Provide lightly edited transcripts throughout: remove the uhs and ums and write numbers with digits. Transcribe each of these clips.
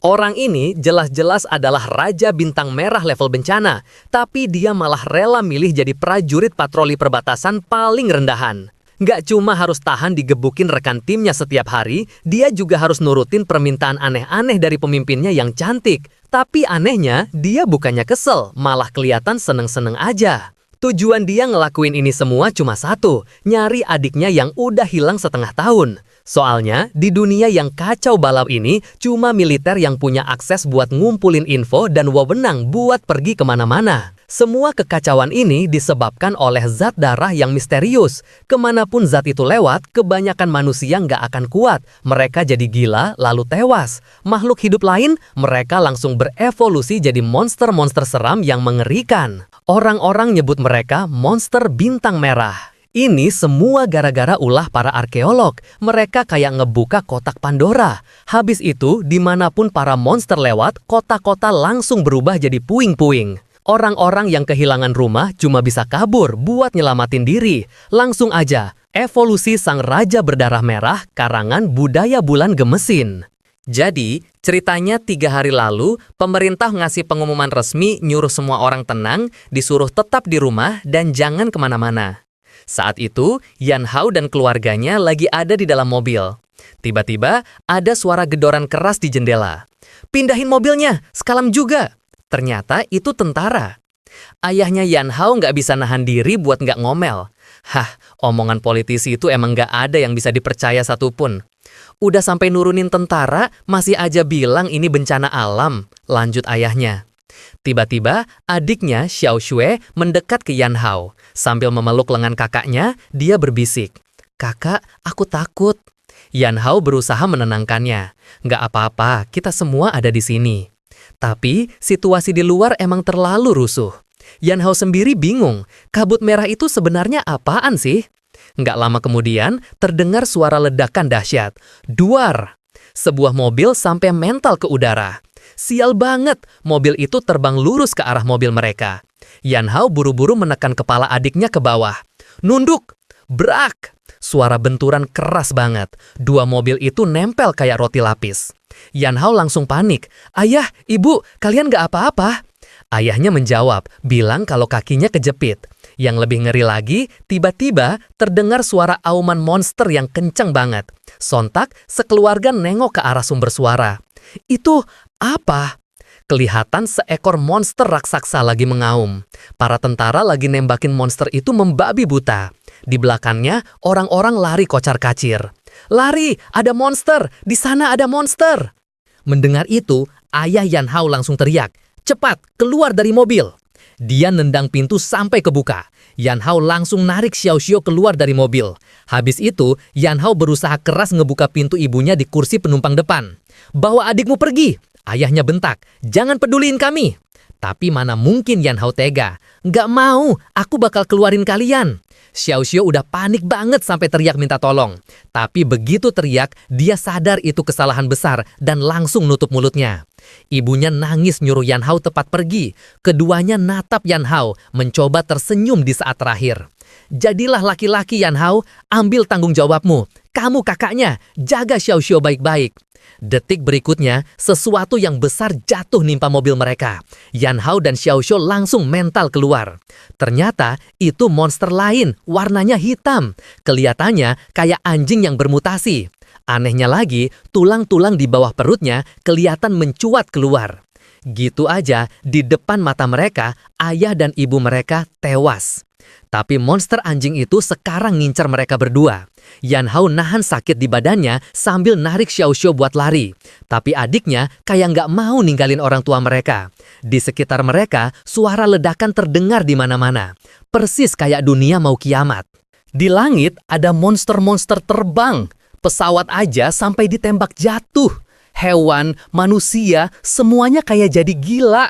Orang ini jelas-jelas adalah Raja Bintang Merah level bencana, tapi dia malah rela milih jadi prajurit patroli perbatasan paling rendahan. Nggak cuma harus tahan digebukin rekan timnya setiap hari, dia juga harus nurutin permintaan aneh-aneh dari pemimpinnya yang cantik. Tapi anehnya, dia bukannya kesel, malah kelihatan seneng-seneng aja. Tujuan dia ngelakuin ini semua cuma satu, nyari adiknya yang udah hilang setengah tahun. Soalnya, di dunia yang kacau balau ini, cuma militer yang punya akses buat ngumpulin info dan wewenang buat pergi kemana-mana. Semua kekacauan ini disebabkan oleh zat darah yang misterius. Kemanapun zat itu lewat, kebanyakan manusia nggak akan kuat. Mereka jadi gila, lalu tewas. Makhluk hidup lain, mereka langsung berevolusi jadi monster-monster seram yang mengerikan. Orang-orang nyebut mereka monster bintang merah. Ini semua gara-gara ulah para arkeolog. Mereka kayak ngebuka kotak Pandora. Habis itu, dimanapun para monster lewat, kota-kota langsung berubah jadi puing-puing. Orang-orang yang kehilangan rumah cuma bisa kabur buat nyelamatin diri. Langsung aja, evolusi sang raja berdarah merah karangan Budaya Bulan Gemesin. Jadi, ceritanya 3 hari lalu, pemerintah ngasih pengumuman resmi nyuruh semua orang tenang, disuruh tetap di rumah dan jangan kemana-mana. Saat itu, Yan Hao dan keluarganya lagi ada di dalam mobil. Tiba-tiba, ada suara gedoran keras di jendela. "Pindahin mobilnya, sekalam juga." Ternyata itu tentara. Ayahnya Yan Hao nggak bisa nahan diri buat nggak ngomel. Hah, omongan politisi itu emang nggak ada yang bisa dipercaya satupun. Udah sampai nurunin tentara, masih aja bilang ini bencana alam, lanjut ayahnya. Tiba-tiba, adiknya Xiao Xue mendekat ke Yan Hao. Sambil memeluk lengan kakaknya, dia berbisik, "Kakak, aku takut." Yan Hao berusaha menenangkannya. "Nggak apa-apa, kita semua ada di sini." Tapi, situasi di luar emang terlalu rusuh. Yan Hao sendiri bingung, kabut merah itu sebenarnya apaan sih? Nggak lama kemudian, terdengar suara ledakan dahsyat. Duar! Sebuah mobil sampai mental ke udara. Sial banget, mobil itu terbang lurus ke arah mobil mereka. Yan Hao buru-buru menekan kepala adiknya ke bawah. "Nunduk!" Brak! Suara benturan keras banget. 2 mobil itu nempel kayak roti lapis. Yan Hao langsung panik. "Ayah, ibu, kalian gak apa-apa?" Ayahnya menjawab, bilang kalau kakinya kejepit. Yang lebih ngeri lagi, tiba-tiba terdengar suara auman monster yang kencang banget. Sontak, sekeluarga nengok ke arah sumber suara. Itu apa? Kelihatan seekor monster raksasa lagi mengaum. Para tentara lagi nembakin monster itu membabi buta. Di belakangnya, orang-orang lari kocar-kacir. "Lari, ada monster! Di sana ada monster!" Mendengar itu, ayah Yan Hao langsung teriak, "Cepat, keluar dari mobil!" Dia nendang pintu sampai kebuka. Yan Hao langsung narik Xiao Xiao keluar dari mobil. Habis itu, Yan Hao berusaha keras ngebuka pintu ibunya di kursi penumpang depan. "Bawa adikmu pergi!" Ayahnya bentak, "Jangan peduliin kami!" Tapi mana mungkin Yan Hao tega. "Nggak mau, aku bakal keluarin kalian." Xiao Xiao udah panik banget sampai teriak minta tolong. Tapi begitu teriak, dia sadar itu kesalahan besar dan langsung nutup mulutnya. Ibunya nangis nyuruh Yan Hao tepat pergi. Keduanya natap Yan Hao, mencoba tersenyum di saat terakhir. "Jadilah laki-laki Yan Hao, ambil tanggung jawabmu. Kamu kakaknya, jaga Xiao Xiao baik-baik." Detik berikutnya, sesuatu yang besar jatuh nimpa mobil mereka. Yan Hao dan Xiao Xiao langsung mental keluar. Ternyata itu monster lain, warnanya hitam. Kelihatannya kayak anjing yang bermutasi. Anehnya lagi, tulang-tulang di bawah perutnya kelihatan mencuat keluar. Gitu aja, di depan mata mereka, ayah dan ibu mereka tewas. Tapi monster anjing itu sekarang ngincar mereka berdua. Yan Hao nahan sakit di badannya sambil narik Xiao Xiao buat lari. Tapi adiknya kayak nggak mau ninggalin orang tua mereka. Di sekitar mereka, suara ledakan terdengar di mana-mana. Persis kayak dunia mau kiamat. Di langit ada monster-monster terbang. Pesawat aja sampai ditembak jatuh. Hewan, manusia, semuanya kayak jadi gila.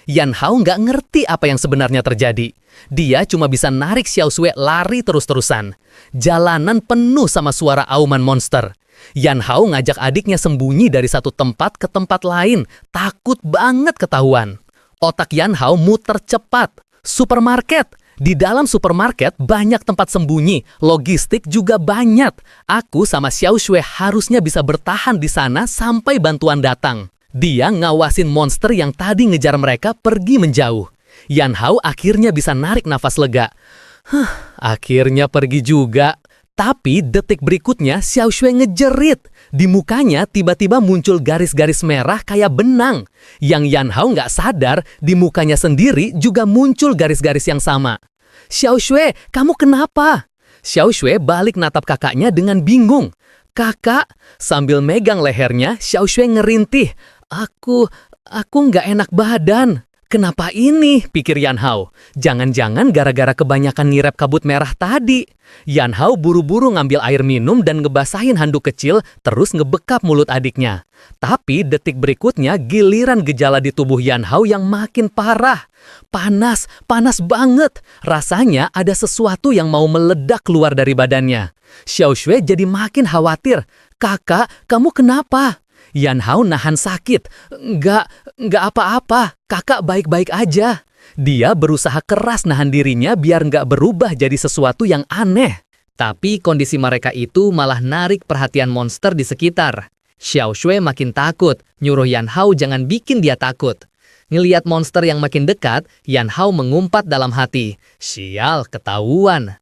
Yan Hao nggak ngerti apa yang sebenarnya terjadi. Dia cuma bisa narik Xiao Xue lari terus-terusan. Jalanan penuh sama suara auman monster. Yan Hao ngajak adiknya sembunyi dari satu tempat ke tempat lain. Takut banget ketahuan. Otak Yan Hao muter cepat. Supermarket. Di dalam supermarket banyak tempat sembunyi. Logistik juga banyak. Aku sama Xiao Xue harusnya bisa bertahan di sana sampai bantuan datang. Dia ngawasin monster yang tadi ngejar mereka pergi menjauh. Yan Hao akhirnya bisa narik nafas lega. Akhirnya pergi juga. Tapi detik berikutnya Xiao Shui ngejerit. Di mukanya tiba-tiba muncul garis-garis merah kayak benang. Yang Yan Hao nggak sadar, di mukanya sendiri juga muncul garis-garis yang sama. Xiao Shui, kamu kenapa? Xiao Shui balik natap kakaknya dengan bingung. Kakak, sambil megang lehernya, Xiao Shui ngerintih. Aku nggak enak badan. Kenapa ini? Pikir Yan Hao. Jangan-jangan gara-gara kebanyakan ngirep kabut merah tadi. Yan Hao buru-buru ngambil air minum dan ngebasahin handuk kecil, terus ngebekap mulut adiknya. Tapi detik berikutnya giliran gejala di tubuh Yan Hao yang makin parah. Panas banget. Rasanya ada sesuatu yang mau meledak keluar dari badannya. Xiao Shui jadi makin khawatir. Kakak, kamu kenapa? Yan Hao nahan sakit. Nggak apa-apa. Kakak baik-baik aja. Dia berusaha keras nahan dirinya biar nggak berubah jadi sesuatu yang aneh. Tapi kondisi mereka itu malah narik perhatian monster di sekitar. Xiao Shui makin takut, nyuruh Yan Hao jangan bikin dia takut. Ngeliat monster yang makin dekat, Yan Hao mengumpat dalam hati. Sial, ketahuan.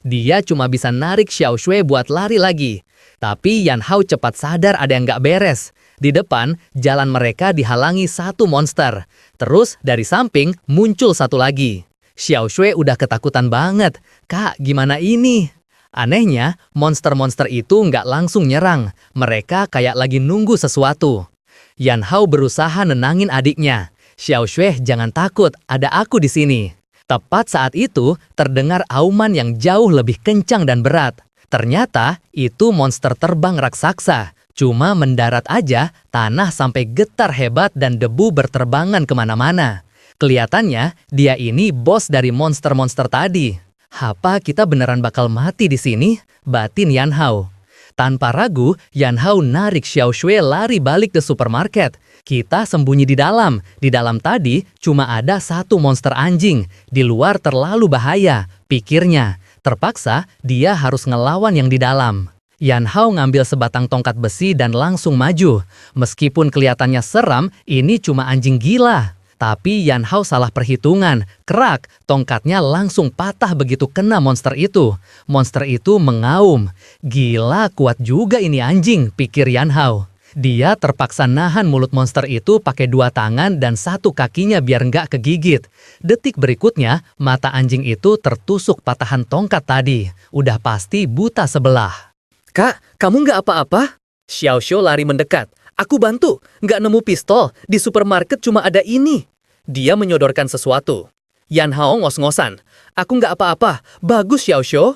Dia cuma bisa narik Xiao Shui buat lari lagi. Tapi Yan Hao cepat sadar ada yang nggak beres. Di depan, jalan mereka dihalangi satu monster. Terus dari samping muncul satu lagi. Xiao Shui udah ketakutan banget. Kak, gimana ini? Anehnya, monster-monster itu nggak langsung nyerang. Mereka kayak lagi nunggu sesuatu. Yan Hao berusaha nenangin adiknya. Xiao Shui, jangan takut, ada aku di sini. Tepat saat itu, terdengar auman yang jauh lebih kencang dan berat. Ternyata, itu monster terbang raksasa. Cuma mendarat aja, tanah sampai getar hebat dan debu berterbangan kemana-mana. Kelihatannya, dia ini bos dari monster-monster tadi. Apa kita beneran bakal mati di sini? Batin Yan Hao. Tanpa ragu, Yan Hao narik Xiao Shui lari balik ke supermarket. Kita sembunyi di dalam. Di dalam tadi cuma ada satu monster anjing. Di luar terlalu bahaya, pikirnya. Terpaksa, dia harus ngelawan yang di dalam. Yan Hao ngambil sebatang tongkat besi dan langsung maju. Meskipun kelihatannya seram, ini cuma anjing gila. Tapi Yan Hao salah perhitungan. Kerak, tongkatnya langsung patah begitu kena monster itu. Monster itu mengaum. Gila, kuat juga ini anjing, pikir Yan Hao. Dia terpaksa nahan mulut monster itu pakai dua tangan dan satu kakinya biar nggak kegigit. Detik berikutnya, mata anjing itu tertusuk patahan tongkat tadi. Udah pasti buta sebelah. Kak, kamu nggak apa-apa? Xiao Shui lari mendekat. Aku bantu, nggak nemu pistol, di supermarket cuma ada ini. Dia menyodorkan sesuatu. Yan Hao ngos-ngosan. Aku nggak apa-apa, bagus Xiao Shui.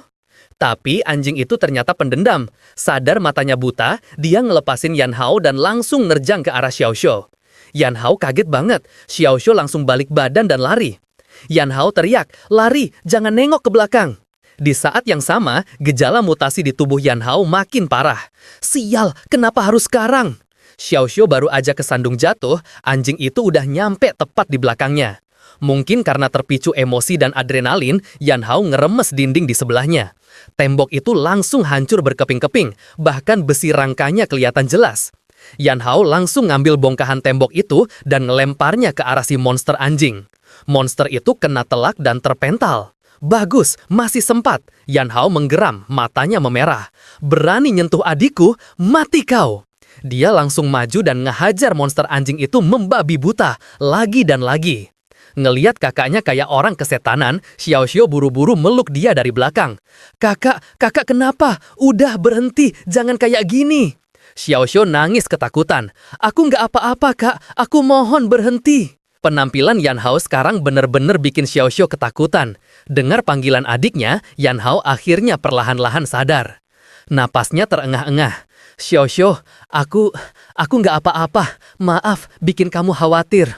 Tapi anjing itu ternyata pendendam. Sadar matanya buta, dia ngelepasin Yan Hao dan langsung nerjang ke arah Xiao Shui. Yan Hao kaget banget, Xiao Shui langsung balik badan dan lari. Yan Hao teriak, lari, jangan nengok ke belakang. Di saat yang sama, gejala mutasi di tubuh Yan Hao makin parah. Sial, kenapa harus sekarang? Xiao Shui baru aja kesandung jatuh, anjing itu udah nyampe tepat di belakangnya. Mungkin karena terpicu emosi dan adrenalin, Yan Hao ngeremes dinding di sebelahnya. Tembok itu langsung hancur berkeping-keping, bahkan besi rangkanya kelihatan jelas. Yan Hao langsung ngambil bongkahan tembok itu dan ngelemparnya ke arah si monster anjing. Monster itu kena telak dan terpental. Bagus, masih sempat. Yan Hao menggeram, matanya memerah. Berani nyentuh adikku, mati kau. Dia langsung maju dan ngehajar monster anjing itu membabi buta, lagi dan lagi. Ngeliat kakaknya kayak orang kesetanan, Xiao Shui buru-buru meluk dia dari belakang. Kakak kenapa? Udah berhenti, jangan kayak gini. Xiao Shui nangis ketakutan. Aku nggak apa-apa kak, aku mohon berhenti. Penampilan Yan Hao sekarang bener-bener bikin Xiao Shui ketakutan. Dengar panggilan adiknya, Yan Hao akhirnya perlahan-lahan sadar. Napasnya terengah-engah. Xiao Shui, aku nggak apa-apa. Maaf, bikin kamu khawatir.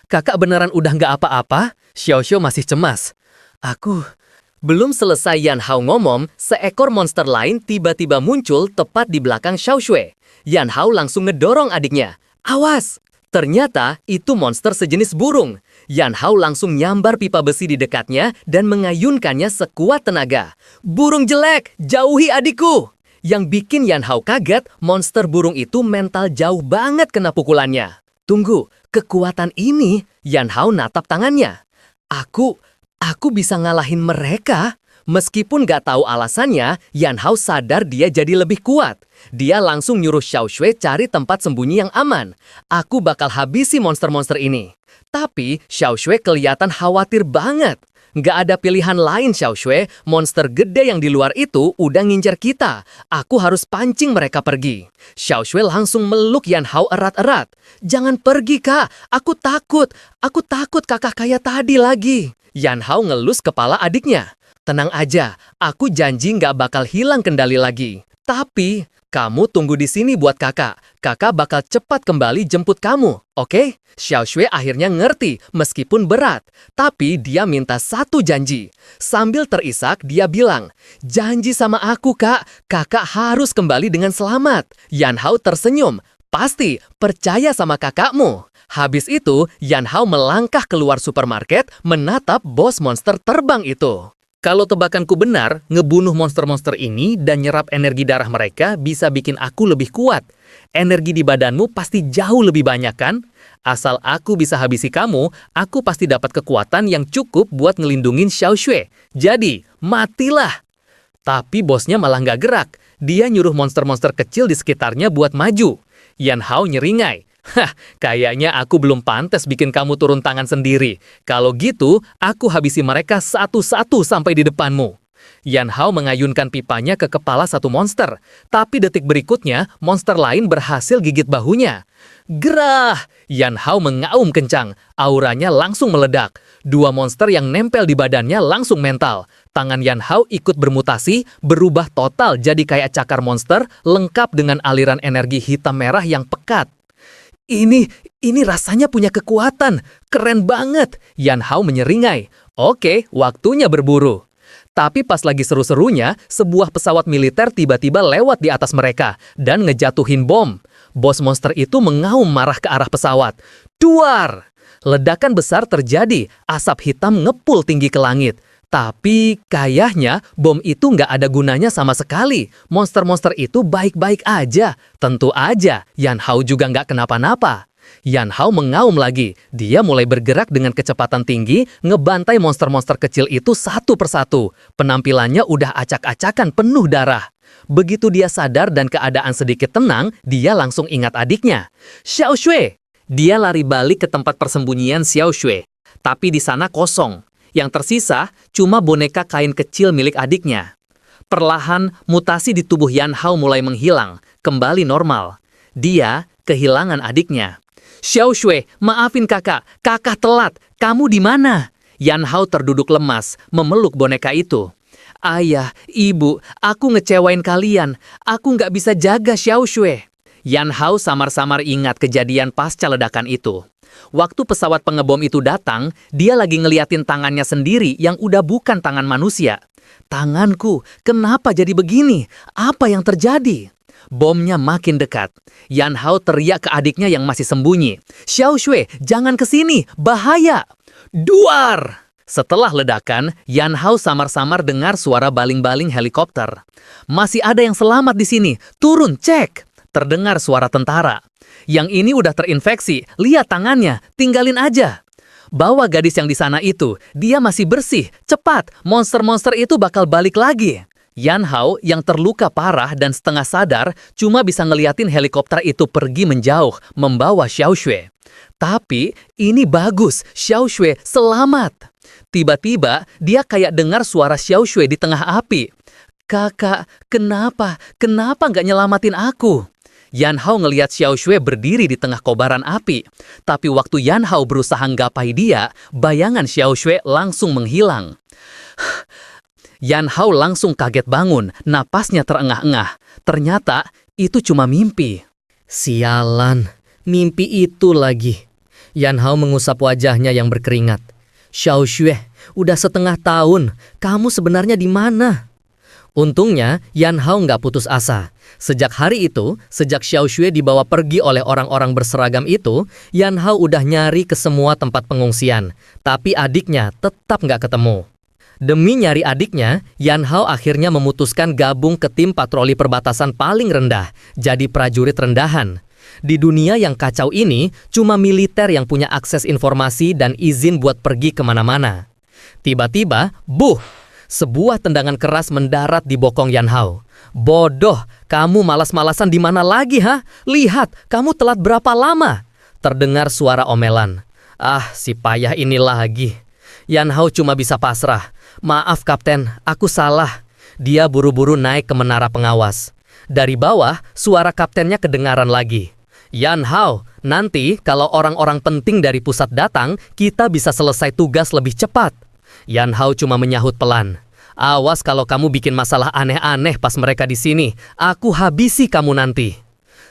Kakak beneran udah nggak apa-apa? Xiao Shui masih cemas. Belum selesai Yan Hao ngomong, seekor monster lain tiba-tiba muncul tepat di belakang Xiao Shui. Yan Hao langsung ngedorong adiknya. Awas! Ternyata itu monster sejenis burung. Yan Hao langsung nyambar pipa besi di dekatnya dan mengayunkannya sekuat tenaga. Burung jelek, jauhi adikku! Yang bikin Yan Hao kaget, monster burung itu mental jauh banget kena pukulannya. Tunggu, kekuatan ini, Yan Hao natap tangannya. Aku bisa ngalahin mereka? Meskipun gak tahu alasannya, Yan Hao sadar dia jadi lebih kuat. Dia langsung nyuruh Xiao Shui cari tempat sembunyi yang aman. Aku bakal habisi monster-monster ini. Tapi Xiao Shui kelihatan khawatir banget. Gak ada pilihan lain Xiao Shui, monster gede yang di luar itu udah ngincer kita. Aku harus pancing mereka pergi. Xiao Shui langsung meluk Yan Hao erat-erat. Jangan pergi kak, aku takut. Aku takut kakak kayak tadi lagi. Yan Hao ngelus kepala adiknya. Tenang aja, aku janji nggak bakal hilang kendali lagi. Tapi, kamu tunggu di sini buat kakak. Kakak bakal cepat kembali jemput kamu, oke? Xiao Shui akhirnya ngerti, meskipun berat. Tapi dia minta satu janji. Sambil terisak, dia bilang, janji sama aku kak, kakak harus kembali dengan selamat. Yan Hao tersenyum, pasti, percaya sama kakakmu. Habis itu, Yan Hao melangkah keluar supermarket, menatap bos monster terbang itu. Kalau tebakanku benar, ngebunuh monster-monster ini dan nyerap energi darah mereka bisa bikin aku lebih kuat. Energi di badanmu pasti jauh lebih banyak kan? Asal aku bisa habisi kamu, aku pasti dapat kekuatan yang cukup buat ngelindungin Xiao Shui. Jadi, matilah! Tapi bosnya malah nggak gerak. Dia nyuruh monster-monster kecil di sekitarnya buat maju. Yan Hao nyeringai. Hah, kayaknya aku belum pantas bikin kamu turun tangan sendiri. Kalau gitu, aku habisi mereka satu-satu sampai di depanmu. Yan Hao mengayunkan pipanya ke kepala satu monster. Tapi detik berikutnya, monster lain berhasil gigit bahunya. Gerah! Yan Hao mengaum kencang. Auranya langsung meledak. Dua monster yang nempel di badannya langsung mental. Tangan Yan Hao ikut bermutasi, berubah total jadi kayak cakar monster, lengkap dengan aliran energi hitam merah yang pekat. Ini rasanya punya kekuatan. Keren banget. Yan Hao menyeringai. Oke, waktunya berburu. Tapi pas lagi seru-serunya, sebuah pesawat militer tiba-tiba lewat di atas mereka dan ngejatuhin bom. Bos monster itu mengaum marah ke arah pesawat. Duar! Ledakan besar terjadi, asap hitam ngepul tinggi ke langit. Tapi kayaknya bom itu nggak ada gunanya sama sekali. Monster-monster itu baik-baik aja. Tentu aja, Yan Hao juga nggak kenapa-napa. Yan Hao mengaum lagi. Dia mulai bergerak dengan kecepatan tinggi, ngebantai monster-monster kecil itu satu persatu. Penampilannya udah acak-acakan penuh darah. Begitu dia sadar dan keadaan sedikit tenang, dia langsung ingat adiknya. Xiao Shui! Dia lari balik ke tempat persembunyian Xiao Shui. Tapi di sana kosong. Yang tersisa cuma boneka kain kecil milik adiknya. Perlahan, mutasi di tubuh Yan Hao mulai menghilang, kembali normal. Dia kehilangan adiknya. Xiao Shui, maafin kakak telat, kamu di mana? Yan Hao terduduk lemas, memeluk boneka itu. Ayah, ibu, aku ngecewain kalian, aku nggak bisa jaga Xiao Shui. Yan Hao samar-samar ingat kejadian pasca ledakan itu. Waktu pesawat pengebom itu datang, dia lagi ngeliatin tangannya sendiri yang udah bukan tangan manusia. Tanganku, kenapa jadi begini? Apa yang terjadi? Bomnya makin dekat. Yan Hao teriak ke adiknya yang masih sembunyi. Xiao Shui, jangan kesini, bahaya! Duar! Setelah ledakan, Yan Hao samar-samar dengar suara baling-baling helikopter. Masih ada yang selamat di sini, turun, cek! Terdengar suara tentara. Yang ini udah terinfeksi, lihat tangannya, tinggalin aja. Bawa gadis yang di sana itu, dia masih bersih, cepat, monster-monster itu bakal balik lagi. Yan Hao yang terluka parah dan setengah sadar cuma bisa ngeliatin helikopter itu pergi menjauh, membawa Xiao Shui. Tapi ini bagus, Xiao Shui selamat. Tiba-tiba dia kayak dengar suara Xiao Shui di tengah api. Kakak, kenapa nggak nyelamatin aku? Yan Hao ngelihat Xiao Shui berdiri di tengah kobaran api. Tapi waktu Yan Hao berusaha nggapai dia, bayangan Xiao Shui langsung menghilang. Yan Hao langsung kaget bangun, napasnya terengah-engah. Ternyata itu cuma mimpi. Sialan, mimpi itu lagi. Yan Hao mengusap wajahnya yang berkeringat. Xiao Shui, udah setengah tahun, kamu sebenarnya di mana? Untungnya, Yan Hao nggak putus asa. Sejak hari itu, sejak Xiao Shui dibawa pergi oleh orang-orang berseragam itu, Yan Hao udah nyari ke semua tempat pengungsian. Tapi adiknya tetap nggak ketemu. Demi nyari adiknya, Yan Hao akhirnya memutuskan gabung ke tim patroli perbatasan paling rendah, jadi prajurit rendahan. Di dunia yang kacau ini, cuma militer yang punya akses informasi dan izin buat pergi kemana-mana. Tiba-tiba, buh! Sebuah tendangan keras mendarat di bokong Yan Hao. Bodoh, kamu malas-malasan di mana lagi, ha? Lihat, kamu telat berapa lama? Terdengar suara omelan. Ah, si payah ini lagi. Yan Hao cuma bisa pasrah. Maaf kapten, aku salah. Dia buru-buru naik ke menara pengawas. Dari bawah, suara kaptennya kedengaran lagi. Yan Hao, nanti kalau orang-orang penting dari pusat datang, kita bisa selesai tugas lebih cepat. Yan Hao cuma menyahut pelan. Awas kalau kamu bikin masalah aneh-aneh pas mereka di sini. Aku habisi kamu nanti.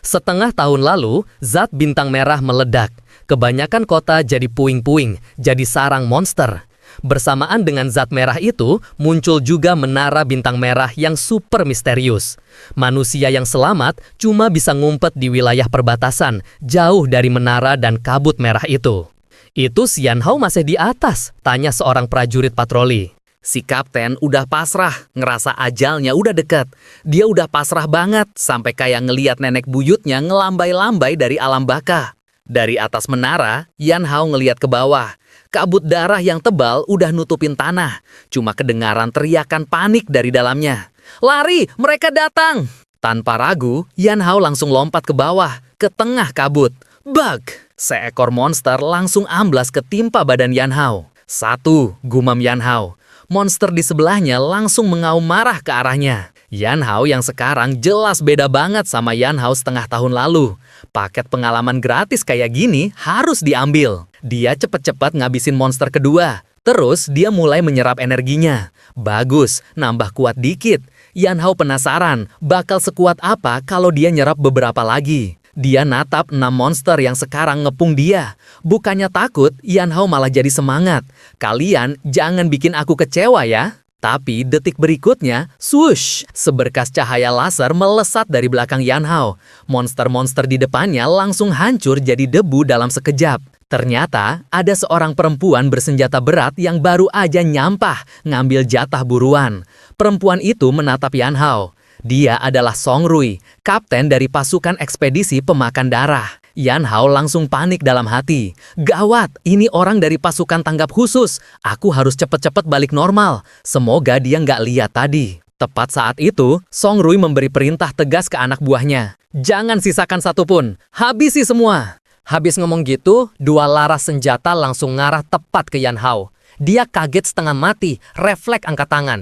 Setengah tahun lalu, zat bintang merah meledak. Kebanyakan kota jadi puing-puing, jadi sarang monster. Bersamaan dengan zat merah itu, muncul juga menara bintang merah yang super misterius. Manusia yang selamat cuma bisa ngumpet di wilayah perbatasan, jauh dari menara dan kabut merah itu. Itu si Yan Hao masih di atas, tanya seorang prajurit patroli. Si kapten udah pasrah, ngerasa ajalnya udah dekat. Dia udah pasrah banget, sampai kayak ngeliat nenek buyutnya ngelambai-lambai dari alam baka. Dari atas menara, Yan Hao ngeliat ke bawah. Kabut darah yang tebal udah nutupin tanah. Cuma kedengaran teriakan panik dari dalamnya. Lari, mereka datang! Tanpa ragu, Yan Hao langsung lompat ke bawah, ke tengah kabut. Bug! Seekor monster langsung amblas ketimpa badan Yan Hao. Satu, gumam Yan Hao. Monster di sebelahnya langsung mengaum marah ke arahnya. Yan Hao yang sekarang jelas beda banget sama Yan Hao setengah tahun lalu. Paket pengalaman gratis kayak gini harus diambil. Dia cepet-cepet ngabisin monster kedua. Terus dia mulai menyerap energinya. Bagus, nambah kuat dikit. Yan Hao penasaran bakal sekuat apa kalau dia nyerap beberapa lagi. Dia natap 6 monster yang sekarang ngepung dia. Bukannya takut, Yan Hao malah jadi semangat. Kalian jangan bikin aku kecewa ya. Tapi detik berikutnya, swoosh, seberkas cahaya laser melesat dari belakang Yan Hao. Monster-monster di depannya langsung hancur jadi debu dalam sekejap. Ternyata ada seorang perempuan bersenjata berat yang baru aja nyampah ngambil jatah buruan. Perempuan itu menatap Yan Hao. Dia adalah Song Rui, kapten dari pasukan ekspedisi pemakan darah. Yan Hao langsung panik dalam hati. Gawat, ini orang dari pasukan tanggap khusus. Aku harus cepet-cepet balik normal. Semoga dia nggak lihat tadi. Tepat saat itu, Song Rui memberi perintah tegas ke anak buahnya. Jangan sisakan satupun, habisi semua. Habis ngomong gitu, 2 laras senjata langsung ngarah tepat ke Yan Hao. Dia kaget setengah mati, refleks angkat tangan.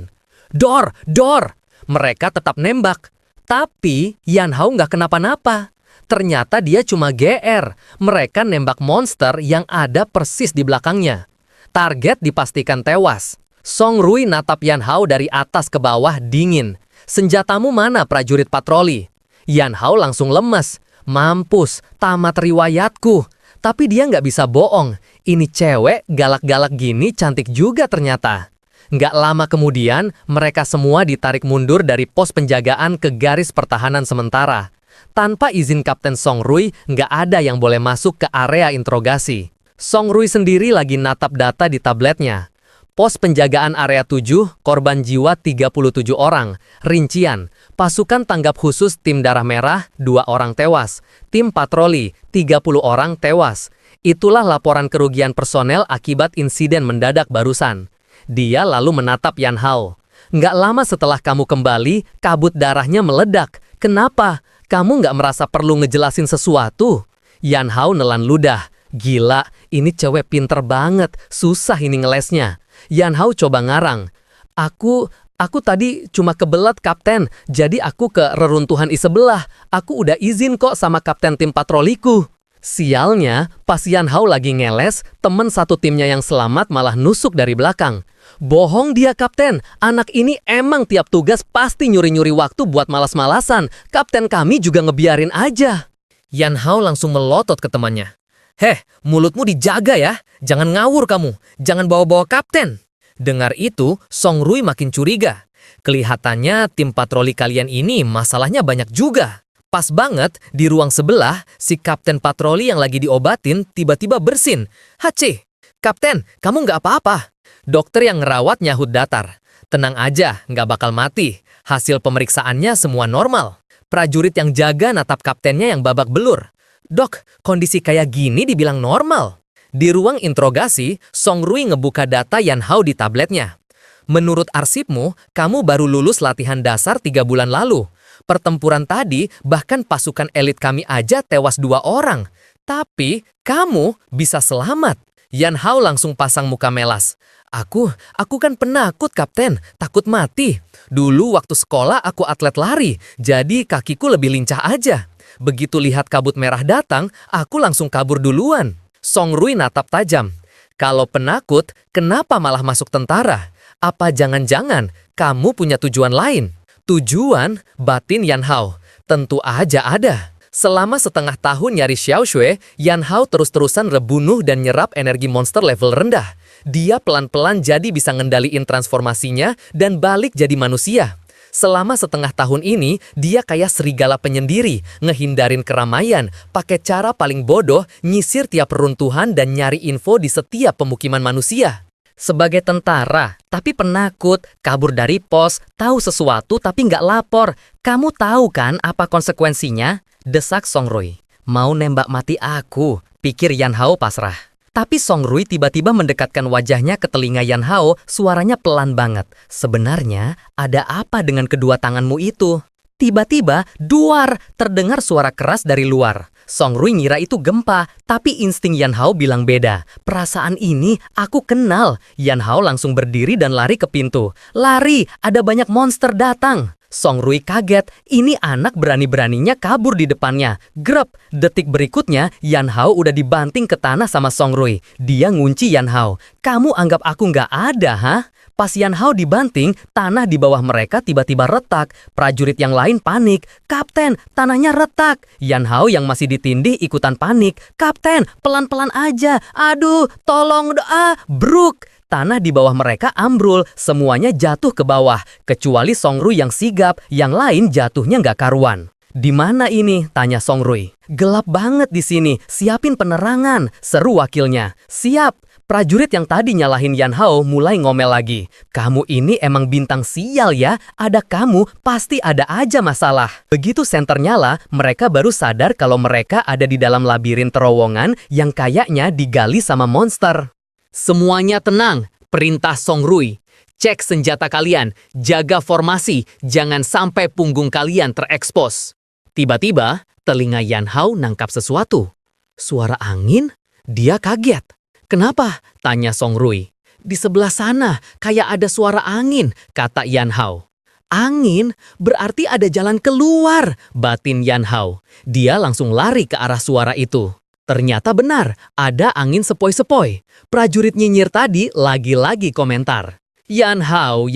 Dor! Dor! Mereka tetap nembak. Tapi Yan Hao nggak kenapa-napa. Ternyata dia cuma GR. Mereka nembak monster yang ada persis di belakangnya. Target dipastikan tewas. Song Rui natap Yan Hao dari atas ke bawah dingin. Senjatamu mana prajurit patroli? Yan Hao langsung lemes. Mampus, tamat riwayatku. Tapi dia nggak bisa bohong. Ini cewek galak-galak gini cantik juga ternyata. Nggak lama kemudian, mereka semua ditarik mundur dari pos penjagaan ke garis pertahanan sementara. Tanpa izin Kapten Song Rui, nggak ada yang boleh masuk ke area interogasi. Song Rui sendiri lagi natap data di tabletnya. Pos penjagaan area 7, korban jiwa 37 orang. Rincian, pasukan tanggap khusus tim darah merah, 2 orang tewas. Tim patroli, 30 orang tewas. Itulah laporan kerugian personel akibat insiden mendadak barusan. Dia lalu menatap Yan Hao. Nggak lama setelah kamu kembali, kabut darahnya meledak. Kenapa? Kamu nggak merasa perlu ngejelasin sesuatu? Yan Hao nelan ludah. Gila, ini cewek pinter banget. Susah ini ngelesnya. Yan Hao coba ngarang. Aku tadi cuma kebelet kapten, jadi aku ke reruntuhan sebelah. Aku udah izin kok sama kapten tim patroliku. Sialnya, pas Yan Hao lagi ngeles, temen satu timnya yang selamat malah nusuk dari belakang. Bohong dia kapten, anak ini emang tiap tugas pasti nyuri-nyuri waktu buat malas-malasan. Kapten kami juga ngebiarin aja. Yan Hao langsung melotot ke temannya. Heh, mulutmu dijaga ya, jangan ngawur kamu, jangan bawa-bawa kapten. Dengar itu, Song Rui makin curiga. Kelihatannya tim patroli kalian ini masalahnya banyak juga. Pas banget, di ruang sebelah, si kapten patroli yang lagi diobatin tiba-tiba bersin. Hace! Kapten, kamu nggak apa-apa. Dokter yang ngerawat nyahut datar. Tenang aja, nggak bakal mati. Hasil pemeriksaannya semua normal. Prajurit yang jaga natap kaptennya yang babak belur. Dok, kondisi kayak gini dibilang normal. Di ruang interogasi, Song Rui ngebuka data Yan Hao di tabletnya. Menurut arsipmu, kamu baru lulus latihan dasar 3 bulan lalu. Pertempuran tadi, bahkan pasukan elit kami aja tewas 2 orang. Tapi, kamu bisa selamat. Yan Hao langsung pasang muka melas. Aku kan penakut, Kapten. Takut mati. Dulu waktu sekolah aku atlet lari, jadi kakiku lebih lincah aja. Begitu lihat kabut merah datang, aku langsung kabur duluan. Song Rui natap tajam. Kalau penakut, kenapa malah masuk tentara? Apa jangan-jangan kamu punya tujuan lain? Tujuan? Batin Yan Hao. Tentu aja ada. Selama setengah tahun nyari Xiao Shui, Yan Hao terus-terusan rebunuh dan nyerap energi monster level rendah. Dia pelan-pelan jadi bisa ngendaliin transformasinya dan balik jadi manusia. Selama setengah tahun ini, dia kayak serigala penyendiri, ngehindarin keramaian, pakai cara paling bodoh, nyisir tiap reruntuhan dan nyari info di setiap pemukiman manusia. Sebagai tentara, tapi penakut, kabur dari pos, tahu sesuatu tapi nggak lapor. Kamu tahu kan apa konsekuensinya? Desak Song Rui. Mau nembak mati aku, pikir Yan Hao pasrah. Tapi Song Rui tiba-tiba mendekatkan wajahnya ke telinga Yan Hao, suaranya pelan banget. Sebenarnya, ada apa dengan kedua tanganmu itu? Tiba-tiba, duar, terdengar suara keras dari luar. Song Rui ngira itu gempa, tapi insting Yan Hao bilang beda. Perasaan ini aku kenal. Yan Hao langsung berdiri dan lari ke pintu. Lari, ada banyak monster datang. Song Rui kaget, ini anak berani-beraninya kabur di depannya. Grep, detik berikutnya Yan Hao udah dibanting ke tanah sama Song Rui. Dia ngunci Yan Hao. Kamu anggap aku nggak ada, ha? Pas Yan Hao dibanting, tanah di bawah mereka tiba-tiba retak. Prajurit yang lain panik. Kapten, tanahnya retak. Yan Hao yang masih ditindih ikutan panik. Kapten, pelan-pelan aja. Aduh, tolong doa. Bruk. Tanah di bawah mereka ambrul, semuanya jatuh ke bawah. Kecuali Song Rui yang sigap, yang lain jatuhnya nggak karuan. Di mana ini? Tanya Song Rui. Gelap banget di sini, siapin penerangan, seru wakilnya. Siap. Prajurit yang tadi nyalahin Yan Hao mulai ngomel lagi. Kamu ini emang bintang sial ya, ada kamu pasti ada aja masalah. Begitu senter nyala, mereka baru sadar kalau mereka ada di dalam labirin terowongan yang kayaknya digali sama monster. Semuanya tenang, perintah Song Rui. Cek senjata kalian, jaga formasi, jangan sampai punggung kalian terekspos. Tiba-tiba, telinga Yan Hao nangkap sesuatu. Suara angin? Dia kaget. Kenapa? Tanya Song Rui. Di sebelah sana, kayak ada suara angin, kata Yan Hao. Angin? Berarti ada jalan keluar, batin Yan Hao. Dia langsung lari ke arah suara itu. Ternyata benar, ada angin sepoi-sepoi. Prajurit nyinyir tadi lagi-lagi komentar. Yan Hao,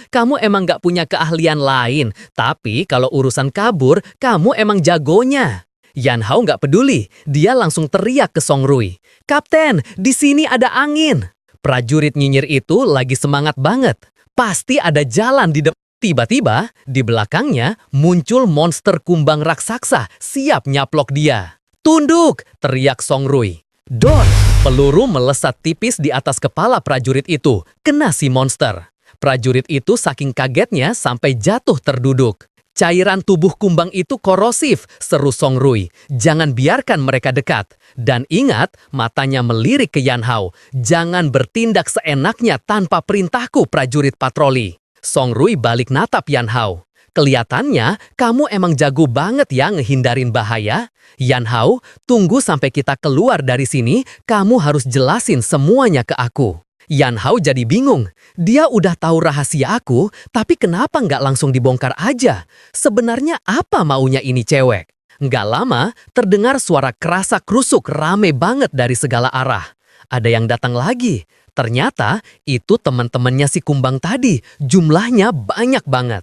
kamu emang gak punya keahlian lain. Tapi kalau urusan kabur, kamu emang jagonya. Yan Hao gak peduli, dia langsung teriak ke Song Rui. Kapten, di sini ada angin. Prajurit nyinyir itu lagi semangat banget. Pasti ada jalan di depan. Tiba-tiba, di belakangnya muncul monster kumbang raksasa, siap nyaplok dia. Tunduk, teriak Song Rui. Dor, peluru melesat tipis di atas kepala prajurit itu, kena si monster. Prajurit itu saking kagetnya sampai jatuh terduduk. Cairan tubuh kumbang itu korosif, seru Song Rui. Jangan biarkan mereka dekat. Dan ingat, matanya melirik ke Yan Hao. Jangan bertindak seenaknya tanpa perintahku, prajurit patroli. Song Rui balik natap Yan Hao. Kelihatannya, kamu emang jago banget ya ngehindarin bahaya. Yan Hao, tunggu sampai kita keluar dari sini, kamu harus jelasin semuanya ke aku. Yan Hao jadi bingung. Dia udah tahu rahasia aku, tapi kenapa nggak langsung dibongkar aja? Sebenarnya apa maunya ini cewek? Nggak lama, terdengar suara kerasak krusuk rame banget dari segala arah. Ada yang datang lagi. Ternyata, itu teman-temannya si kumbang tadi. Jumlahnya banyak banget.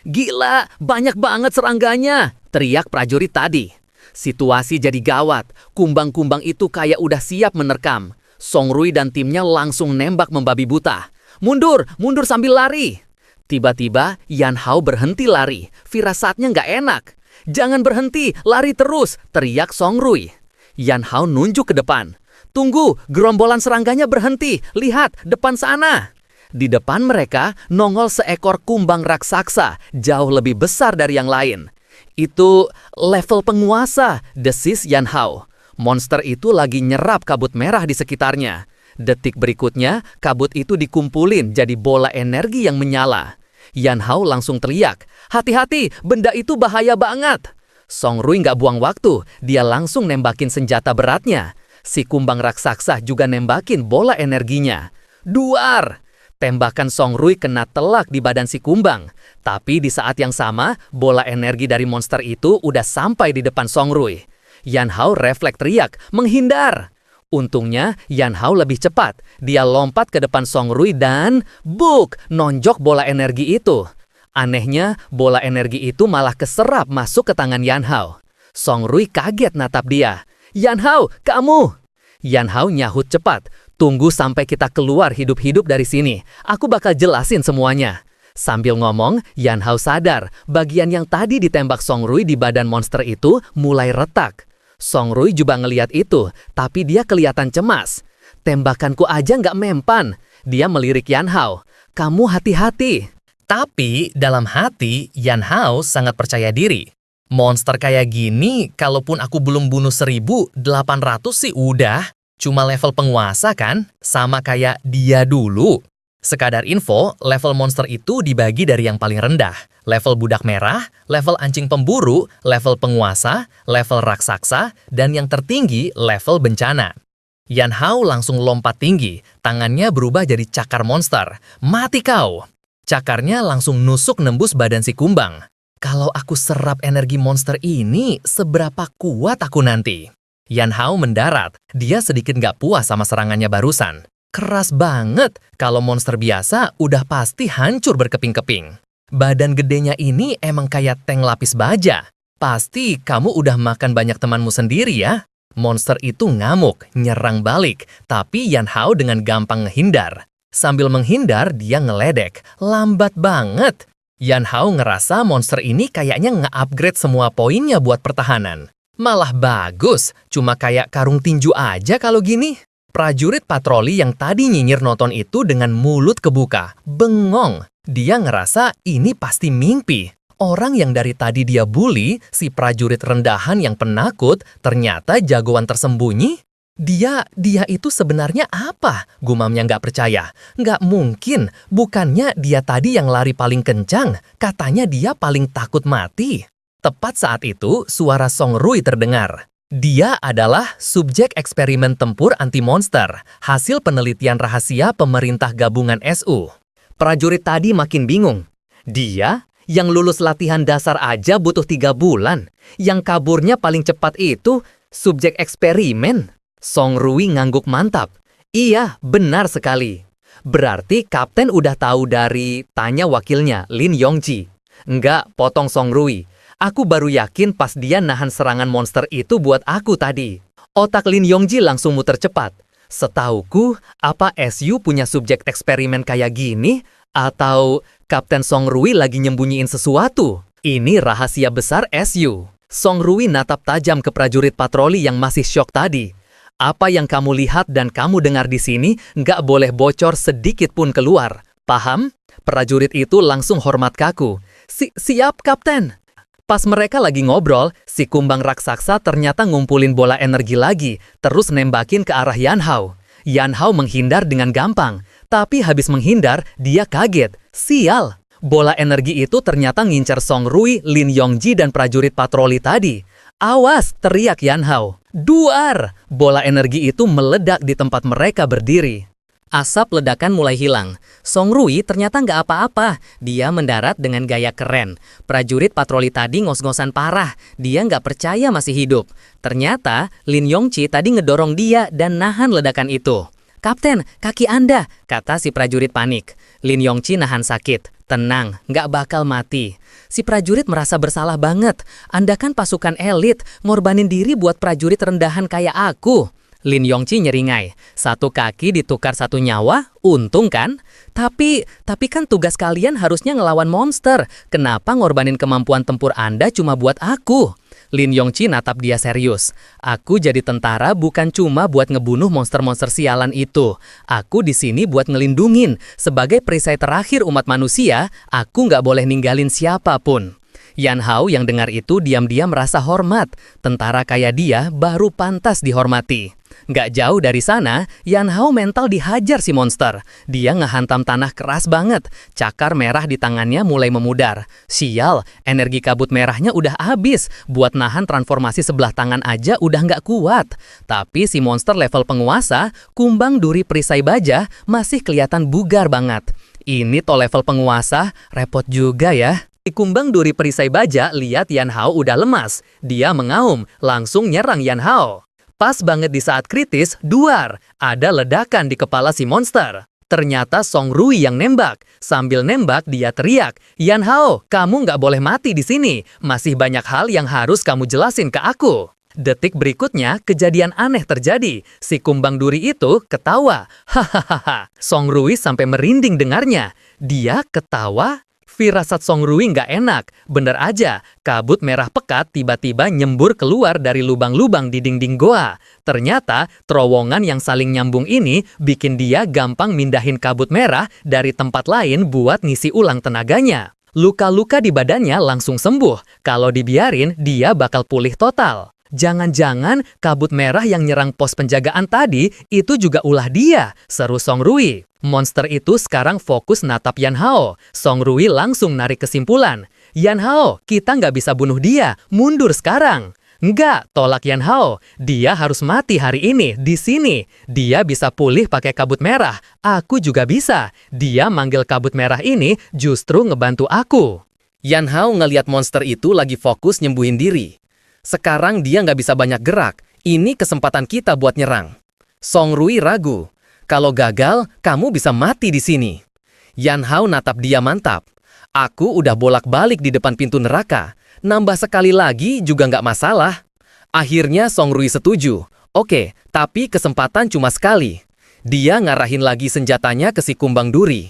Gila, banyak banget serangganya, teriak prajurit tadi. Situasi jadi gawat, kumbang-kumbang itu kayak udah siap menerkam. Song Rui dan timnya langsung nembak membabi buta. Mundur, mundur sambil lari. Tiba-tiba, Yan Hao berhenti lari. Firasatnya nggak enak. Jangan berhenti, lari terus, teriak Song Rui. Yan Hao nunjuk ke depan. Tunggu, gerombolan serangganya berhenti. Lihat, depan sana. Di depan mereka nongol seekor kumbang raksasa, jauh lebih besar dari yang lain. Itu level penguasa, desis Yan Hao. Monster itu lagi nyerap kabut merah di sekitarnya. Detik berikutnya, kabut itu dikumpulin jadi bola energi yang menyala. Yan Hao langsung teriak, "Hati-hati, benda itu bahaya banget!" Song Rui nggak buang waktu, dia langsung nembakin senjata beratnya. Si kumbang raksasa juga nembakin bola energinya. Duar! Tembakan Song Rui kena telak di badan si kumbang. Tapi di saat yang sama, bola energi dari monster itu udah sampai di depan Song Rui. Yan Hao refleks teriak, "Menghindar!" Untungnya, Yan Hao lebih cepat. Dia lompat ke depan Song Rui dan buk, nonjok bola energi itu. Anehnya, bola energi itu malah keserap masuk ke tangan Yan Hao. Song Rui kaget natap dia. "Yan Hao, kamu!" Yan Hao nyahut cepat. "Tunggu sampai kita keluar hidup-hidup dari sini. Aku bakal jelasin semuanya." Sambil ngomong, Yan Hao sadar bagian yang tadi ditembak Song Rui di badan monster itu mulai retak. Song Rui juga ngeliat itu, tapi dia kelihatan cemas. "Tembakanku aja nggak mempan." Dia melirik Yan Hao. "Kamu hati-hati." Tapi dalam hati, Yan Hao sangat percaya diri. Monster kayak gini, kalaupun aku belum bunuh 1.800 sih udah. Cuma level penguasa kan, sama kayak dia dulu. Sekadar info, level monster itu dibagi dari yang paling rendah, level budak merah, level anjing pemburu, level penguasa, level raksasa, dan yang tertinggi level bencana. Yan Hao langsung lompat tinggi, tangannya berubah jadi cakar monster. "Mati kau!" Cakarnya langsung nusuk nembus badan si kumbang. Kalau aku serap energi monster ini, seberapa kuat aku nanti? Yan Hao mendarat, dia sedikit nggak puas sama serangannya barusan. Keras banget, kalau monster biasa udah pasti hancur berkeping-keping. Badan gedenya ini emang kayak tank lapis baja. Pasti kamu udah makan banyak temanmu sendiri ya? Monster itu ngamuk, nyerang balik, tapi Yan Hao dengan gampang ngehindar. Sambil menghindar, dia ngeledek, lambat banget. Yan Hao ngerasa monster ini kayaknya nge-upgrade semua poinnya buat pertahanan. Malah bagus, cuma kayak karung tinju aja kalau gini. Prajurit patroli yang tadi nyinyir nonton itu dengan mulut kebuka, bengong. Dia ngerasa ini pasti mimpi. Orang yang dari tadi dia bully, si prajurit rendahan yang penakut, ternyata jagoan tersembunyi. Dia itu sebenarnya apa? Gumamnya nggak percaya. Nggak mungkin, bukannya dia tadi yang lari paling kencang. Katanya dia paling takut mati. Tepat saat itu, suara Song Rui terdengar. Dia adalah subjek eksperimen tempur anti-monster, hasil penelitian rahasia pemerintah gabungan SU. Prajurit tadi makin bingung. Dia yang lulus latihan dasar aja butuh 3 bulan. Yang kaburnya paling cepat itu subjek eksperimen. Song Rui ngangguk mantap. "Iya, benar sekali." "Berarti kapten udah tahu dari..." tanya wakilnya, Lin Yongji. "Enggak," potong Song Rui. "Aku baru yakin pas dia nahan serangan monster itu buat aku tadi." Otak Lin Yongji langsung muter cepat. "Setauku, apa SU punya subjek eksperimen kayak gini? Atau Kapten Song Rui lagi nyembunyiin sesuatu? Ini rahasia besar SU." Song Rui natap tajam ke prajurit patroli yang masih syok tadi. "Apa yang kamu lihat dan kamu dengar di sini nggak boleh bocor sedikit pun keluar. Paham?" Prajurit itu langsung hormat kaku. Siap, Kapten." Pas mereka lagi ngobrol, si kumbang raksasa ternyata ngumpulin bola energi lagi, terus nembakin ke arah Yan Hao. Yan Hao menghindar dengan gampang, tapi habis menghindar, dia kaget. Sial! Bola energi itu ternyata ngincar Song Rui, Lin Yongji, dan prajurit patroli tadi. "Awas!" teriak Yan Hao. Duar! Bola energi itu meledak di tempat mereka berdiri. Asap ledakan mulai hilang. Song Rui ternyata nggak apa-apa. Dia mendarat dengan gaya keren. Prajurit patroli tadi ngos-ngosan parah. Dia nggak percaya masih hidup. Ternyata Lin Yongji tadi ngedorong dia dan nahan ledakan itu. "Kapten, kaki Anda," kata si prajurit panik. Lin Yongji nahan sakit. "Tenang, nggak bakal mati." Si prajurit merasa bersalah banget. "Anda kan pasukan elit, ngorbanin diri buat prajurit rendahan kayak aku." Lin Yongji nyeringai. "Satu kaki ditukar satu nyawa, untung kan? Tapi kan tugas kalian harusnya ngelawan monster. Kenapa ngorbanin kemampuan tempur Anda cuma buat aku?" Lin Yongqi natap dia serius. Aku jadi tentara bukan cuma buat ngebunuh monster-monster sialan itu. Aku di sini buat ngelindungin. Sebagai perisai terakhir umat manusia, aku nggak boleh ninggalin siapapun. Yan Hao yang dengar itu diam-diam merasa hormat. Tentara kayak dia baru pantas dihormati. Nggak jauh dari sana, Yan Hao mental dihajar si monster. Dia ngehantam tanah keras banget. Cakar merah di tangannya mulai memudar. Sial, energi kabut merahnya udah habis. Buat nahan transformasi sebelah tangan aja udah nggak kuat. Tapi si monster level penguasa, kumbang duri perisai baja, masih kelihatan bugar banget. Ini toh level penguasa, repot juga ya. Si kumbang duri perisai baja lihat Yan Hao udah lemas. Dia mengaum, langsung nyerang Yan Hao. Pas banget di saat kritis, duar, ada ledakan di kepala si monster. Ternyata Song Rui yang nembak. Sambil nembak, dia teriak, "Yan Hao, kamu nggak boleh mati di sini. Masih banyak hal yang harus kamu jelasin ke aku." Detik berikutnya, kejadian aneh terjadi. Si kumbang duri itu ketawa. Hahaha. Song Rui sampai merinding dengarnya. Dia ketawa. Firasat Song Rui nggak enak. Bener aja, kabut merah pekat tiba-tiba nyembur keluar dari lubang-lubang di dinding goa. Ternyata, terowongan yang saling nyambung ini bikin dia gampang mindahin kabut merah dari tempat lain buat ngisi ulang tenaganya. Luka-luka di badannya langsung sembuh. Kalau dibiarin, dia bakal pulih total. Jangan-jangan kabut merah yang nyerang pos penjagaan tadi itu juga ulah dia, seru Song Rui. Monster itu sekarang fokus natap Yan Hao. Song Rui langsung narik kesimpulan. Yan Hao, kita nggak bisa bunuh dia, mundur sekarang. Nggak, tolak Yan Hao. Dia harus mati hari ini, di sini. Dia bisa pulih pakai kabut merah. Aku juga bisa. Dia manggil kabut merah ini justru ngebantu aku. Yan Hao ngeliat monster itu lagi fokus nyembuhin diri. Sekarang dia nggak bisa banyak gerak. Ini kesempatan kita buat nyerang. Song Rui ragu. Kalau gagal, kamu bisa mati di sini. Yan Hao natap dia mantap. Aku udah bolak-balik di depan pintu neraka. Nambah sekali lagi juga nggak masalah. Akhirnya Song Rui setuju. Oke, tapi kesempatan cuma sekali. Dia ngarahin lagi senjatanya ke si kumbang duri.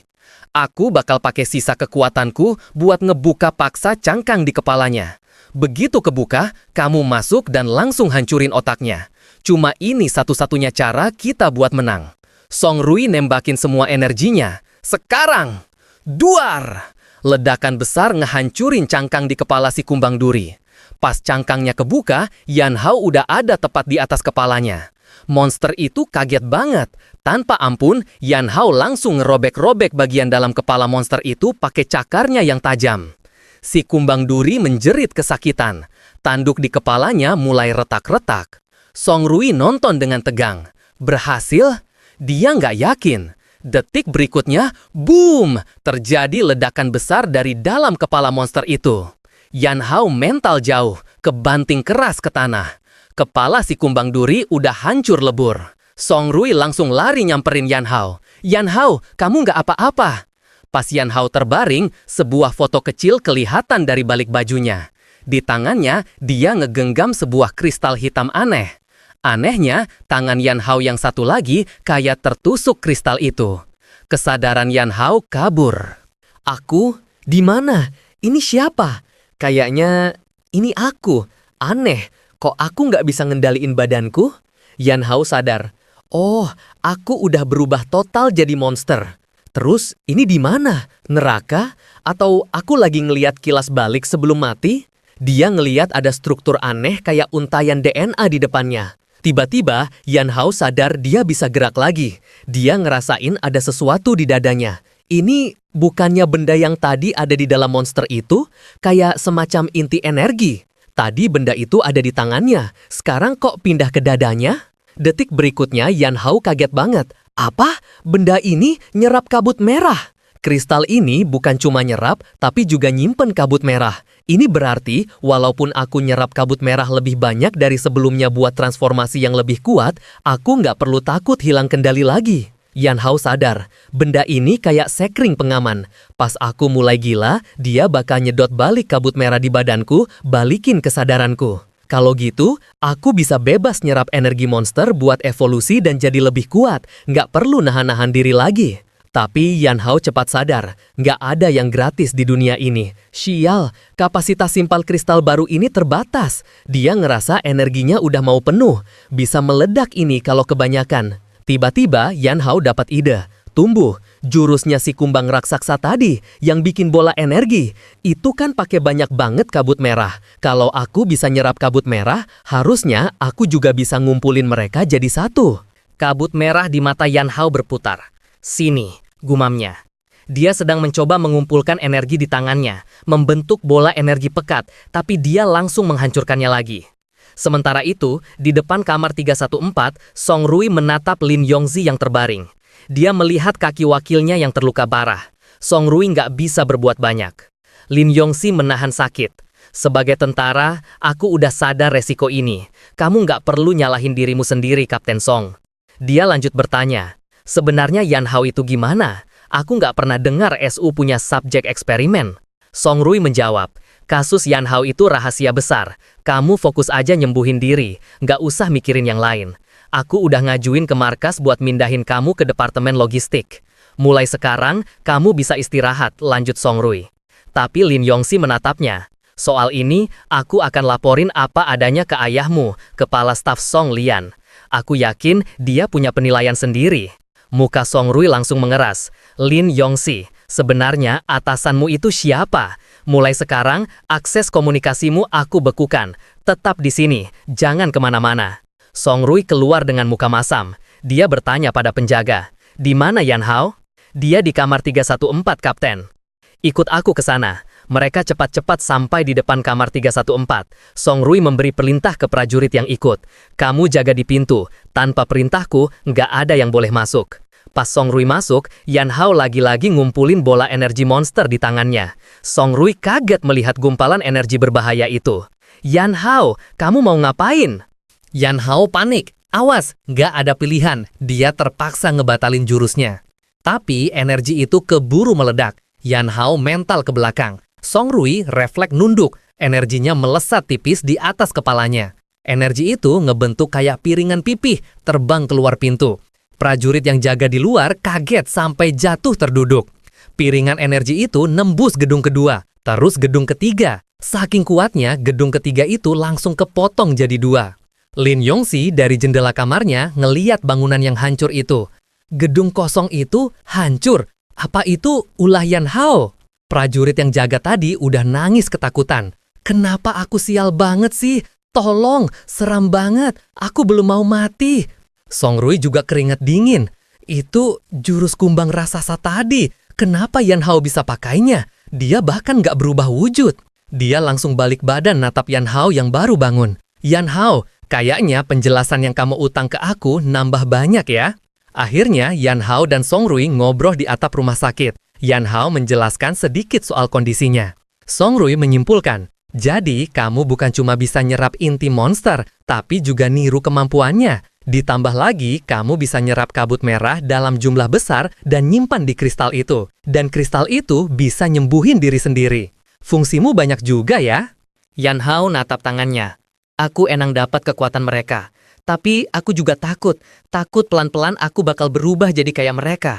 Aku bakal pakai sisa kekuatanku buat ngebuka paksa cangkang di kepalanya. Begitu kebuka, kamu masuk dan langsung hancurin otaknya. Cuma ini satu-satunya cara kita buat menang. Song Rui nembakin semua energinya. Sekarang, duar! Ledakan besar ngehancurin cangkang di kepala si kumbang duri. Pas cangkangnya kebuka, Yan Hao udah ada tepat di atas kepalanya. Monster itu kaget banget. Tanpa ampun, Yan Hao langsung ngerobek-robek bagian dalam kepala monster itu pakai cakarnya yang tajam. Si kumbang duri menjerit kesakitan. Tanduk di kepalanya mulai retak-retak. Song Rui nonton dengan tegang. Berhasil? Dia nggak yakin. Detik berikutnya, boom! Terjadi ledakan besar dari dalam kepala monster itu. Yan Hao mental jauh, kebanting keras ke tanah. Kepala si kumbang duri udah hancur lebur. Song Rui langsung lari nyamperin Yan Hao. Yan Hao, kamu nggak apa-apa. Pas Yan Hao terbaring, sebuah foto kecil kelihatan dari balik bajunya. Di tangannya, dia ngegenggam sebuah kristal hitam aneh. Anehnya, tangan Yan Hao yang satu lagi kayak tertusuk kristal itu. Kesadaran Yan Hao kabur. Aku? Di mana? Ini siapa? Kayaknya ini aku. Aneh, kok aku nggak bisa ngendaliin badanku? Yan Hao sadar. Oh, aku udah berubah total jadi monster. Terus, ini di mana? Neraka? Atau aku lagi ngeliat kilas balik sebelum mati? Dia ngeliat ada struktur aneh kayak untayan DNA di depannya. Tiba-tiba, Yan Hao sadar dia bisa gerak lagi. Dia ngerasain ada sesuatu di dadanya. Ini bukannya benda yang tadi ada di dalam monster itu? Kayak semacam inti energi. Tadi benda itu ada di tangannya. Sekarang kok pindah ke dadanya? Detik berikutnya, Yan Hao kaget banget. Apa? Benda ini nyerap kabut merah. Kristal ini bukan cuma nyerap, tapi juga nyimpen kabut merah. Ini berarti, walaupun aku nyerap kabut merah lebih banyak dari sebelumnya buat transformasi yang lebih kuat, aku nggak perlu takut hilang kendali lagi. Yan Hao sadar, benda ini kayak sekring pengaman. Pas aku mulai gila, dia bakal nyedot balik kabut merah di badanku, balikin kesadaranku. Kalau gitu, aku bisa bebas nyerap energi monster buat evolusi dan jadi lebih kuat. Nggak perlu nahan-nahan diri lagi. Tapi Yan Hao cepat sadar, nggak ada yang gratis di dunia ini. Sial, kapasitas simpal kristal baru ini terbatas. Dia ngerasa energinya udah mau penuh, bisa meledak ini kalau kebanyakan. Tiba-tiba Yan Hao dapat ide. Tumbuh, jurusnya si kumbang raksasa tadi yang bikin bola energi. Itu kan pakai banyak banget kabut merah. Kalau aku bisa nyerap kabut merah, harusnya aku juga bisa ngumpulin mereka jadi satu. Kabut merah di mata Yan Hao berputar. Sini, gumamnya. Dia sedang mencoba mengumpulkan energi di tangannya, membentuk bola energi pekat, tapi dia langsung menghancurkannya lagi. Sementara itu, di depan kamar 314, Song Rui menatap Lin Yongzi yang terbaring. Dia melihat kaki wakilnya yang terluka parah. Song Rui nggak bisa berbuat banyak. Lin Yongzi menahan sakit. Sebagai tentara, aku udah sadar resiko ini. Kamu nggak perlu nyalahin dirimu sendiri, Kapten Song. Dia lanjut bertanya, sebenarnya Yan Hao itu gimana? Aku nggak pernah dengar SU punya subjek eksperimen. Song Rui menjawab, kasus Yan Hao itu rahasia besar. Kamu fokus aja nyembuhin diri, nggak usah mikirin yang lain. Aku udah ngajuin ke markas buat mindahin kamu ke departemen logistik. Mulai sekarang, kamu bisa istirahat, lanjut Song Rui. Tapi Lin Yongzi menatapnya. Soal ini, aku akan laporin apa adanya ke ayahmu, kepala staf Song Lian. Aku yakin dia punya penilaian sendiri. Muka Song Rui langsung mengeras. Lin Yongzi, sebenarnya atasanmu itu siapa? Mulai sekarang, akses komunikasimu aku bekukan. Tetap di sini, jangan kemana-mana. Song Rui keluar dengan muka masam. Dia bertanya pada penjaga, di mana Yan Hao? Dia di kamar 314, Kapten. Ikut aku ke sana. Mereka cepat-cepat sampai di depan kamar 314. Song Rui memberi perintah ke prajurit yang ikut. Kamu jaga di pintu. Tanpa perintahku, nggak ada yang boleh masuk. Pas Song Rui masuk, Yan Hao lagi-lagi ngumpulin bola energi monster di tangannya. Song Rui kaget melihat gumpalan energi berbahaya itu. Yan Hao, kamu mau ngapain? Yan Hao panik. Awas, nggak ada pilihan. Dia terpaksa ngebatalin jurusnya. Tapi energi itu keburu meledak. Yan Hao mental ke belakang. Song Rui refleks nunduk. Energinya melesat tipis di atas kepalanya. Energi itu ngebentuk kayak piringan pipih terbang keluar pintu. Prajurit yang jaga di luar kaget sampai jatuh terduduk. Piringan energi itu nembus gedung kedua, terus gedung ketiga. Saking kuatnya, gedung ketiga itu langsung kepotong jadi dua. Lin Yongzi dari jendela kamarnya ngeliat bangunan yang hancur itu. Gedung kosong itu hancur. Apa itu ulah Yan Hao? Prajurit yang jaga tadi udah nangis ketakutan. Kenapa aku sial banget sih? Tolong, seram banget. Aku belum mau mati. Song Rui juga keringat dingin. Itu jurus kumbang raksasa tadi. Kenapa Yan Hao bisa pakainya? Dia bahkan nggak berubah wujud. Dia langsung balik badan natap Yan Hao yang baru bangun. Yan Hao, kayaknya penjelasan yang kamu utang ke aku nambah banyak ya. Akhirnya Yan Hao dan Song Rui ngobrol di atap rumah sakit. Yan Hao menjelaskan sedikit soal kondisinya. Song Rui menyimpulkan, jadi kamu bukan cuma bisa nyerap inti monster, tapi juga niru kemampuannya. Ditambah lagi, kamu bisa nyerap kabut merah dalam jumlah besar dan nyimpan di kristal itu. Dan kristal itu bisa nyembuhin diri sendiri. Fungsimu banyak juga ya. Yan Hao natap tangannya. Aku enang dapat kekuatan mereka. Tapi aku juga takut. Takut pelan-pelan aku bakal berubah jadi kayak mereka.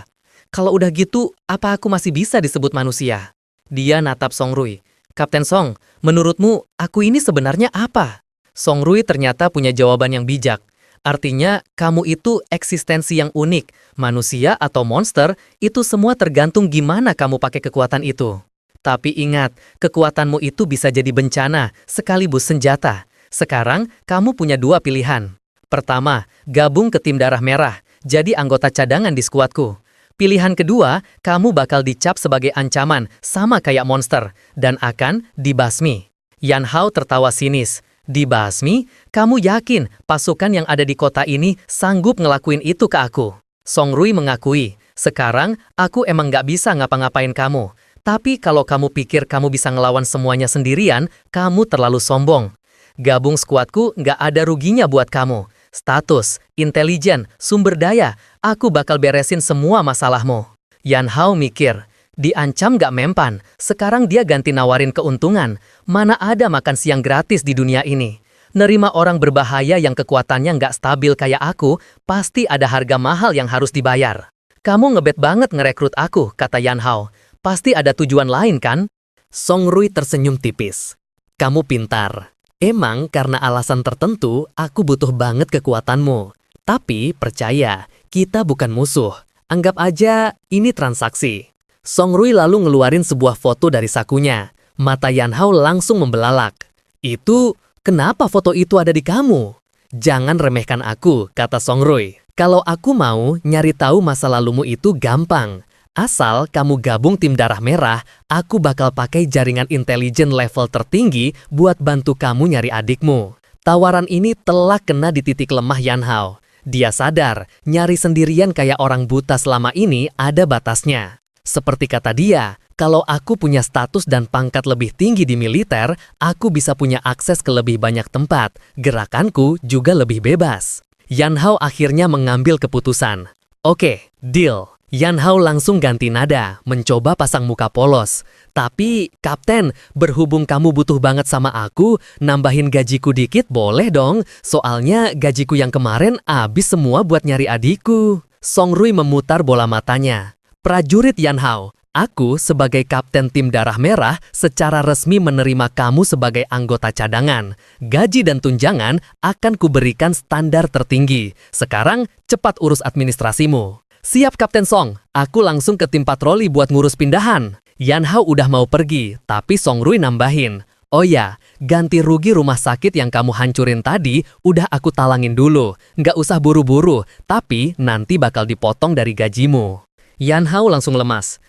Kalau udah gitu, apa aku masih bisa disebut manusia? Dia natap Song Rui. Kapten Song, menurutmu aku ini sebenarnya apa? Song Rui ternyata punya jawaban yang bijak. Artinya, kamu itu eksistensi yang unik. Manusia atau monster, itu semua tergantung gimana kamu pakai kekuatan itu. Tapi ingat, kekuatanmu itu bisa jadi bencana, sekaligus senjata. Sekarang, kamu punya dua pilihan. Pertama, gabung ke tim darah merah, jadi anggota cadangan di skuadku. Pilihan kedua, kamu bakal dicap sebagai ancaman, sama kayak monster, dan akan dibasmi. Yan Hao tertawa sinis. Dibasmi? Kamu yakin pasukan yang ada di kota ini sanggup ngelakuin itu ke aku? Song Rui mengakui, sekarang aku emang nggak bisa ngapa-ngapain kamu. Tapi kalau kamu pikir kamu bisa ngelawan semuanya sendirian, kamu terlalu sombong. Gabung skuadku nggak ada ruginya buat kamu. Status, intelijen, sumber daya, aku bakal beresin semua masalahmu. Yan Hao mikir, diancam gak mempan, sekarang dia ganti nawarin keuntungan. Mana ada makan siang gratis di dunia ini. Nerima orang berbahaya yang kekuatannya nggak stabil kayak aku, pasti ada harga mahal yang harus dibayar. Kamu ngebet banget ngerekrut aku, kata Yan Hao. Pasti ada tujuan lain kan? Song Rui tersenyum tipis. Kamu pintar. Emang karena alasan tertentu, aku butuh banget kekuatanmu. Tapi percaya, kita bukan musuh. Anggap aja ini transaksi. Song Rui lalu ngeluarin sebuah foto dari sakunya. Mata Yan Hao langsung membelalak. Itu, kenapa foto itu ada di kamu? Jangan remehkan aku, kata Song Rui. Kalau aku mau nyari tahu masa lalumu itu gampang. Asal kamu gabung tim darah merah, aku bakal pakai jaringan intelijen level tertinggi buat bantu kamu nyari adikmu. Tawaran ini telah kena di titik lemah Yan Hao. Dia sadar, nyari sendirian kayak orang buta selama ini ada batasnya. Seperti kata dia, kalau aku punya status dan pangkat lebih tinggi di militer, aku bisa punya akses ke lebih banyak tempat. Gerakanku juga lebih bebas. Yan Hao akhirnya mengambil keputusan. Oke, deal. Yan Hao langsung ganti nada, mencoba pasang muka polos. Tapi, Kapten, berhubung kamu butuh banget sama aku, nambahin gajiku dikit boleh dong. Soalnya gajiku yang kemarin habis semua buat nyari adikku. Song Rui memutar bola matanya. Prajurit Yan Hao, aku sebagai kapten tim darah merah secara resmi menerima kamu sebagai anggota cadangan. Gaji dan tunjangan akan kuberikan standar tertinggi. Sekarang cepat urus administrasimu. Siap Kapten Song, aku langsung ke tim patroli buat ngurus pindahan. Yan Hao udah mau pergi, tapi Song Rui nambahin. Oh ya, ganti rugi rumah sakit yang kamu hancurin tadi udah aku talangin dulu. Nggak usah buru-buru, tapi nanti bakal dipotong dari gajimu. Yan Hao langsung lemas.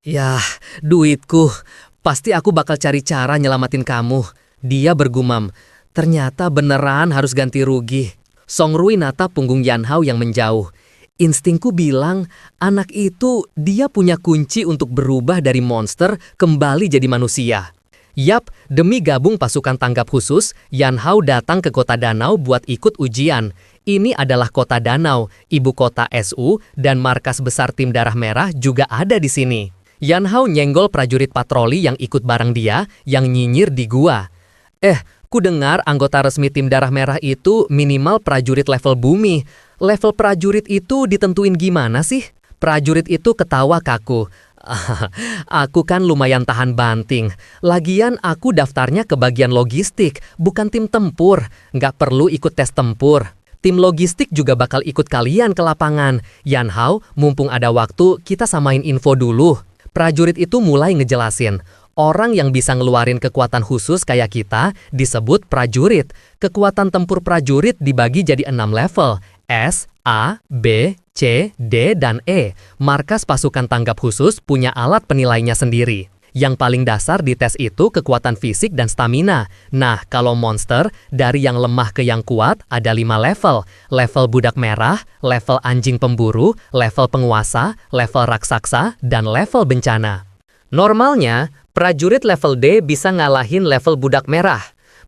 Yah, duitku. Pasti aku bakal cari cara nyelamatin kamu. Dia bergumam. Ternyata beneran harus ganti rugi. Song Rui natap punggung Yan Hao yang menjauh. Instingku bilang, anak itu dia punya kunci untuk berubah dari monster kembali jadi manusia. Yap, demi gabung pasukan tanggap khusus, Yan Hao datang ke kota Danau buat ikut ujian. Ini adalah kota Danau, ibu kota SU, dan markas besar tim darah merah juga ada di sini. Yan Hao nyenggol prajurit patroli yang ikut bareng dia, yang nyinyir di gua. Ku dengar anggota resmi tim darah merah itu minimal prajurit level bumi. Level prajurit itu ditentuin gimana sih? Prajurit itu ketawa kaku. Aku kan lumayan tahan banting. Lagian aku daftarnya ke bagian logistik, bukan tim tempur. Nggak perlu ikut tes tempur. Tim logistik juga bakal ikut kalian ke lapangan. Yan Hao, mumpung ada waktu, kita samain info dulu. Prajurit itu mulai ngejelasin. Orang yang bisa ngeluarin kekuatan khusus kayak kita disebut prajurit. Kekuatan tempur prajurit dibagi jadi 6 level. S, A, B, C, D, dan E. Markas pasukan tanggap khusus punya alat penilainya sendiri. Yang paling dasar di tes itu kekuatan fisik dan stamina. Nah, kalau monster, dari yang lemah ke yang kuat ada 5 level. Level budak merah, level anjing pemburu, level penguasa, level raksasa, dan level bencana. Normalnya, prajurit level D bisa ngalahin level budak merah.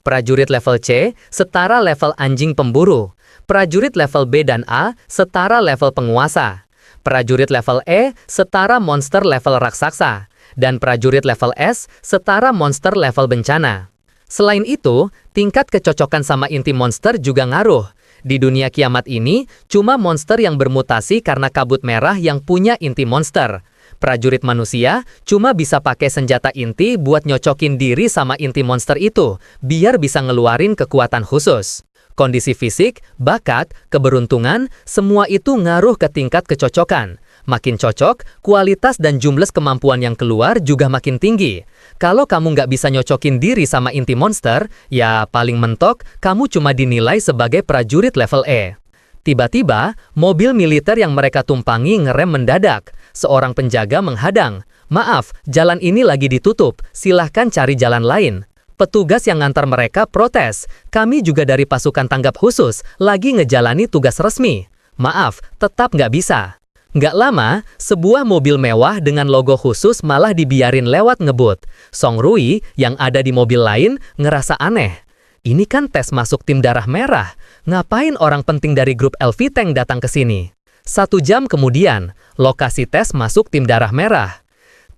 Prajurit level C setara level anjing pemburu. Prajurit level B dan A setara level penguasa. Prajurit level E setara monster level raksasa. Dan prajurit level S setara monster level bencana. Selain itu, tingkat kecocokan sama inti monster juga ngaruh. Di dunia kiamat ini, cuma monster yang bermutasi karena kabut merah yang punya inti monster. Prajurit manusia cuma bisa pakai senjata inti buat nyocokin diri sama inti monster itu, biar bisa ngeluarin kekuatan khusus. Kondisi fisik, bakat, keberuntungan, semua itu ngaruh ke tingkat kecocokan. Makin cocok, kualitas dan jumlah kemampuan yang keluar juga makin tinggi. Kalau kamu nggak bisa nyocokin diri sama inti monster, ya paling mentok, kamu cuma dinilai sebagai prajurit level E. Tiba-tiba, mobil militer yang mereka tumpangi ngerem mendadak. Seorang penjaga menghadang. Maaf, jalan ini lagi ditutup, silahkan cari jalan lain. Petugas yang ngantar mereka protes. Kami juga dari pasukan tanggap khusus, lagi ngejalani tugas resmi. Maaf, tetap nggak bisa. Nggak lama, sebuah mobil mewah dengan logo khusus malah dibiarin lewat ngebut. Song Rui yang ada di mobil lain ngerasa aneh. Ini kan tes masuk tim darah merah. Ngapain orang penting dari grup LV Tank datang ke sini? 1 jam kemudian, lokasi tes masuk tim darah merah.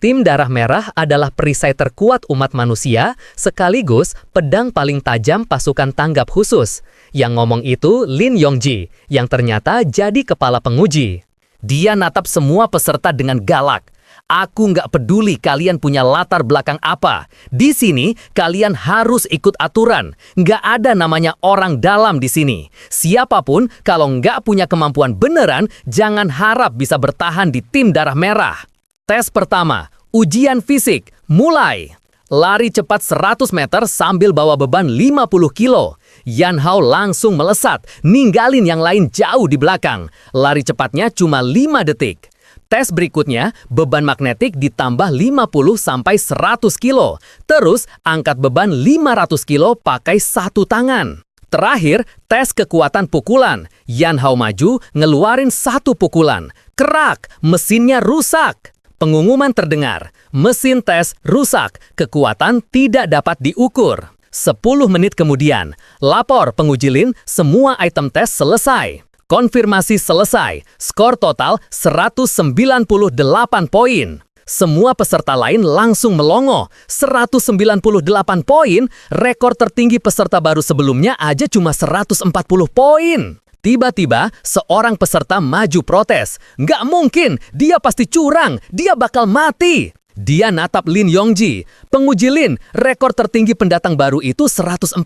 Tim darah merah adalah perisai terkuat umat manusia, sekaligus pedang paling tajam pasukan tanggap khusus. Yang ngomong itu Lin Yongji, yang ternyata jadi kepala penguji. Dia natap semua peserta dengan galak. Aku nggak peduli kalian punya latar belakang apa. Di sini, kalian harus ikut aturan. Nggak ada namanya orang dalam di sini. Siapapun, kalau nggak punya kemampuan beneran, jangan harap bisa bertahan di tim darah merah. Tes pertama, ujian fisik. Mulai! Lari cepat 100 meter sambil bawa beban 50 kilo. Yan Hao langsung melesat, ninggalin yang lain jauh di belakang. Lari cepatnya cuma 5 detik. Tes berikutnya, beban magnetik ditambah 50-100 kilo. Terus, angkat beban 500 kilo pakai satu tangan. Terakhir, tes kekuatan pukulan. Yan Hao maju, ngeluarin satu pukulan. Kerak, mesinnya rusak. Pengumuman terdengar, mesin tes rusak, kekuatan tidak dapat diukur. 10 menit kemudian, lapor penguji Lin, semua item tes selesai. Konfirmasi selesai, skor total 198 poin. Semua peserta lain langsung melongo, 198 poin, rekor tertinggi peserta baru sebelumnya aja cuma 140 poin. Tiba-tiba, seorang peserta maju protes. Nggak mungkin, dia pasti curang, dia bakal mati. Dia natap Lin Yongji. Penguji Lin, rekor tertinggi pendatang baru itu 140.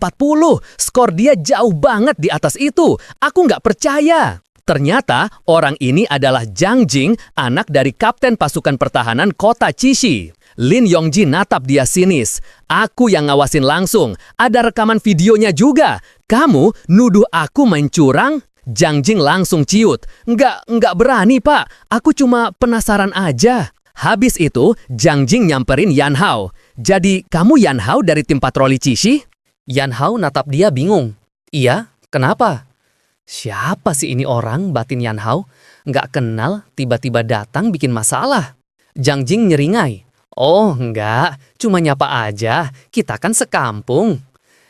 Skor dia jauh banget di atas itu. Aku nggak percaya. Ternyata, orang ini adalah Zhang Jing, anak dari kapten pasukan pertahanan kota Qixi. Lin Yongji natap dia sinis. Aku yang ngawasin langsung. Ada rekaman videonya juga. Kamu nuduh aku main curang? Zhang Jing langsung ciut. Nggak berani, Pak. Aku cuma penasaran aja. Habis itu, Zhang Jing nyamperin Yan Hao. Jadi, kamu Yan Hao dari tim patroli Qixi? Yan Hao natap dia bingung. Iya, kenapa? Siapa sih ini orang, batin Yan Hao? Nggak kenal, tiba-tiba datang bikin masalah. Zhang Jing nyeringai. Oh, enggak, cuma nyapa aja. Kita kan sekampung.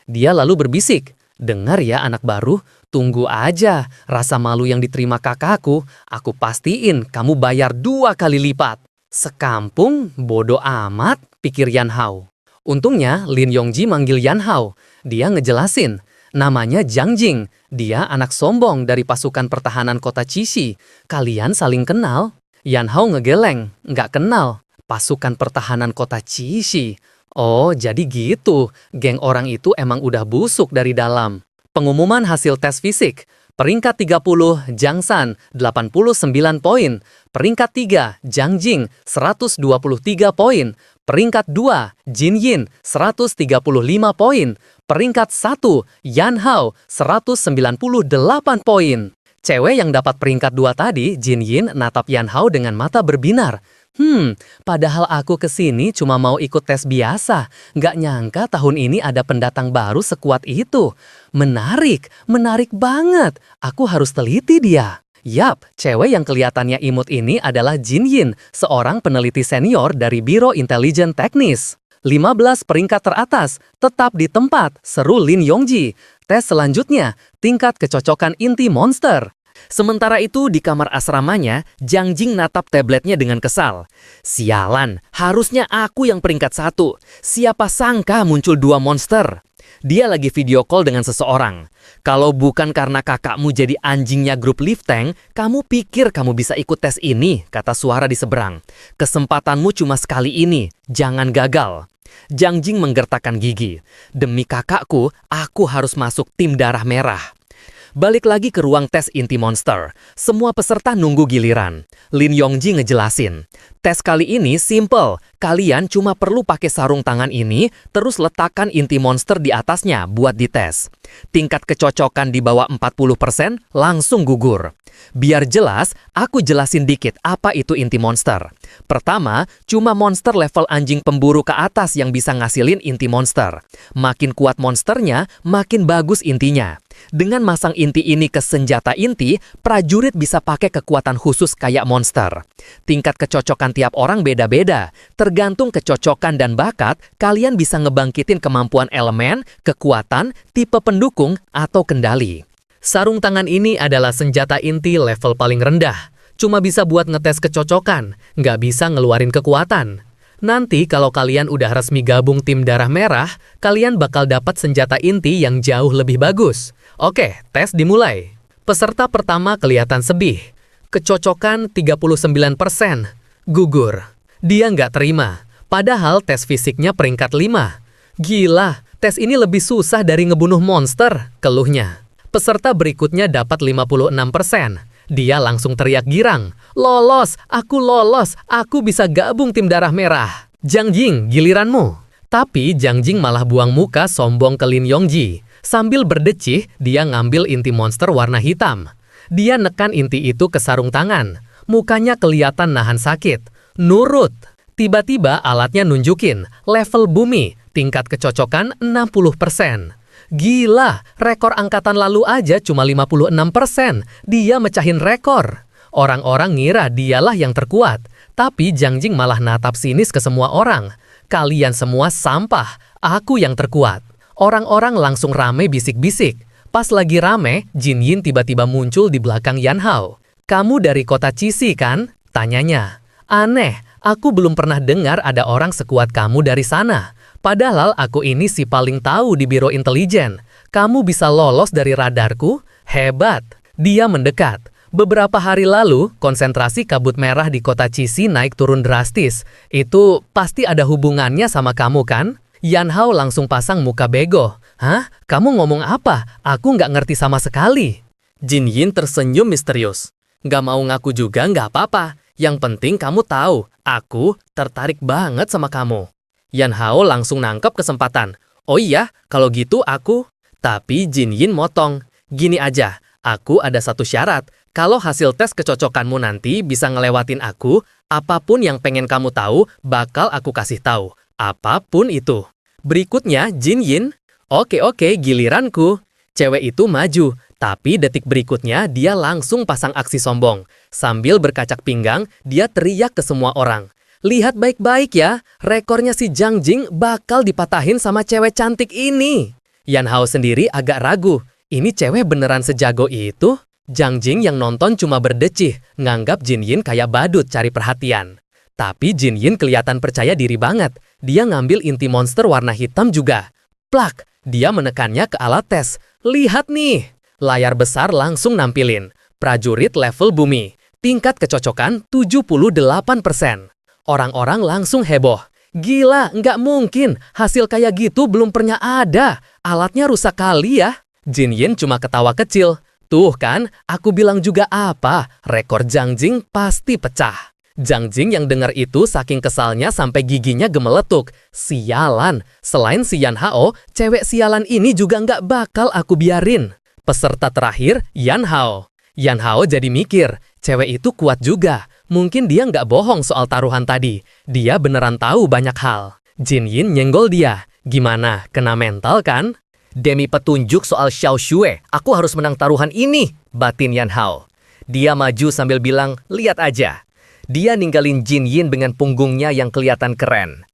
Dia lalu berbisik. Dengar ya anak baru, tunggu aja. Rasa malu yang diterima kakakku, aku pastiin kamu bayar 2 kali lipat. Sekampung, bodoh amat, pikir Yan Hao. Untungnya, Lin Yongji manggil Yan Hao. Dia ngejelasin, namanya Zhang Jing. Dia anak sombong dari pasukan pertahanan kota Qixi. Kalian saling kenal? Yan Hao ngegeleng, nggak kenal. Pasukan pertahanan kota Qixi. Oh, jadi gitu. Geng orang itu emang udah busuk dari dalam. Pengumuman hasil tes fisik. Peringkat 30, Zhang San, 89 poin. Peringkat 3, Zhang Jing, 123 poin. Peringkat 2, Jin Yin, 135 poin. Peringkat 1, Yan Hao, 198 poin. Cewek yang dapat peringkat 2 tadi, Jin Yin, natap Yan Hao dengan mata berbinar. Padahal aku kesini cuma mau ikut tes biasa. Nggak nyangka tahun ini ada pendatang baru sekuat itu. Menarik banget. Aku harus teliti dia. Yap, cewek yang kelihatannya imut ini adalah Jin Yin, seorang peneliti senior dari Biro Intelijen Teknis. 15 peringkat teratas, tetap di tempat, seru Lin Yongji. Tes selanjutnya, tingkat kecocokan inti monster. Sementara itu di kamar asramanya, Zhang Jing natap tabletnya dengan kesal. Sialan, harusnya aku yang peringkat 1. Siapa sangka muncul 2 monster. Dia lagi video call dengan seseorang. Kalau bukan karena kakakmu jadi anjingnya grup Lift Tank, kamu pikir kamu bisa ikut tes ini, kata suara di seberang. Kesempatanmu cuma sekali ini, jangan gagal. Zhang Jing menggertakkan gigi. Demi kakakku, aku harus masuk tim darah merah. Balik lagi ke ruang tes inti monster. Semua peserta nunggu giliran. Lin Yongji ngejelasin. Tes kali ini simple. Kalian cuma perlu pakai sarung tangan ini, terus letakkan inti monster di atasnya buat dites. Tingkat kecocokan di bawah 40% langsung gugur. Biar jelas, aku jelasin dikit apa itu inti monster. Pertama, cuma monster level anjing pemburu ke atas yang bisa ngasilin inti monster. Makin kuat monsternya, makin bagus intinya. Dengan masang inti ini ke senjata inti, prajurit bisa pakai kekuatan khusus kayak monster. Tingkat kecocokan tiap orang beda-beda. Tergantung kecocokan dan bakat, kalian bisa ngebangkitin kemampuan elemen, kekuatan, tipe pendukung, atau kendali. Sarung tangan ini adalah senjata inti level paling rendah. Cuma bisa buat ngetes kecocokan, nggak bisa ngeluarin kekuatan. Nanti kalau kalian udah resmi gabung tim darah merah, kalian bakal dapat senjata inti yang jauh lebih bagus. Oke, tes dimulai. Peserta pertama kelihatan sedih. Kecocokan 39%. Gugur. Dia nggak terima. Padahal tes fisiknya peringkat 5. Gila, tes ini lebih susah dari ngebunuh monster, keluhnya. Peserta berikutnya dapat 56%. Dia langsung teriak girang. Lolos, aku bisa gabung tim darah merah. Zhang Jing, giliranmu. Tapi Zhang Jing malah buang muka sombong ke Lin Yongji. Sambil berdecih, dia ngambil inti monster warna hitam. Dia nekan inti itu ke sarung tangan. Mukanya kelihatan nahan sakit. Nurut. Tiba-tiba alatnya nunjukin level bumi, tingkat kecocokan 60%. Gila, rekor angkatan lalu aja cuma 56%. Dia mecahin rekor. Orang-orang ngira dialah yang terkuat. Tapi Zhang Jing malah natap sinis ke semua orang. Kalian semua sampah, aku yang terkuat. Orang-orang langsung rame bisik-bisik. Pas lagi rame, Jin Yin tiba-tiba muncul di belakang Yan Hao. Kamu dari kota Cisi kan? Tanyanya. Aneh, aku belum pernah dengar ada orang sekuat kamu dari sana. Padahal aku ini si paling tahu di Biro Intelijen. Kamu bisa lolos dari radarku? Hebat. Dia mendekat. Beberapa hari lalu, konsentrasi kabut merah di kota Cisi naik turun drastis. Itu pasti ada hubungannya sama kamu kan? Yan Hao langsung pasang muka bego. Hah? Kamu ngomong apa? Aku nggak ngerti sama sekali. Jin Yin tersenyum misterius. Nggak mau ngaku juga nggak apa-apa. Yang penting kamu tahu, aku tertarik banget sama kamu. Yan Hao langsung nangkep kesempatan. Oh iya, kalau gitu aku. Tapi Jin Yin motong. Gini aja, aku ada satu syarat. Kalau hasil tes kecocokanmu nanti bisa ngelewatin aku, apapun yang pengen kamu tahu, bakal aku kasih tahu. Apapun itu. Berikutnya, Jin Yin. Oke, giliranku. Cewek itu maju, tapi detik berikutnya dia langsung pasang aksi sombong. Sambil berkacak pinggang, dia teriak ke semua orang. Lihat baik-baik ya, rekornya si Zhang Jing bakal dipatahin sama cewek cantik ini. Yan Hao sendiri agak ragu. Ini cewek beneran sejago itu? Zhang Jing yang nonton cuma berdecih, nganggap Jin Yin kayak badut cari perhatian. Tapi Jin Yin kelihatan percaya diri banget. Dia ngambil inti monster warna hitam juga. Plak! Dia menekannya ke alat tes. Lihat nih! Layar besar langsung nampilin. Prajurit level bumi. Tingkat kecocokan 78%. Orang-orang langsung heboh. Gila, nggak mungkin. Hasil kayak gitu belum pernah ada. Alatnya rusak kali ya. Jin Yin cuma ketawa kecil. Tuh kan, aku bilang juga apa. Rekor Zhang Jing pasti pecah. Zhang Jing yang dengar itu saking kesalnya sampai giginya gemeletuk. Sialan, selain si Yan Hao, cewek sialan ini juga nggak bakal aku biarin. Peserta terakhir, Yan Hao. Yan Hao jadi mikir, cewek itu kuat juga. Mungkin dia nggak bohong soal taruhan tadi. Dia beneran tahu banyak hal. Jin Yin nyenggol dia. Gimana, kena mental kan? Demi petunjuk soal Xiao Xue, aku harus menang taruhan ini, batin Yan Hao. Dia maju sambil bilang, lihat aja. Dia ninggalin Jin Yin dengan punggungnya yang kelihatan keren.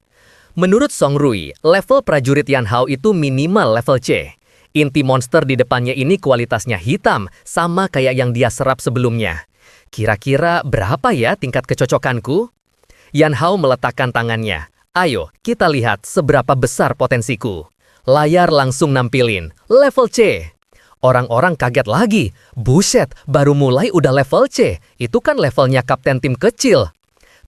Menurut Song Rui, level prajurit Yan Hao itu minimal level C. Inti monster di depannya ini kualitasnya hitam, sama kayak yang dia serap sebelumnya. Kira-kira berapa ya tingkat kecocokanku? Yan Hao meletakkan tangannya. Ayo, kita lihat seberapa besar potensiku. Layar langsung nampilin, level C. Orang-orang kaget lagi. Buset, baru mulai udah level C. Itu kan levelnya kapten tim kecil.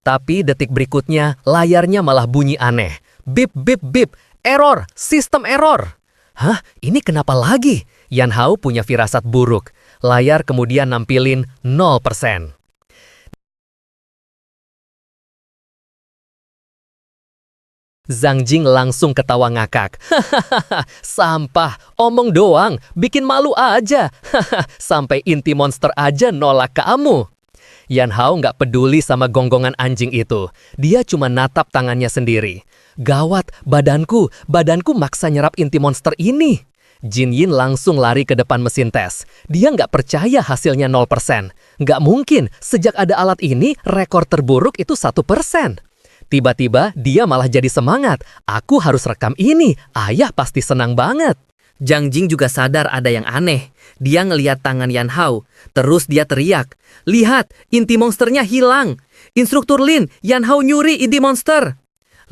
Tapi detik berikutnya, layarnya malah bunyi aneh. Bip, bip, bip. Error, sistem error. Hah, ini kenapa lagi? Yan Hao punya firasat buruk. Layar kemudian nampilin 0%. Zhang Jing langsung ketawa ngakak. Hahaha, sampah, omong doang, bikin malu aja. Hahaha, sampai inti monster aja nolak kamu. Yan Hao nggak peduli sama gonggongan anjing itu. Dia cuma natap tangannya sendiri. Gawat, badanku maksa nyerap inti monster ini. Jin Yin langsung lari ke depan mesin tes. Dia nggak percaya hasilnya 0%. Nggak mungkin, sejak ada alat ini, rekor terburuk itu 1%. Tiba-tiba dia malah jadi semangat. Aku harus rekam ini. Ayah pasti senang banget. Zhang Jing juga sadar ada yang aneh. Dia ngelihat tangan Yan Hao. Terus dia teriak. Lihat, inti monsternya hilang. Instruktur Lin, Yan Hao nyuri inti monster.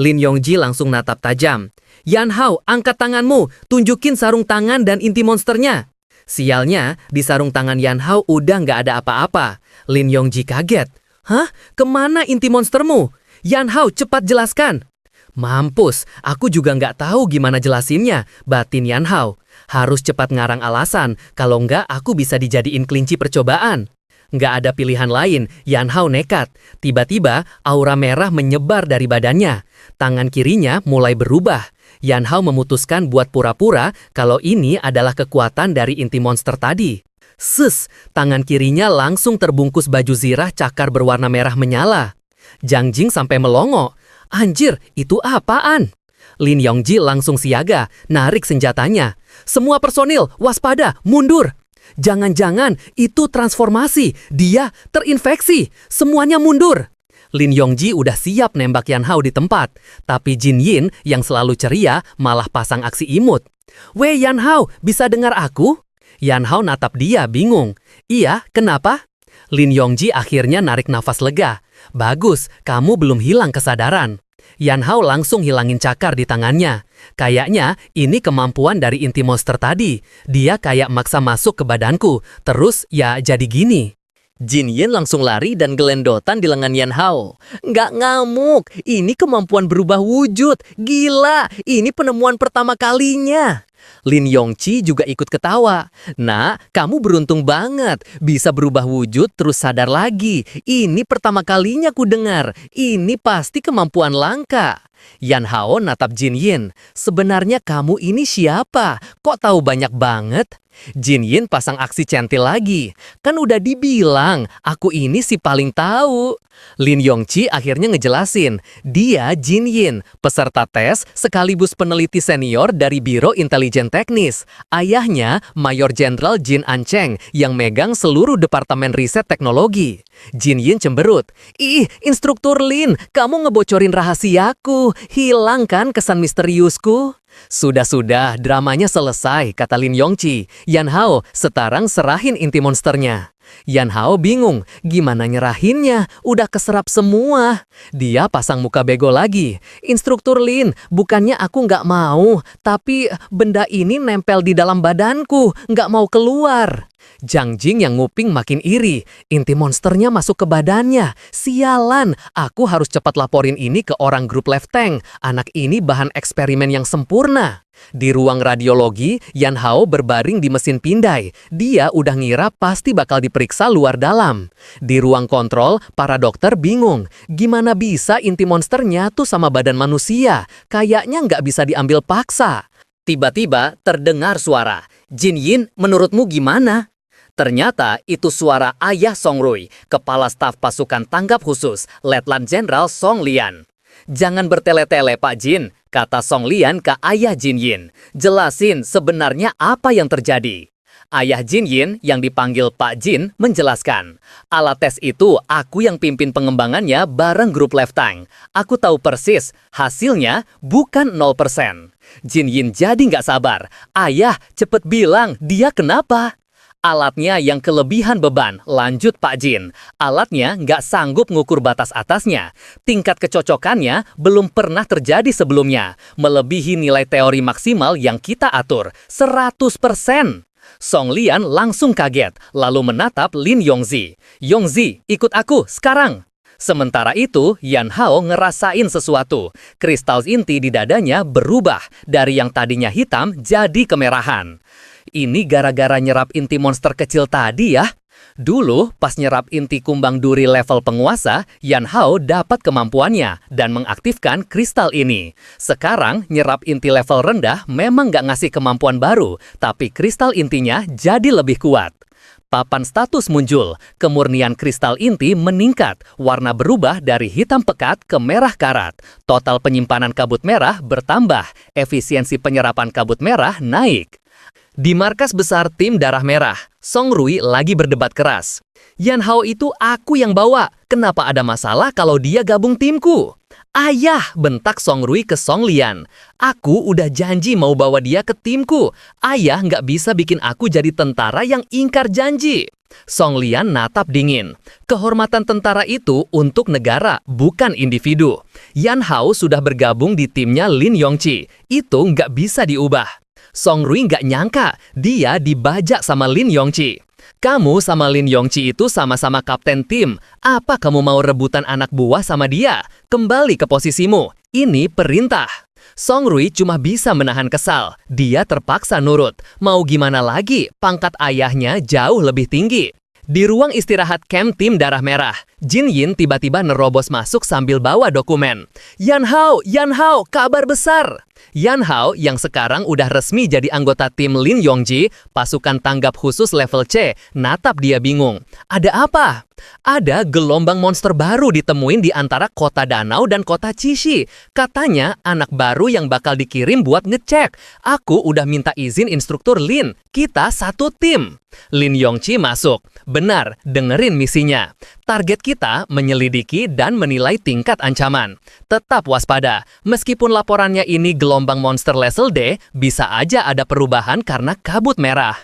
Lin Yongji langsung natap tajam. Yan Hao, angkat tanganmu. Tunjukin sarung tangan dan inti monsternya. Sialnya, di sarung tangan Yan Hao udah nggak ada apa-apa. Lin Yongji kaget. Hah? Kemana inti monstermu? Yan Hao, cepat jelaskan. Mampus, aku juga nggak tahu gimana jelasinnya, batin Yan Hao. Harus cepat ngarang alasan, kalau nggak aku bisa dijadiin kelinci percobaan. Nggak ada pilihan lain, Yan Hao nekat. Tiba-tiba, aura merah menyebar dari badannya. Tangan kirinya mulai berubah. Yan Hao memutuskan buat pura-pura kalau ini adalah kekuatan dari inti monster tadi. Tangan kirinya langsung terbungkus baju zirah cakar berwarna merah menyala. Zhang Jing sampai melongo. Anjir, itu apaan? Lin Yongji langsung siaga, narik senjatanya. Semua personil, waspada, mundur. Jangan-jangan itu transformasi, dia terinfeksi, semuanya mundur. Lin Yongji udah siap nembak Yan Hao di tempat, tapi Jin Yin yang selalu ceria malah pasang aksi imut. Weh Yan Hao, bisa dengar aku? Yan Hao natap dia bingung. Iya, kenapa? Lin Yongji akhirnya narik nafas lega. Bagus, kamu belum hilang kesadaran. Yan Hao langsung hilangin cakar di tangannya. Kayaknya ini kemampuan dari inti monster tadi. Dia kayak maksa masuk ke badanku, terus ya jadi gini. Jin Yin langsung lari dan gelendotan di lengan Yan Hao. Nggak ngamuk, ini kemampuan berubah wujud. Gila, ini penemuan pertama kalinya. Lin Yongji juga ikut ketawa. Nah, kamu beruntung banget. Bisa berubah wujud terus sadar lagi. Ini pertama kalinya ku dengar. Ini pasti kemampuan langka. Yan Hao natap Jin Yin. Sebenarnya kamu ini siapa? Kok tahu banyak banget? Jin Yin pasang aksi centil lagi. Kan udah dibilang, aku ini si paling tahu. Lin Yongji akhirnya ngejelasin. Dia Jin Yin, peserta tes sekaligus peneliti senior dari Biro Intelijen Teknis. Ayahnya Mayor Jenderal Jin Ancheng yang megang seluruh Departemen Riset Teknologi. Jin Yin cemberut. Ih, instruktur Lin, kamu ngebocorin rahasiaku. Hilang kan kesan misteriusku? Sudah, dramanya selesai, kata Lin Yongji. Yan Hao, sekarang serahin inti monsternya. Yan Hao bingung, gimana nyerahinnya? Udah keserap semua. Dia pasang muka bego lagi. Instruktur Lin, bukannya aku nggak mau, tapi benda ini nempel di dalam badanku, nggak mau keluar. Zhang Jing yang nguping makin iri. Inti monsternya masuk ke badannya. Sialan, aku harus cepat laporin ini ke orang grup Left Tank. Anak ini bahan eksperimen yang sempurna. Di ruang radiologi, Yan Hao berbaring di mesin pindai. Dia udah ngira pasti bakal diperiksa luar dalam. Di ruang kontrol, para dokter bingung. Gimana bisa inti monster nyatu sama badan manusia? Kayaknya nggak bisa diambil paksa. Tiba-tiba terdengar suara. Jin Yin, menurutmu gimana? Ternyata itu suara ayah Song Rui, kepala staf pasukan tanggap khusus, Letnan Jenderal Song Lian. Jangan bertele-tele Pak Jin, kata Song Lian ke ayah Jin Yin. Jelasin sebenarnya apa yang terjadi. Ayah Jin Yin yang dipanggil Pak Jin menjelaskan. Alat tes itu aku yang pimpin pengembangannya bareng grup Left Tank. Aku tahu persis, hasilnya bukan 0%. Jin Yin jadi nggak sabar. Ayah, cepet bilang dia kenapa? Alatnya yang kelebihan beban, lanjut Pak Jin. Alatnya nggak sanggup ngukur batas atasnya. Tingkat kecocokannya belum pernah terjadi sebelumnya. Melebihi nilai teori maksimal yang kita atur, 100%. Song Lian langsung kaget, lalu menatap Lin Yongji. Yongji, ikut aku, sekarang. Sementara itu, Yan Hao ngerasain sesuatu. Kristal inti di dadanya berubah, dari yang tadinya hitam jadi kemerahan. Ini gara-gara nyerap inti monster kecil tadi ya. Dulu, pas nyerap inti kumbang duri level penguasa, Yan Hao dapat kemampuannya dan mengaktifkan kristal ini. Sekarang, nyerap inti level rendah memang nggak ngasih kemampuan baru, tapi kristal intinya jadi lebih kuat. Papan status muncul, kemurnian kristal inti meningkat, warna berubah dari hitam pekat ke merah karat. Total penyimpanan kabut merah bertambah, efisiensi penyerapan kabut merah naik. Di markas besar tim Darah Merah, Song Rui lagi berdebat keras. Yan Hao itu aku yang bawa, kenapa ada masalah kalau dia gabung timku? Ayah, bentak Song Rui ke Song Lian. Aku udah janji mau bawa dia ke timku. Ayah nggak bisa bikin aku jadi tentara yang ingkar janji. Song Lian natap dingin. Kehormatan tentara itu untuk negara, bukan individu. Yan Hao sudah bergabung di timnya Lin Yongji. Itu nggak bisa diubah. Song Rui nggak nyangka dia dibajak sama Lin Yongqi. Kamu sama Lin Yongqi itu sama-sama kapten tim. Apa kamu mau rebutan anak buah sama dia? Kembali ke posisimu. Ini perintah. Song Rui cuma bisa menahan kesal. Dia terpaksa nurut. Mau gimana lagi? Pangkat ayahnya jauh lebih tinggi. Di ruang istirahat camp tim Darah Merah, Jin Yin tiba-tiba nerobos masuk sambil bawa dokumen. Yan Hao, kabar besar! Yan Hao yang sekarang udah resmi jadi anggota tim Lin Yongji, pasukan tanggap khusus level C, natap dia bingung. Ada apa? Ada gelombang monster baru ditemuin di antara kota Danau dan kota Cishi. Katanya anak baru yang bakal dikirim buat ngecek. Aku udah minta izin instruktur Lin. Kita satu tim. Lin Yongqi masuk. Benar, dengerin misinya. Target kita menyelidiki dan menilai tingkat ancaman. Tetap waspada. Meskipun laporannya ini gelombang monster level D, bisa aja ada perubahan karena kabut merah.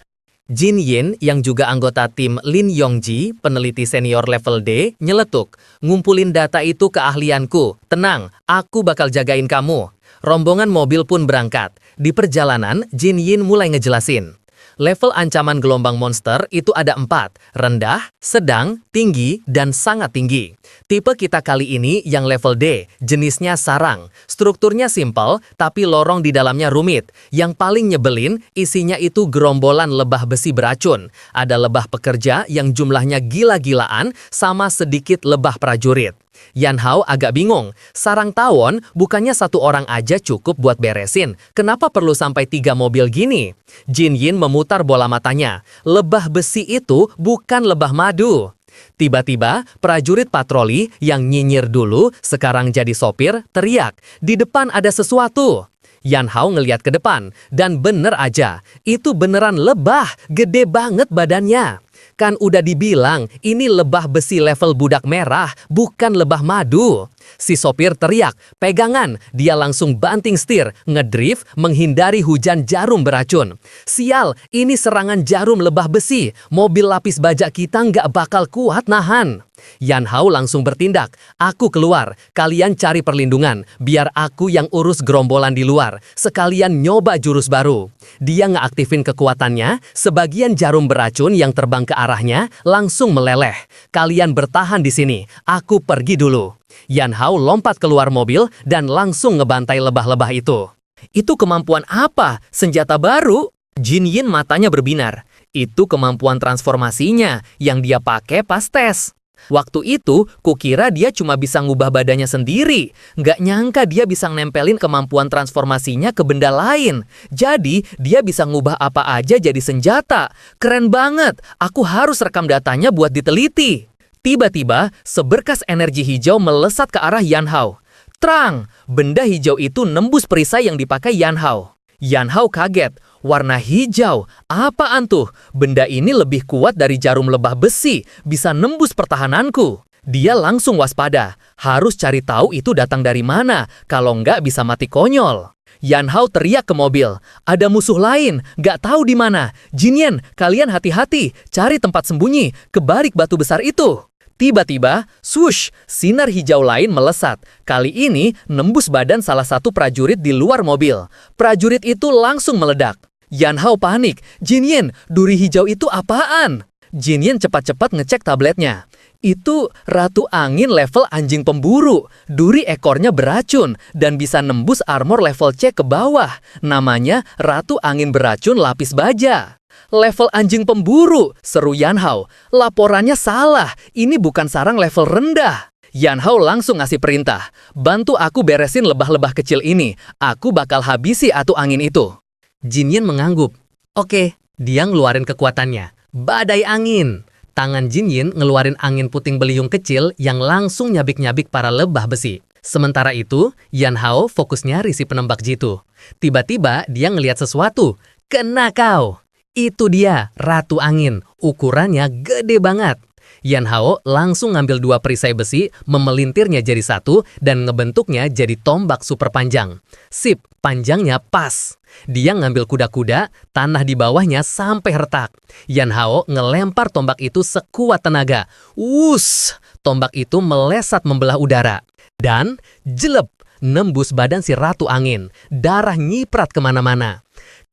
Jin Yin yang juga anggota tim Lin Yongji, peneliti senior level D, nyeletuk. Ngumpulin data itu keahlianku. Tenang, aku bakal jagain kamu. Rombongan mobil pun berangkat. Di perjalanan, Jin Yin mulai ngejelasin. Level ancaman gelombang monster itu ada 4, rendah, sedang, tinggi, dan sangat tinggi. Tipe kita kali ini yang level D, jenisnya sarang. Strukturnya simpel, tapi lorong di dalamnya rumit. Yang paling nyebelin, isinya itu gerombolan lebah besi beracun. Ada lebah pekerja yang jumlahnya gila-gilaan, sama sedikit lebah prajurit. Yan Hao agak bingung, sarang tawon bukannya satu orang aja cukup buat beresin, kenapa perlu sampai 3 mobil gini? Jin Yin memutar bola matanya, lebah besi itu bukan lebah madu. Tiba-tiba, prajurit patroli yang nyinyir dulu, sekarang jadi sopir, teriak, di depan ada sesuatu. Yan Hao ngeliat ke depan, dan bener aja, itu beneran lebah, gede banget badannya. Kan udah dibilang, ini lebah besi level budak merah, bukan lebah madu. Si sopir teriak, pegangan, dia langsung banting setir, ngedrift, menghindari hujan jarum beracun. Sial, ini serangan jarum lebah besi, mobil lapis baja kita nggak bakal kuat nahan. Yan Hao langsung bertindak, aku keluar, kalian cari perlindungan, biar aku yang urus gerombolan di luar, sekalian nyoba jurus baru. Dia ngeaktifin kekuatannya, sebagian jarum beracun yang terbang ke arahnya langsung meleleh. Kalian bertahan di sini, aku pergi dulu. Yan Hao lompat keluar mobil dan langsung ngebantai lebah-lebah itu. Itu kemampuan apa? Senjata baru? Jin Yin matanya berbinar. Itu kemampuan transformasinya yang dia pakai pas tes. Waktu itu, kukira dia cuma bisa ngubah badannya sendiri. Nggak nyangka dia bisa nempelin kemampuan transformasinya ke benda lain. Jadi, dia bisa ngubah apa aja jadi senjata. Keren banget, aku harus rekam datanya buat diteliti. Tiba-tiba, seberkas energi hijau melesat ke arah Yan Hao. Terang, benda hijau itu nembus perisai yang dipakai Yan Hao. Yan Hao kaget. Warna hijau, apaan tuh? Benda ini lebih kuat dari jarum lebah besi, bisa nembus pertahananku. Dia langsung waspada, harus cari tahu itu datang dari mana, kalau nggak bisa mati konyol. Yan Hao teriak ke mobil, ada musuh lain, nggak tahu di mana. Jin Yin, kalian hati-hati, cari tempat sembunyi, ke balik batu besar itu. Tiba-tiba, swoosh, sinar hijau lain melesat. Kali ini nembus badan salah satu prajurit di luar mobil. Prajurit itu langsung meledak. Yan Hao panik. Jin Yin, duri hijau itu apaan? Jin Yin cepat-cepat ngecek tabletnya. Itu ratu angin level anjing pemburu. Duri ekornya beracun dan bisa nembus armor level C ke bawah. Namanya ratu angin beracun lapis baja. Level anjing pemburu, seru Yan Hao. Laporannya salah, ini bukan sarang level rendah. Yan Hao langsung ngasih perintah. Bantu aku beresin lebah-lebah kecil ini. Aku bakal habisi atu angin itu. Jin Yin mengangguk. Oke, dia ngeluarin kekuatannya. Badai angin. Tangan Jin Yin ngeluarin angin puting beliung kecil yang langsung nyabik-nyabik para lebah besi. Sementara itu, Yan Hao fokus nyari si penembak jitu. Tiba-tiba dia ngelihat sesuatu. Kena kau. Itu dia, ratu angin. Ukurannya gede banget. Yan Hao langsung ngambil 2 perisai besi, memelintirnya jadi satu, dan ngebentuknya jadi tombak super panjang. Sip, panjangnya pas. Dia ngambil kuda-kuda, tanah di bawahnya sampai retak. Yan Hao ngelempar tombak itu sekuat tenaga. Wuss! Tombak itu melesat membelah udara. Dan, jelep, nembus badan si ratu angin. Darah nyiprat kemana-mana.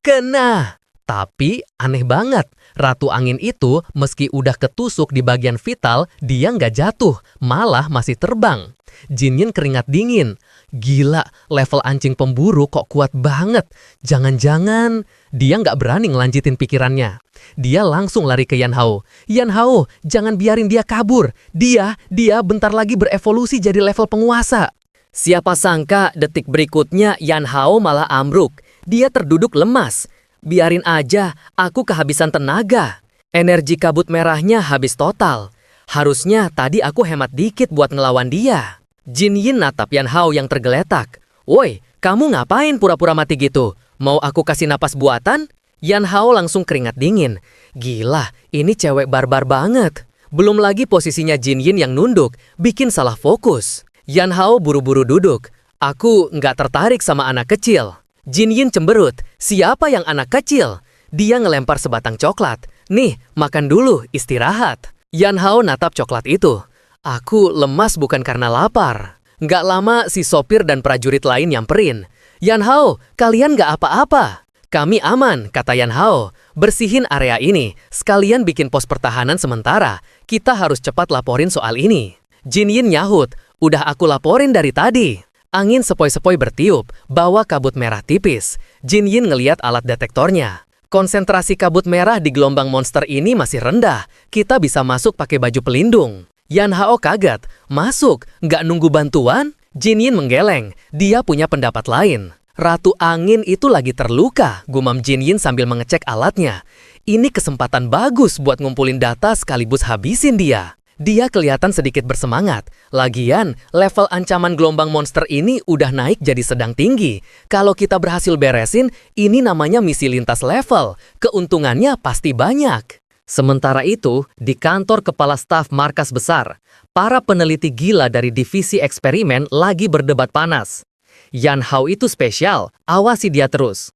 Kena! Tapi aneh banget, Ratu Angin itu meski udah ketusuk di bagian vital, dia nggak jatuh, malah masih terbang. Jin Yin keringat dingin. Gila, level anjing pemburu kok kuat banget. Jangan-jangan dia nggak berani ngelanjutin pikirannya. Dia langsung lari ke Yan Hao. Yan Hao, jangan biarin dia kabur. Dia bentar lagi berevolusi jadi level penguasa. Siapa sangka detik berikutnya Yan Hao malah ambruk. Dia terduduk lemas. Biarin aja, aku kehabisan tenaga. Energi kabut merahnya habis total. Harusnya tadi aku hemat dikit buat ngelawan dia. Jin Yin natap Yan Hao yang tergeletak. Woi, kamu ngapain pura-pura mati gitu? Mau aku kasih napas buatan? Yan Hao langsung keringat dingin. Gila, ini cewek barbar banget. Belum lagi posisinya Jin Yin yang nunduk, bikin salah fokus. Yan Hao buru-buru duduk. Aku nggak tertarik sama anak kecil. Jin Yin cemberut. Siapa yang anak kecil? Dia ngelempar sebatang coklat. Nih, makan dulu, istirahat. Yan Hao natap coklat itu. Aku lemas bukan karena lapar. Nggak lama si sopir dan prajurit lain nyamperin. Yan Hao, kalian nggak apa-apa. Kami aman, kata Yan Hao. Bersihin area ini, sekalian bikin pos pertahanan sementara. Kita harus cepat laporin soal ini. Jin Yin nyahut. Udah aku laporin dari tadi. Angin sepoi-sepoi bertiup, bawa kabut merah tipis. Jin Yin ngeliat alat detektornya. Konsentrasi kabut merah di gelombang monster ini masih rendah. Kita bisa masuk pakai baju pelindung. Yan Hao kaget. Masuk? Nggak nunggu bantuan? Jin Yin menggeleng. Dia punya pendapat lain. Ratu Angin itu lagi terluka, gumam Jin Yin sambil mengecek alatnya. Ini kesempatan bagus buat ngumpulin data sekaligus habisin dia. Dia kelihatan sedikit bersemangat. Lagian, level ancaman gelombang monster ini udah naik jadi sedang tinggi. Kalau kita berhasil beresin, ini namanya misi lintas level. Keuntungannya pasti banyak. Sementara itu, di kantor kepala staf markas besar, para peneliti gila dari divisi eksperimen lagi berdebat panas. Yan Hao itu spesial, awasi dia terus.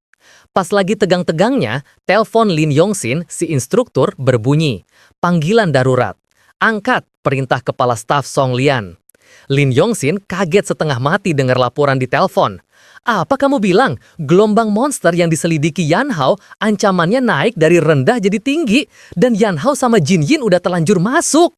Pas lagi tegang-tegangnya, telepon Lin Yongxin, si instruktur, berbunyi. Panggilan darurat. Angkat, perintah kepala staf Song Lian. Lin Yongxin kaget setengah mati dengar laporan di telepon. Apa kamu bilang? Gelombang monster yang diselidiki Yan Hao ancamannya naik dari rendah jadi tinggi. Dan Yan Hao sama Jin Yin udah terlanjur masuk.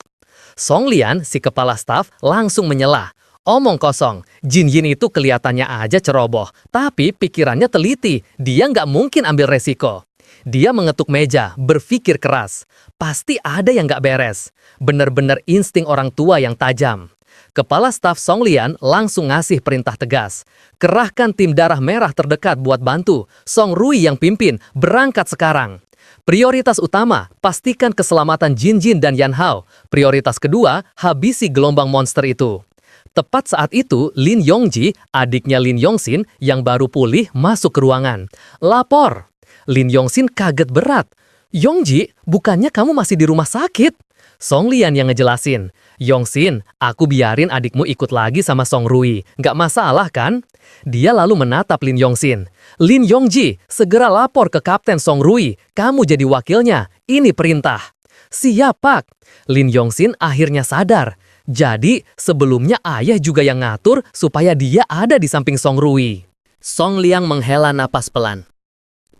Song Lian, si kepala staf, langsung menyelah. Omong kosong, Jin Yin itu kelihatannya aja ceroboh. Tapi pikirannya teliti, dia nggak mungkin ambil resiko. Dia mengetuk meja, berpikir keras. Pasti ada yang nggak beres. Bener-bener insting orang tua yang tajam. Kepala staf Song Lian langsung ngasih perintah tegas. Kerahkan tim darah merah terdekat buat bantu. Song Rui yang pimpin, berangkat sekarang. Prioritas utama, pastikan keselamatan Jin Jin dan Yan Hao. Prioritas kedua, habisi gelombang monster itu. Tepat saat itu, Lin Yongji, adiknya Lin Yongxin, yang baru pulih masuk ke ruangan. Lapor. Lin Yongxin kaget berat. Yongji, bukannya kamu masih di rumah sakit? Song Lian yang ngejelasin. Yongxin, aku biarin adikmu ikut lagi sama Song Rui. Nggak masalah kan? Dia lalu menatap Lin Yongxin. Lin Yongji, segera lapor ke Kapten Song Rui. Kamu jadi wakilnya. Ini perintah. Siap, Pak. Lin Yongxin akhirnya sadar. Jadi, sebelumnya ayah juga yang ngatur supaya dia ada di samping Song Rui. Song Liang menghela napas pelan.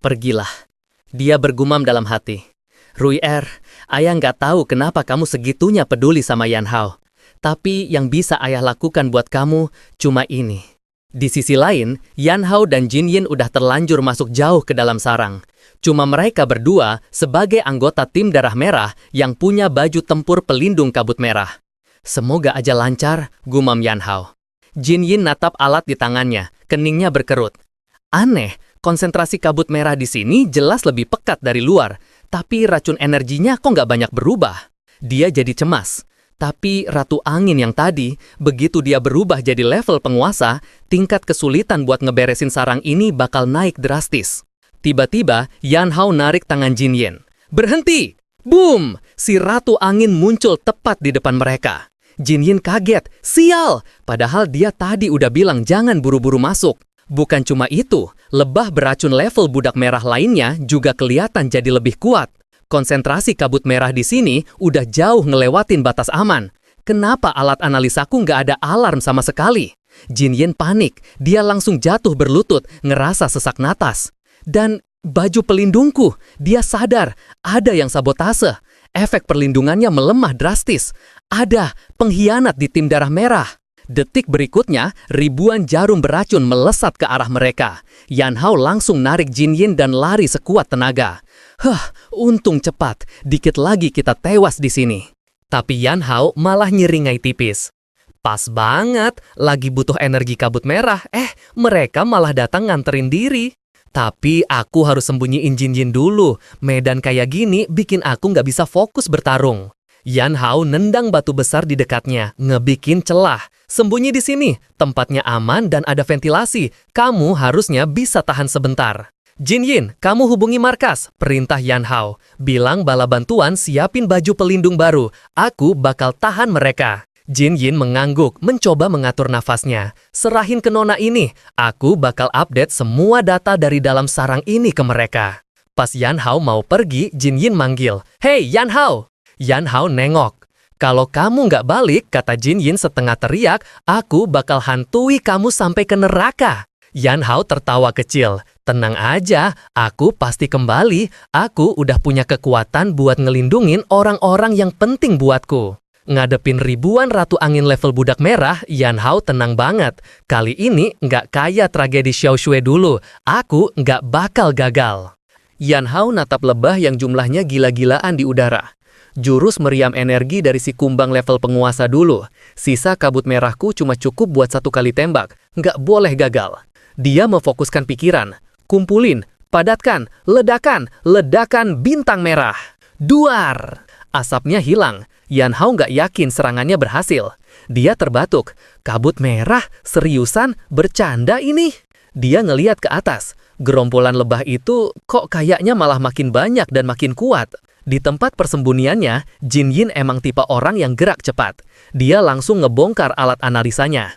Pergilah. Dia bergumam dalam hati. Rui ayah nggak tahu kenapa kamu segitunya peduli sama Yan Hao. Tapi yang bisa ayah lakukan buat kamu cuma ini. Di sisi lain, Yan Hao dan Jin Yin udah terlanjur masuk jauh ke dalam sarang. Cuma mereka berdua sebagai anggota tim darah merah yang punya baju tempur pelindung kabut merah. Semoga aja lancar, gumam Yan Hao. Jin Yin natap alat di tangannya, keningnya berkerut. Aneh, konsentrasi kabut merah di sini jelas lebih pekat dari luar, tapi racun energinya kok nggak banyak berubah. Dia jadi cemas. Tapi Ratu Angin yang tadi, begitu dia berubah jadi level penguasa, tingkat kesulitan buat ngeberesin sarang ini bakal naik drastis. Tiba-tiba, Yan Hao narik tangan Jin Yin. Berhenti! Boom! Si Ratu Angin muncul tepat di depan mereka. Jin Yin kaget. Sial! Padahal dia tadi udah bilang jangan buru-buru masuk. Bukan cuma itu, lebah beracun level budak merah lainnya juga kelihatan jadi lebih kuat. Konsentrasi kabut merah di sini udah jauh ngelewatin batas aman. Kenapa alat analisaku nggak ada alarm sama sekali? Jin Yin panik, dia langsung jatuh berlutut, ngerasa sesak napas. Dan Baju pelindungku, dia sadar, ada yang sabotase. Efek perlindungannya melemah drastis. Ada pengkhianat di tim darah merah. Detik berikutnya, ribuan jarum beracun melesat ke arah mereka. Yan Hao langsung narik Jin Yin dan lari sekuat tenaga. Untung cepat, dikit lagi kita tewas di sini. Tapi Yan Hao malah nyeringai tipis. Pas banget, lagi butuh energi kabut merah. Mereka malah datang nganterin diri. Tapi aku harus sembunyiin Jin Yin dulu. Medan kayak gini bikin aku nggak bisa fokus bertarung. Yan Hao nendang batu besar di dekatnya, ngebikin celah. Sembunyi di sini, tempatnya aman dan ada ventilasi. Kamu harusnya bisa tahan sebentar. Jin Yin, kamu hubungi markas, perintah Yan Hao. Bilang bala bantuan siapin baju pelindung baru. Aku bakal tahan mereka. Jin Yin mengangguk, mencoba mengatur nafasnya. Serahin ke nona ini, aku bakal update semua data dari dalam sarang ini ke mereka. Pas Yan Hao mau pergi, Jin Yin manggil, "Hei Yan Hao!" Yan Hao nengok. "Kalau kamu nggak balik," kata Jin Yin setengah teriak, "aku bakal hantui kamu sampai ke neraka." Yan Hao tertawa kecil. "Tenang aja, aku pasti kembali. Aku udah punya kekuatan buat ngelindungin orang-orang yang penting buatku." Ngadepin ribuan ratu angin level budak merah, Yan Hao tenang banget. Kali ini nggak kayak tragedi Xiao Shui dulu. Aku nggak bakal gagal. Yan Hao natap lebah yang jumlahnya gila-gilaan di udara. Jurus meriam energi dari si kumbang level penguasa dulu. Sisa kabut merahku cuma cukup buat 1 kali tembak. Nggak boleh gagal. Dia memfokuskan pikiran. Kumpulin, padatkan, ledakan bintang merah. Duar! Asapnya hilang. Yan Hao nggak yakin serangannya berhasil. Dia terbatuk. Kabut merah? Seriusan? Bercanda ini? Dia ngeliat ke atas. Gerombolan lebah itu kok kayaknya malah makin banyak dan makin kuat. Di tempat persembunyiannya, Jin Yin emang tipe orang yang gerak cepat. Dia langsung ngebongkar alat analisanya.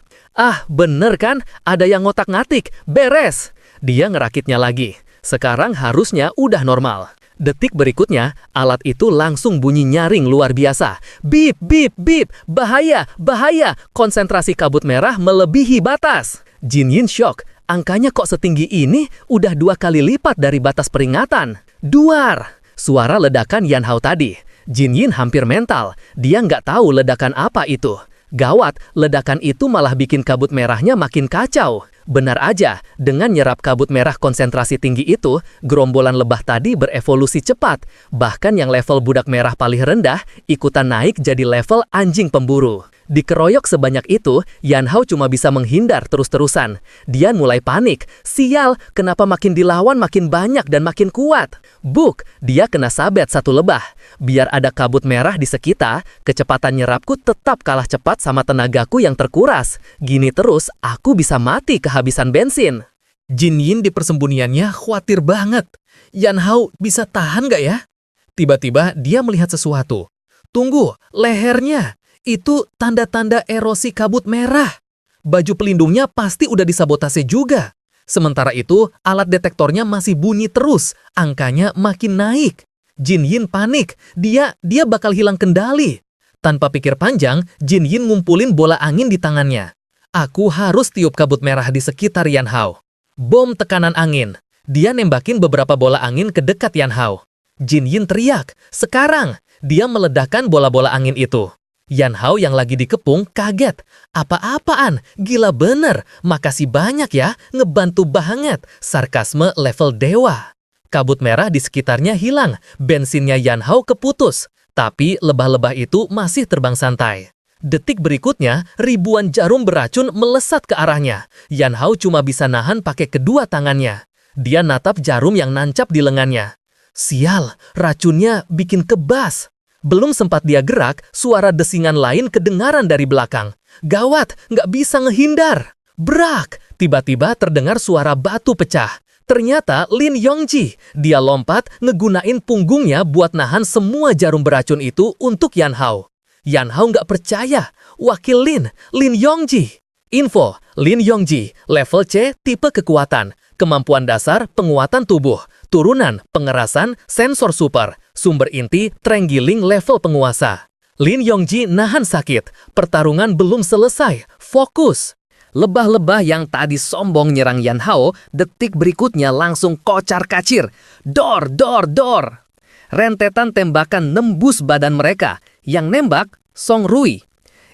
Bener kan? Ada yang ngotak-ngatik. Beres! Dia ngerakitnya lagi. Sekarang harusnya udah normal. Detik berikutnya, alat itu langsung bunyi nyaring luar biasa. Bip, bip, bip, bahaya, bahaya, konsentrasi kabut merah melebihi batas. Jin Yin shock, angkanya kok setinggi ini, udah 2 kali lipat dari batas peringatan. Duar! Suara ledakan Yan Hao tadi. Jin Yin hampir mental, dia nggak tahu ledakan apa itu. Gawat, ledakan itu malah bikin kabut merahnya makin kacau. Benar aja, dengan nyerap kabut merah konsentrasi tinggi itu, gerombolan lebah tadi berevolusi cepat. Bahkan yang level budak merah paling rendah, ikutan naik jadi level anjing pemburu. Dikeroyok sebanyak itu, Yan Hao cuma bisa menghindar terus-terusan. Dia mulai panik. Sial, kenapa makin dilawan makin banyak dan makin kuat? Buk, dia kena sabet 1 lebah. Biar ada kabut merah di sekitar, kecepatan nyerapku tetap kalah cepat sama tenagaku yang terkuras. Gini terus, aku bisa mati kehabisan bensin. Jin Yin di persembunyiannya khawatir banget. Yan Hao bisa tahan nggak ya? Tiba-tiba dia melihat sesuatu. Tunggu, lehernya. Itu tanda-tanda erosi kabut merah. Baju pelindungnya pasti udah disabotase juga. Sementara itu, alat detektornya masih bunyi terus. Angkanya makin naik. Jin Yin panik. Dia bakal hilang kendali. Tanpa pikir panjang, Jin Yin ngumpulin bola angin di tangannya. Aku harus tiup kabut merah di sekitar Yan Hao. Bom tekanan angin. Dia nembakin beberapa bola angin ke dekat Yan Hao. Jin Yin teriak. Sekarang, dia meledakkan bola-bola angin itu. Yan Hao yang lagi dikepung kaget. Apa-apaan? Gila bener. Makasih banyak ya, ngebantu banget. Sarkasme level dewa. Kabut merah di sekitarnya hilang. Bensinnya Yan Hao keputus. Tapi lebah-lebah itu masih terbang santai. Detik berikutnya, ribuan jarum beracun melesat ke arahnya. Yan Hao cuma bisa nahan pakai kedua tangannya. Dia natap jarum yang nancap di lengannya. Sial, racunnya bikin kebas. Belum sempat dia gerak, suara desingan lain kedengaran dari belakang. Gawat, nggak bisa ngehindar. Brak! Tiba-tiba terdengar suara batu pecah. Ternyata Lin Yongji. Dia lompat, ngegunain punggungnya buat nahan semua jarum beracun itu untuk Yan Hao. Yan Hao nggak percaya. Wakil Lin Yongji. Info, Lin Yongji, level C, tipe kekuatan. Kemampuan dasar, penguatan tubuh. Turunan, pengerasan, sensor super. Sumber inti, Trenggiling level penguasa. Lin Yongji nahan sakit. Pertarungan belum selesai. Fokus. Lebah-lebah yang tadi sombong nyerang Yan Hao, detik berikutnya langsung kocar-kacir. Dor, dor, dor. Rentetan tembakan nembus badan mereka. Yang nembak, Song Rui.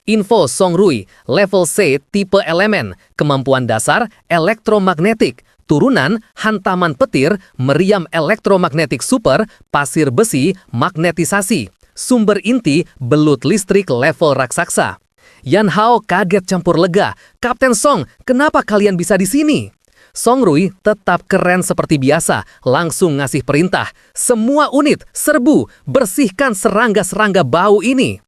Info Song Rui, level C tipe elemen, kemampuan dasar elektromagnetik, turunan hantaman petir, meriam elektromagnetik super, pasir besi, magnetisasi. Sumber inti, belut listrik level raksasa. Yan Hao kaget campur lega. Kapten Song, kenapa kalian bisa di sini? Song Rui tetap keren seperti biasa, langsung ngasih perintah. Semua unit, serbu, bersihkan serangga-serangga bau ini.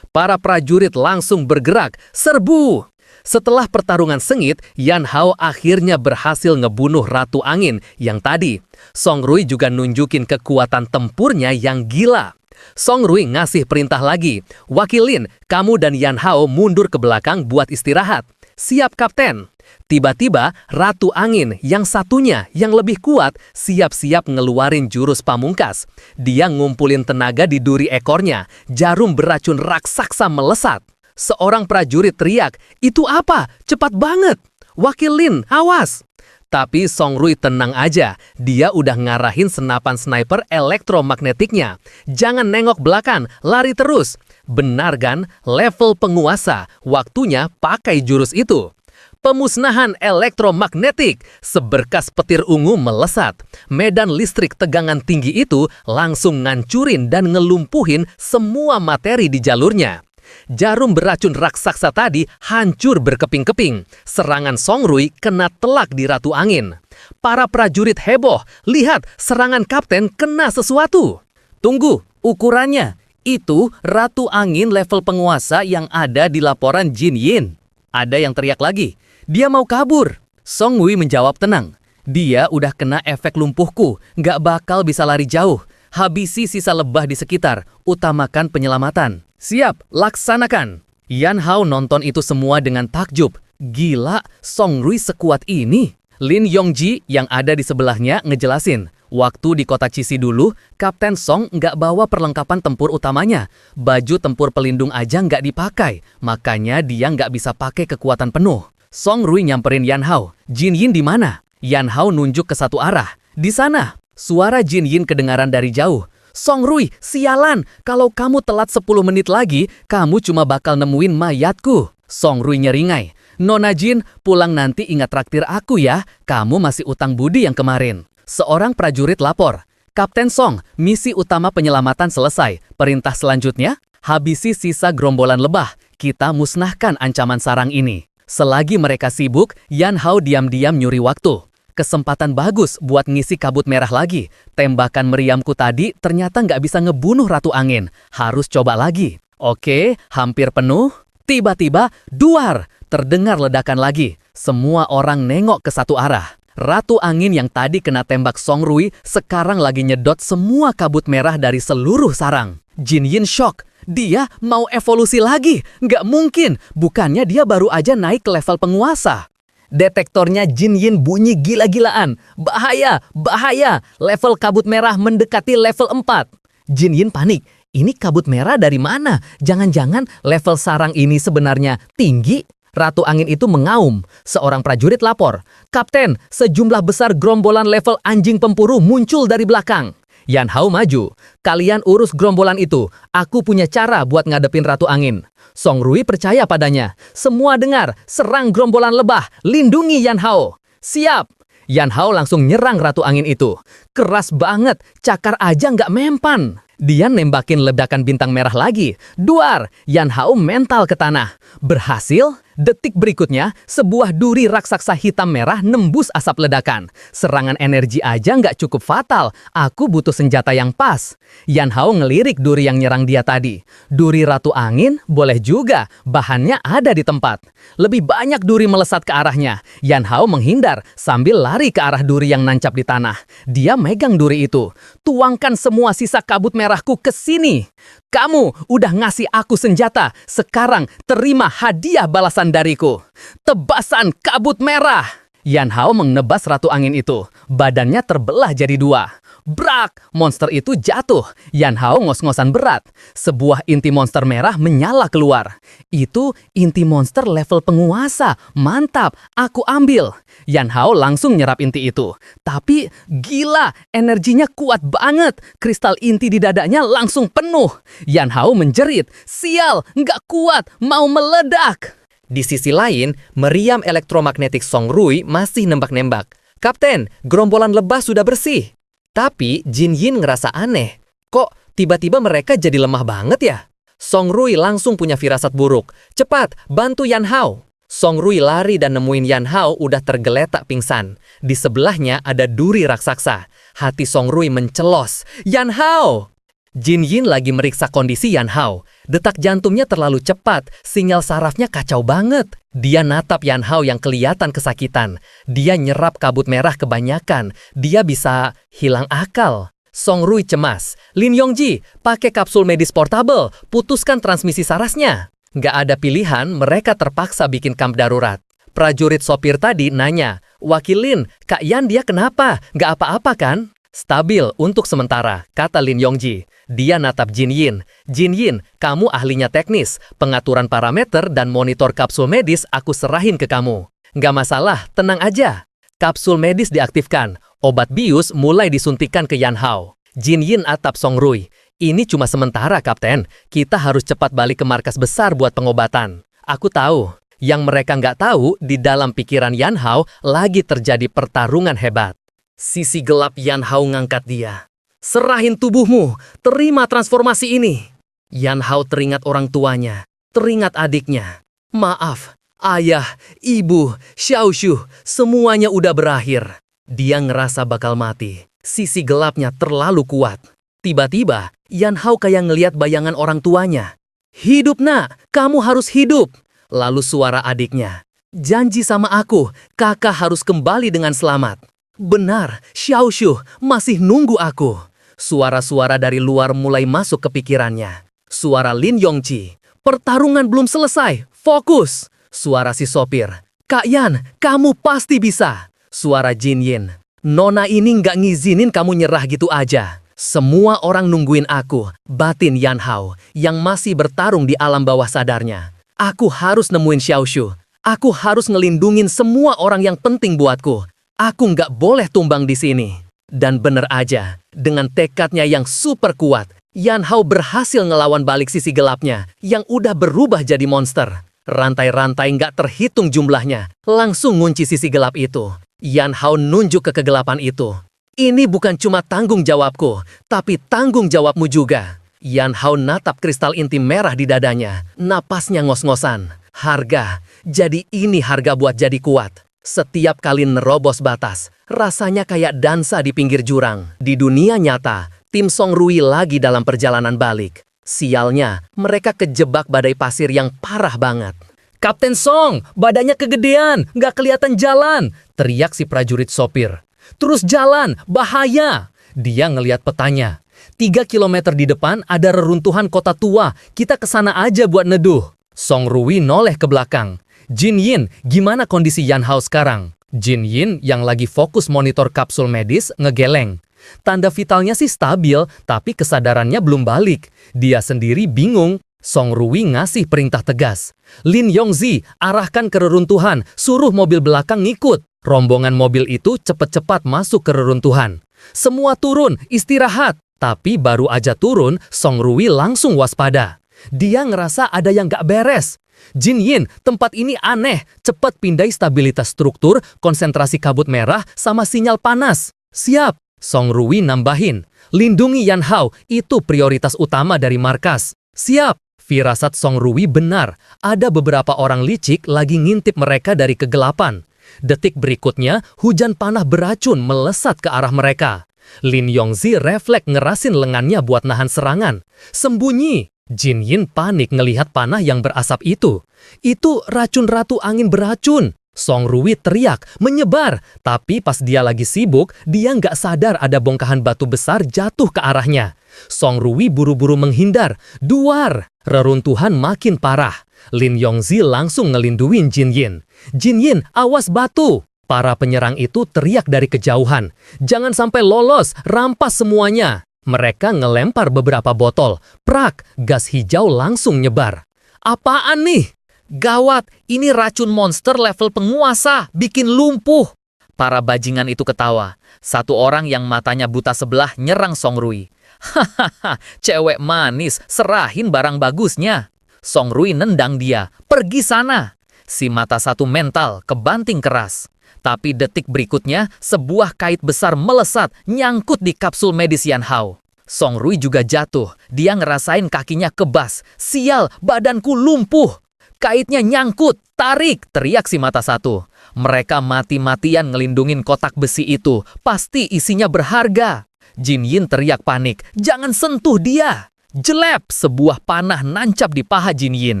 Para prajurit langsung bergerak, serbu. Setelah pertarungan sengit, Yan Hao akhirnya berhasil ngebunuh Ratu Angin yang tadi. Song Rui juga nunjukin kekuatan tempurnya yang gila. Song Rui ngasih perintah lagi. Wakilin, kamu dan Yan Hao mundur ke belakang buat istirahat. Siap, Kapten. Tiba-tiba, Ratu Angin yang satunya yang lebih kuat siap-siap ngeluarin jurus pamungkas. Dia ngumpulin tenaga di duri ekornya. Jarum beracun raksasa melesat. Seorang prajurit teriak, "Itu apa? Cepat banget! Wakilin, awas!" Tapi Song Rui tenang aja, dia udah ngarahin senapan sniper elektromagnetiknya. Jangan nengok belakang, lari terus. Benar kan? Level penguasa, waktunya pakai jurus itu. Pemusnahan elektromagnetik, seberkas petir ungu melesat. Medan listrik tegangan tinggi itu langsung ngancurin dan ngelumpuhin semua materi di jalurnya. Jarum beracun raksasa tadi hancur berkeping-keping. Serangan Song Rui kena telak di Ratu Angin. Para prajurit heboh, lihat serangan kapten kena sesuatu. Tunggu, ukurannya. Itu Ratu Angin level penguasa yang ada di laporan Jin Yin. Ada yang teriak lagi, dia mau kabur. Song Rui menjawab tenang. Dia udah kena efek lumpuhku, gak bakal bisa lari jauh. Habisi sisa lebah di sekitar, utamakan penyelamatan. Siap, laksanakan. Yan Hao nonton itu semua dengan takjub. Gila, Song Rui sekuat ini. Lin Yongji yang ada di sebelahnya ngejelasin. Waktu di kota Cisi dulu, Kapten Song nggak bawa perlengkapan tempur utamanya. Baju tempur pelindung aja nggak dipakai, makanya dia nggak bisa pakai kekuatan penuh. Song Rui nyamperin Yan Hao. Jin Yin di mana? Yan Hao nunjuk ke satu arah. Di sana. Suara Jin Yin kedengaran dari jauh. Song Rui, sialan, kalau kamu telat 10 menit lagi, kamu cuma bakal nemuin mayatku. Song Rui nyeringai. Nona Jin, pulang nanti ingat traktir aku ya, kamu masih utang budi yang kemarin. Seorang prajurit lapor. Kapten Song, misi utama penyelamatan selesai. Perintah selanjutnya, habisi sisa gerombolan lebah. Kita musnahkan ancaman sarang ini. Selagi mereka sibuk, Yan Hao diam-diam nyuri waktu. Kesempatan bagus buat ngisi kabut merah lagi. Tembakan meriamku tadi ternyata nggak bisa ngebunuh Ratu Angin. Harus coba lagi. Oke, hampir penuh. Tiba-tiba, duar! Terdengar ledakan lagi. Semua orang nengok ke satu arah. Ratu Angin yang tadi kena tembak Song Rui sekarang lagi nyedot semua kabut merah dari seluruh sarang. Jin Yin shock. Dia mau evolusi lagi. Nggak mungkin. Bukannya dia baru aja naik ke level penguasa. Detektornya Jin Yin bunyi gila-gilaan. Bahaya, bahaya. Level kabut merah mendekati level 4. Jin Yin panik. Ini kabut merah dari mana? Jangan-jangan level sarang ini sebenarnya tinggi? Ratu Angin itu mengaum. Seorang prajurit lapor. Kapten, sejumlah besar gerombolan level anjing pempuru muncul dari belakang. Yan Hao maju. Kalian urus gerombolan itu. Aku punya cara buat ngadepin Ratu Angin. Song Rui percaya padanya. Semua dengar, serang gerombolan lebah, lindungi Yan Hao. Siap. Yan Hao langsung nyerang Ratu Angin itu. Keras banget, cakar aja nggak mempan. Dia nembakin ledakan bintang merah lagi. Duar, Yan Hao mental ke tanah. Berhasil? Detik berikutnya, sebuah duri raksasa hitam merah nembus asap ledakan. Serangan energi aja nggak cukup fatal. Aku butuh senjata yang pas. Yan Hao ngelirik duri yang nyerang dia tadi. Duri Ratu Angin? Boleh juga. Bahannya ada di tempat. Lebih banyak duri melesat ke arahnya. Yan Hao menghindar sambil lari ke arah duri yang nancap di tanah. Dia megang duri itu. Tuangkan semua sisa kabut merahku ke sini. Kamu udah ngasih aku senjata. Sekarang terima hadiah balasan dariku. Tebasan kabut merah. Yan Hao menebas ratu angin itu. Badannya terbelah jadi dua. Brak! Monster itu jatuh. Yan Hao ngos-ngosan berat. Sebuah inti monster merah menyala keluar. Itu inti monster level penguasa. Mantap, aku ambil. Yan Hao langsung nyerap inti itu. Tapi gila, energinya kuat banget. Kristal inti di dadanya langsung penuh. Yan Hao menjerit. Sial, nggak kuat, mau meledak. Di sisi lain, meriam elektromagnetik Song Rui masih nembak-nembak. Kapten, gerombolan lebah sudah bersih. Tapi Jin Yin ngerasa aneh. Kok tiba-tiba mereka jadi lemah banget ya? Song Rui langsung punya firasat buruk. Cepat, bantu Yan Hao. Song Rui lari dan nemuin Yan Hao udah tergeletak pingsan. Di sebelahnya ada duri raksasa. Hati Song Rui mencelos. Yan Hao! Jin Yin lagi meriksa kondisi Yan Hao. Detak jantungnya terlalu cepat, sinyal sarafnya kacau banget. Dia natap Yan Hao yang kelihatan kesakitan. Dia nyerap kabut merah kebanyakan. Dia bisa hilang akal. Song Rui cemas. Lin Yongji, pakai kapsul medis portable, putuskan transmisi sarasnya. Nggak ada pilihan, mereka terpaksa bikin kamp darurat. Prajurit sopir tadi nanya, Wakil Lin, Kak Yan dia kenapa? Nggak apa-apa kan? Stabil untuk sementara, kata Lin Yongji. Dia natap Jin Yin. Jin Yin, kamu ahlinya teknis. Pengaturan parameter dan monitor kapsul medis aku serahin ke kamu. Nggak masalah, tenang aja. Kapsul medis diaktifkan. Obat bius mulai disuntikan ke Yan Hao. Jin Yin atap Song Rui. Ini cuma sementara, Kapten. Kita harus cepat balik ke markas besar buat pengobatan. Aku tahu. Yang mereka nggak tahu, di dalam pikiran Yan Hao lagi terjadi pertarungan hebat. Sisi gelap Yan Hao ngangkat dia. Serahin tubuhmu, terima transformasi ini. Yan Hao teringat orang tuanya, teringat adiknya. Maaf, ayah, ibu, Xiaoshu, semuanya udah berakhir. Dia ngerasa bakal mati. Sisi gelapnya terlalu kuat. Tiba-tiba, Yan Hao kayak ngeliat bayangan orang tuanya. Hidup nak, kamu harus hidup. Lalu suara adiknya. Janji sama aku, kakak harus kembali dengan selamat. Benar, Xiaoshu masih nunggu aku. Suara-suara dari luar mulai masuk ke pikirannya. Suara Lin Yongji. Pertarungan belum selesai, fokus. Suara si sopir. Kak Yan, kamu pasti bisa. Suara Jin Yin. Nona ini nggak ngizinin kamu nyerah gitu aja. Semua orang nungguin aku, batin Yan Hao, yang masih bertarung di alam bawah sadarnya. Aku harus nemuin Xiaoshu. Aku harus ngelindungin semua orang yang penting buatku. Aku nggak boleh tumbang di sini. Dan bener aja, dengan tekadnya yang super kuat, Yan Hao berhasil ngelawan balik sisi gelapnya yang udah berubah jadi monster. Rantai-rantai nggak terhitung jumlahnya, langsung ngunci sisi gelap itu. Yan Hao nunjuk ke kegelapan itu. Ini bukan cuma tanggung jawabku, tapi tanggung jawabmu juga. Yan Hao natap kristal inti merah di dadanya, napasnya ngos-ngosan. Harga, jadi ini harga buat jadi kuat. Setiap kali nerobos batas, rasanya kayak dansa di pinggir jurang. Di dunia nyata, tim Song Rui lagi dalam perjalanan balik. Sialnya, mereka kejebak badai pasir yang parah banget. Kapten Song, badannya kegedean, nggak kelihatan jalan, teriak si prajurit sopir. Terus jalan, bahaya. Dia ngelihat petanya. 3 kilometer di depan ada reruntuhan kota tua, kita kesana aja buat neduh. Song Rui noleh ke belakang. Jin Yin, gimana kondisi Yan Hao sekarang? Jin Yin yang lagi fokus monitor kapsul medis ngegeleng. Tanda vitalnya sih stabil, tapi kesadarannya belum balik. Dia sendiri bingung. Song Rui ngasih perintah tegas. Lin Yongzi, arahkan ke reruntuhan, suruh mobil belakang ngikut. Rombongan mobil itu cepat-cepat masuk ke reruntuhan. Semua turun, istirahat. Tapi baru aja turun, Song Rui langsung waspada. Dia ngerasa ada yang gak beres. Jin Yin, tempat ini aneh. Cepat pindai stabilitas struktur, konsentrasi kabut merah, sama sinyal panas. Siap. Song Rui nambahin. Lindungi Yan Hao, itu prioritas utama dari markas. Siap. Firasat Song Rui benar. Ada beberapa orang licik lagi ngintip mereka dari kegelapan. Detik berikutnya, hujan panah beracun melesat ke arah mereka. Lin Yongzi refleks ngerasin lengannya buat nahan serangan. Sembunyi. Jin Yin panik ngelihat panah yang berasap itu. Itu racun ratu angin beracun. Song Rui teriak, menyebar. Tapi pas dia lagi sibuk, dia nggak sadar ada bongkahan batu besar jatuh ke arahnya. Song Rui buru-buru menghindar. Duar! Reruntuhan makin parah. Lin Yongzi langsung ngelinduin Jin Yin. Jin Yin, awas batu! Para penyerang itu teriak dari kejauhan, "Jangan sampai lolos, rampas semuanya!" Mereka ngelempar beberapa botol. Prak, gas hijau langsung nyebar. "Apaan nih? Gawat, ini racun monster level penguasa, bikin lumpuh." Para bajingan itu ketawa. Satu orang yang matanya buta sebelah nyerang Song Rui. "Hahaha, cewek manis, serahin barang bagusnya." Song Rui nendang dia, "Pergi sana." Si mata satu mental kebanting keras. Tapi detik berikutnya, sebuah kait besar melesat, nyangkut di kapsul medis Yan Hao. Song Rui juga jatuh. Dia ngerasain kakinya kebas. "Sial, badanku lumpuh." "Kaitnya nyangkut, tarik!" teriak si mata satu. Mereka mati-matian ngelindungin kotak besi itu. Pasti isinya berharga. Jin Yin teriak panik, "Jangan sentuh dia!" Jelep, sebuah panah nancap di paha Jin Yin.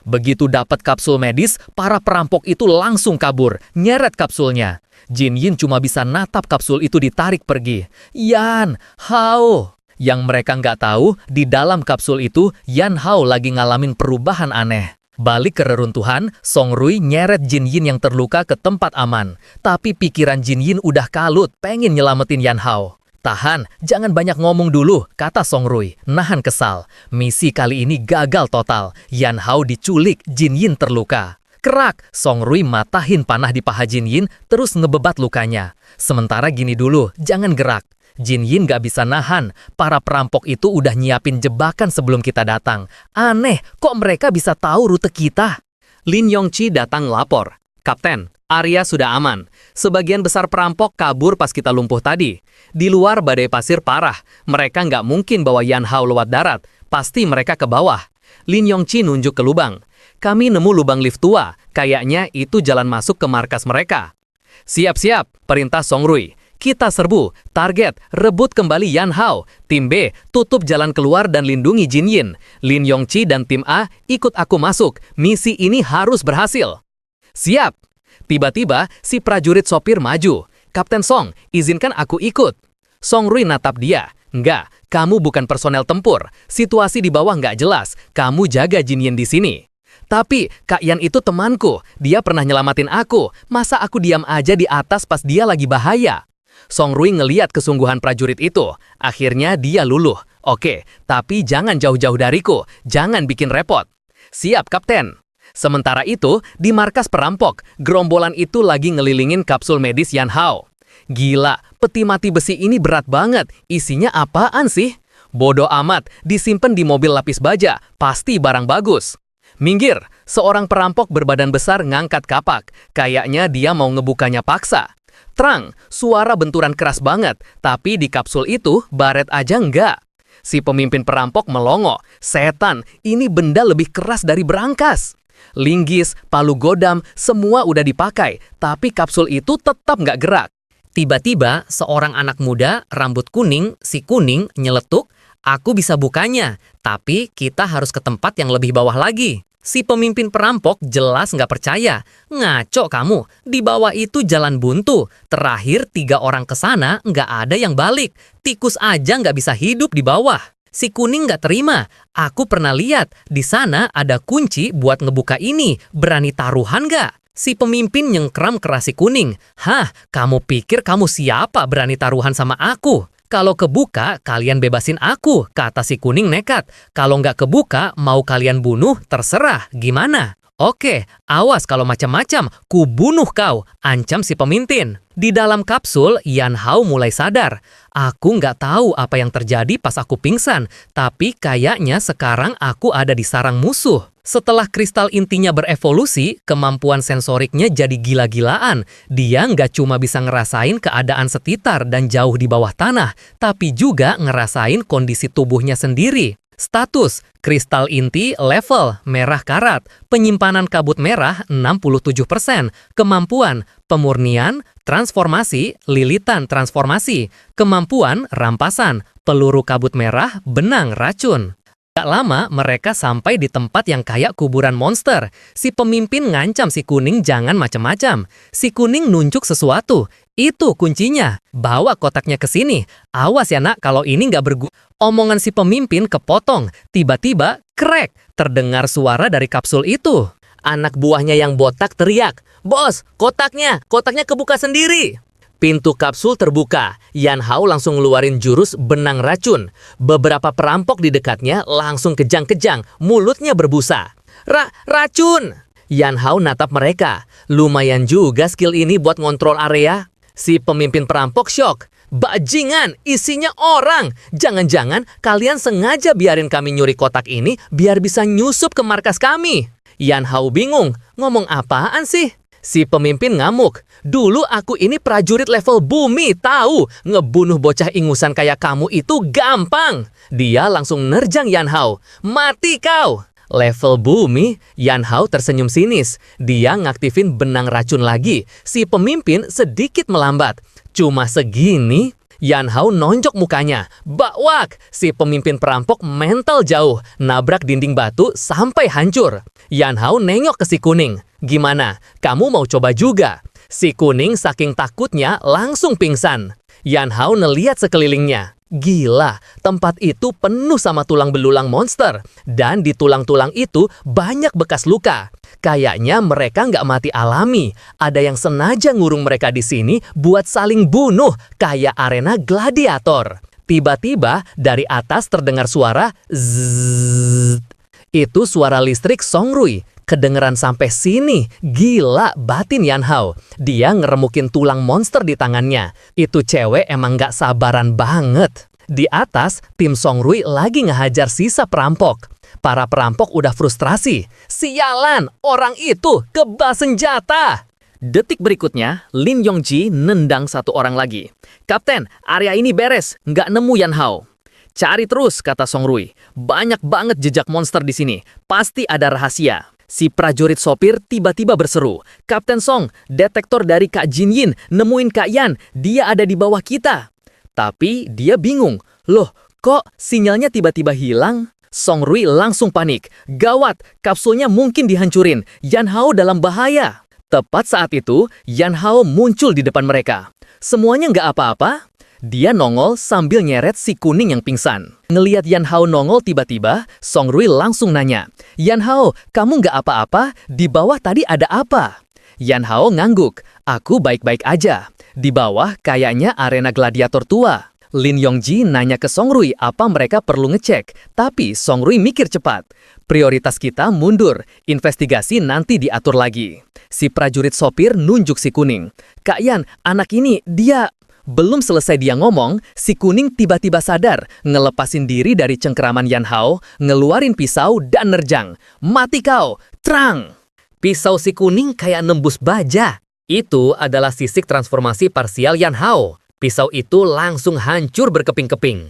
Begitu dapat kapsul medis, para perampok itu langsung kabur, nyeret kapsulnya. Jin Yin cuma bisa natap kapsul itu ditarik pergi. "Yan Hao!" Yang mereka nggak tahu, di dalam kapsul itu, Yan Hao lagi ngalamin perubahan aneh. Balik ke reruntuhan, Song Rui nyeret Jin Yin yang terluka ke tempat aman. Tapi pikiran Jin Yin udah kalut, pengen nyelamatin Yan Hao. "Tahan, jangan banyak ngomong dulu," kata Song Rui, nahan kesal. Misi kali ini gagal total. Yan Hao diculik, Jin Yin terluka. Kerak, Song Rui matahin panah di paha Jin Yin, terus ngebebat lukanya. "Sementara gini dulu, jangan gerak." Jin Yin gak bisa nahan. Para perampok itu udah nyiapin jebakan sebelum kita datang. Aneh, kok mereka bisa tahu rute kita? Lin Yongqi datang lapor. "Kapten, area sudah aman. Sebagian besar perampok kabur pas kita lumpuh tadi. Di luar badai pasir parah. Mereka nggak mungkin bawa Yan Hao lewat darat. Pasti mereka ke bawah." Lin Yongqi nunjuk ke lubang. "Kami nemu lubang lift tua. Kayaknya itu jalan masuk ke markas mereka." "Siap-siap," perintah Song Rui. "Kita serbu. Target, rebut kembali Yan Hao. Tim B, tutup jalan keluar dan lindungi Jin Yin. Lin Yongqi dan tim A, ikut aku masuk. Misi ini harus berhasil." "Siap." Tiba-tiba, si prajurit sopir maju. "Kapten Song, izinkan aku ikut." Song Rui natap dia. "Enggak, kamu bukan personel tempur. Situasi di bawah nggak jelas. Kamu jaga Jin Yin di sini." "Tapi, Kak Yan itu temanku. Dia pernah nyelamatin aku. Masa aku diam aja di atas pas dia lagi bahaya?" Song Rui ngeliat kesungguhan prajurit itu. Akhirnya dia luluh. "Oke, tapi jangan jauh-jauh dariku. Jangan bikin repot." "Siap, Kapten." Sementara itu, di markas perampok, gerombolan itu lagi ngelilingin kapsul medis Yan Hao. "Gila, peti mati besi ini berat banget. Isinya apaan sih?" "Bodoh amat, disimpan di mobil lapis baja. Pasti barang bagus." "Minggir!" Seorang perampok berbadan besar ngangkat kapak. Kayaknya dia mau ngebukanya paksa. Terang, suara benturan keras banget. Tapi di kapsul itu, baret aja enggak. Si pemimpin perampok melongo. "Setan, ini benda lebih keras dari berangkas." Linggis, palu godam, semua udah dipakai, tapi kapsul itu tetap nggak gerak. Tiba-tiba, seorang anak muda, rambut kuning, si kuning, nyeletuk, "Aku bisa bukanya, tapi kita harus ke tempat yang lebih bawah lagi." Si pemimpin perampok jelas nggak percaya. "Ngaco kamu, di bawah itu jalan buntu. Terakhir 3 orang ke sana nggak ada yang balik. Tikus aja nggak bisa hidup di bawah." Si kuning nggak terima. "Aku pernah lihat, di sana ada kunci buat ngebuka ini. Berani taruhan nggak?" Si pemimpin nyengkram keras si kuning. "Hah, kamu pikir kamu siapa berani taruhan sama aku? Kalau kebuka, kalian bebasin aku," kata si kuning nekat. "Kalau nggak kebuka, mau kalian bunuh, terserah. Gimana?" "Oke, awas kalau macam-macam, ku bunuh kau," ancam si pemimpin. Di dalam kapsul, Yan Hao mulai sadar. "Aku nggak tahu apa yang terjadi pas aku pingsan, tapi kayaknya sekarang aku ada di sarang musuh." Setelah kristal intinya berevolusi, kemampuan sensoriknya jadi gila-gilaan. Dia nggak cuma bisa ngerasain keadaan sekitar dan jauh di bawah tanah, tapi juga ngerasain kondisi tubuhnya sendiri. Status, kristal inti level, merah karat, penyimpanan kabut merah 67%, kemampuan, pemurnian, transformasi, lilitan transformasi, kemampuan, rampasan, peluru kabut merah, benang racun. Gak lama mereka sampai di tempat yang kayak kuburan monster. Si pemimpin ngancam si kuning jangan macam-macam. Si kuning nunjuk sesuatu. "Itu kuncinya. Bawa kotaknya ke sini. Awas ya nak kalau ini nggak berguna." Omongan si pemimpin kepotong. Tiba-tiba, krek, terdengar suara dari kapsul itu. Anak buahnya yang botak teriak, "Bos, kotaknya kebuka sendiri." Pintu kapsul terbuka. Yan Hao langsung ngeluarin jurus benang racun. Beberapa perampok di dekatnya langsung kejang-kejang, mulutnya berbusa. Racun! Yan Hao natap mereka. Lumayan juga skill ini buat ngontrol area. Si pemimpin perampok syok. "Bajingan, isinya orang. Jangan-jangan kalian sengaja biarin kami nyuri kotak ini biar bisa nyusup ke markas kami." Yan Hao bingung, ngomong apaan sih? Si pemimpin ngamuk. "Dulu aku ini prajurit level bumi, tahu? Ngebunuh bocah ingusan kayak kamu itu gampang." Dia langsung nerjang Yan Hao. "Mati kau!" Level bumi, Yan Hao tersenyum sinis. Dia ngaktifin benang racun lagi. Si pemimpin sedikit melambat. Cuma segini, Yan Hao nonjok mukanya. Bakwak! Si pemimpin perampok mental jauh, nabrak dinding batu sampai hancur. Yan Hao nengok ke si kuning. "Gimana? Kamu mau coba juga?" Si kuning saking takutnya langsung pingsan. Yan Hao ngeliat sekelilingnya. Gila, tempat itu penuh sama tulang belulang monster. Dan di tulang-tulang itu banyak bekas luka. Kayaknya mereka nggak mati alami. Ada yang sengaja ngurung mereka di sini buat saling bunuh, kayak arena gladiator. Tiba-tiba dari atas terdengar suara zzzz. Itu suara listrik Songrui. Kedengeran sampai sini. Gila batin Yan Hao. Dia ngeremukin tulang monster di tangannya. Itu cewek emang gak sabaran banget. Di atas, tim Songrui lagi ngehajar sisa perampok. Para perampok udah frustrasi. "Sialan, orang itu kebal senjata!" Detik berikutnya, Lin Yongji nendang satu orang lagi. "Kapten, area ini beres. Nggak nemu Yan Hao." "Cari terus," kata Songrui. "Banyak banget jejak monster di sini. Pasti ada rahasia." Si prajurit sopir tiba-tiba berseru, "Kapten Song, detektor dari Kak Jin Yin nemuin Kak Yan. Dia ada di bawah kita." Tapi dia bingung. "Loh, kok sinyalnya tiba-tiba hilang?" Songrui langsung panik. "Gawat, kapsulnya mungkin dihancurin. Yan Hao dalam bahaya." Tepat saat itu, Yan Hao muncul di depan mereka. Semuanya nggak apa-apa. Dia nongol sambil nyeret si kuning yang pingsan. Ngeliat Yan Hao nongol tiba-tiba, Songrui langsung nanya, "Yan Hao, kamu nggak apa-apa? Di bawah tadi ada apa?" Yan Hao ngangguk, "Aku baik-baik aja. Di bawah kayaknya arena gladiator tua." Lin Yongji nanya ke Songrui apa mereka perlu ngecek, tapi Songrui mikir cepat. "Prioritas kita mundur, investigasi nanti diatur lagi." Si prajurit sopir nunjuk si kuning. "Kak Yan, anak ini, dia..." Belum selesai dia ngomong, si kuning tiba-tiba sadar, ngelepasin diri dari cengkeraman Yan Hao, ngeluarin pisau dan nerjang. "Mati kau! Trang!" Pisau si kuning kayak nembus baja. Itu adalah sisik transformasi parsial Yan Hao. Pisau itu langsung hancur berkeping-keping.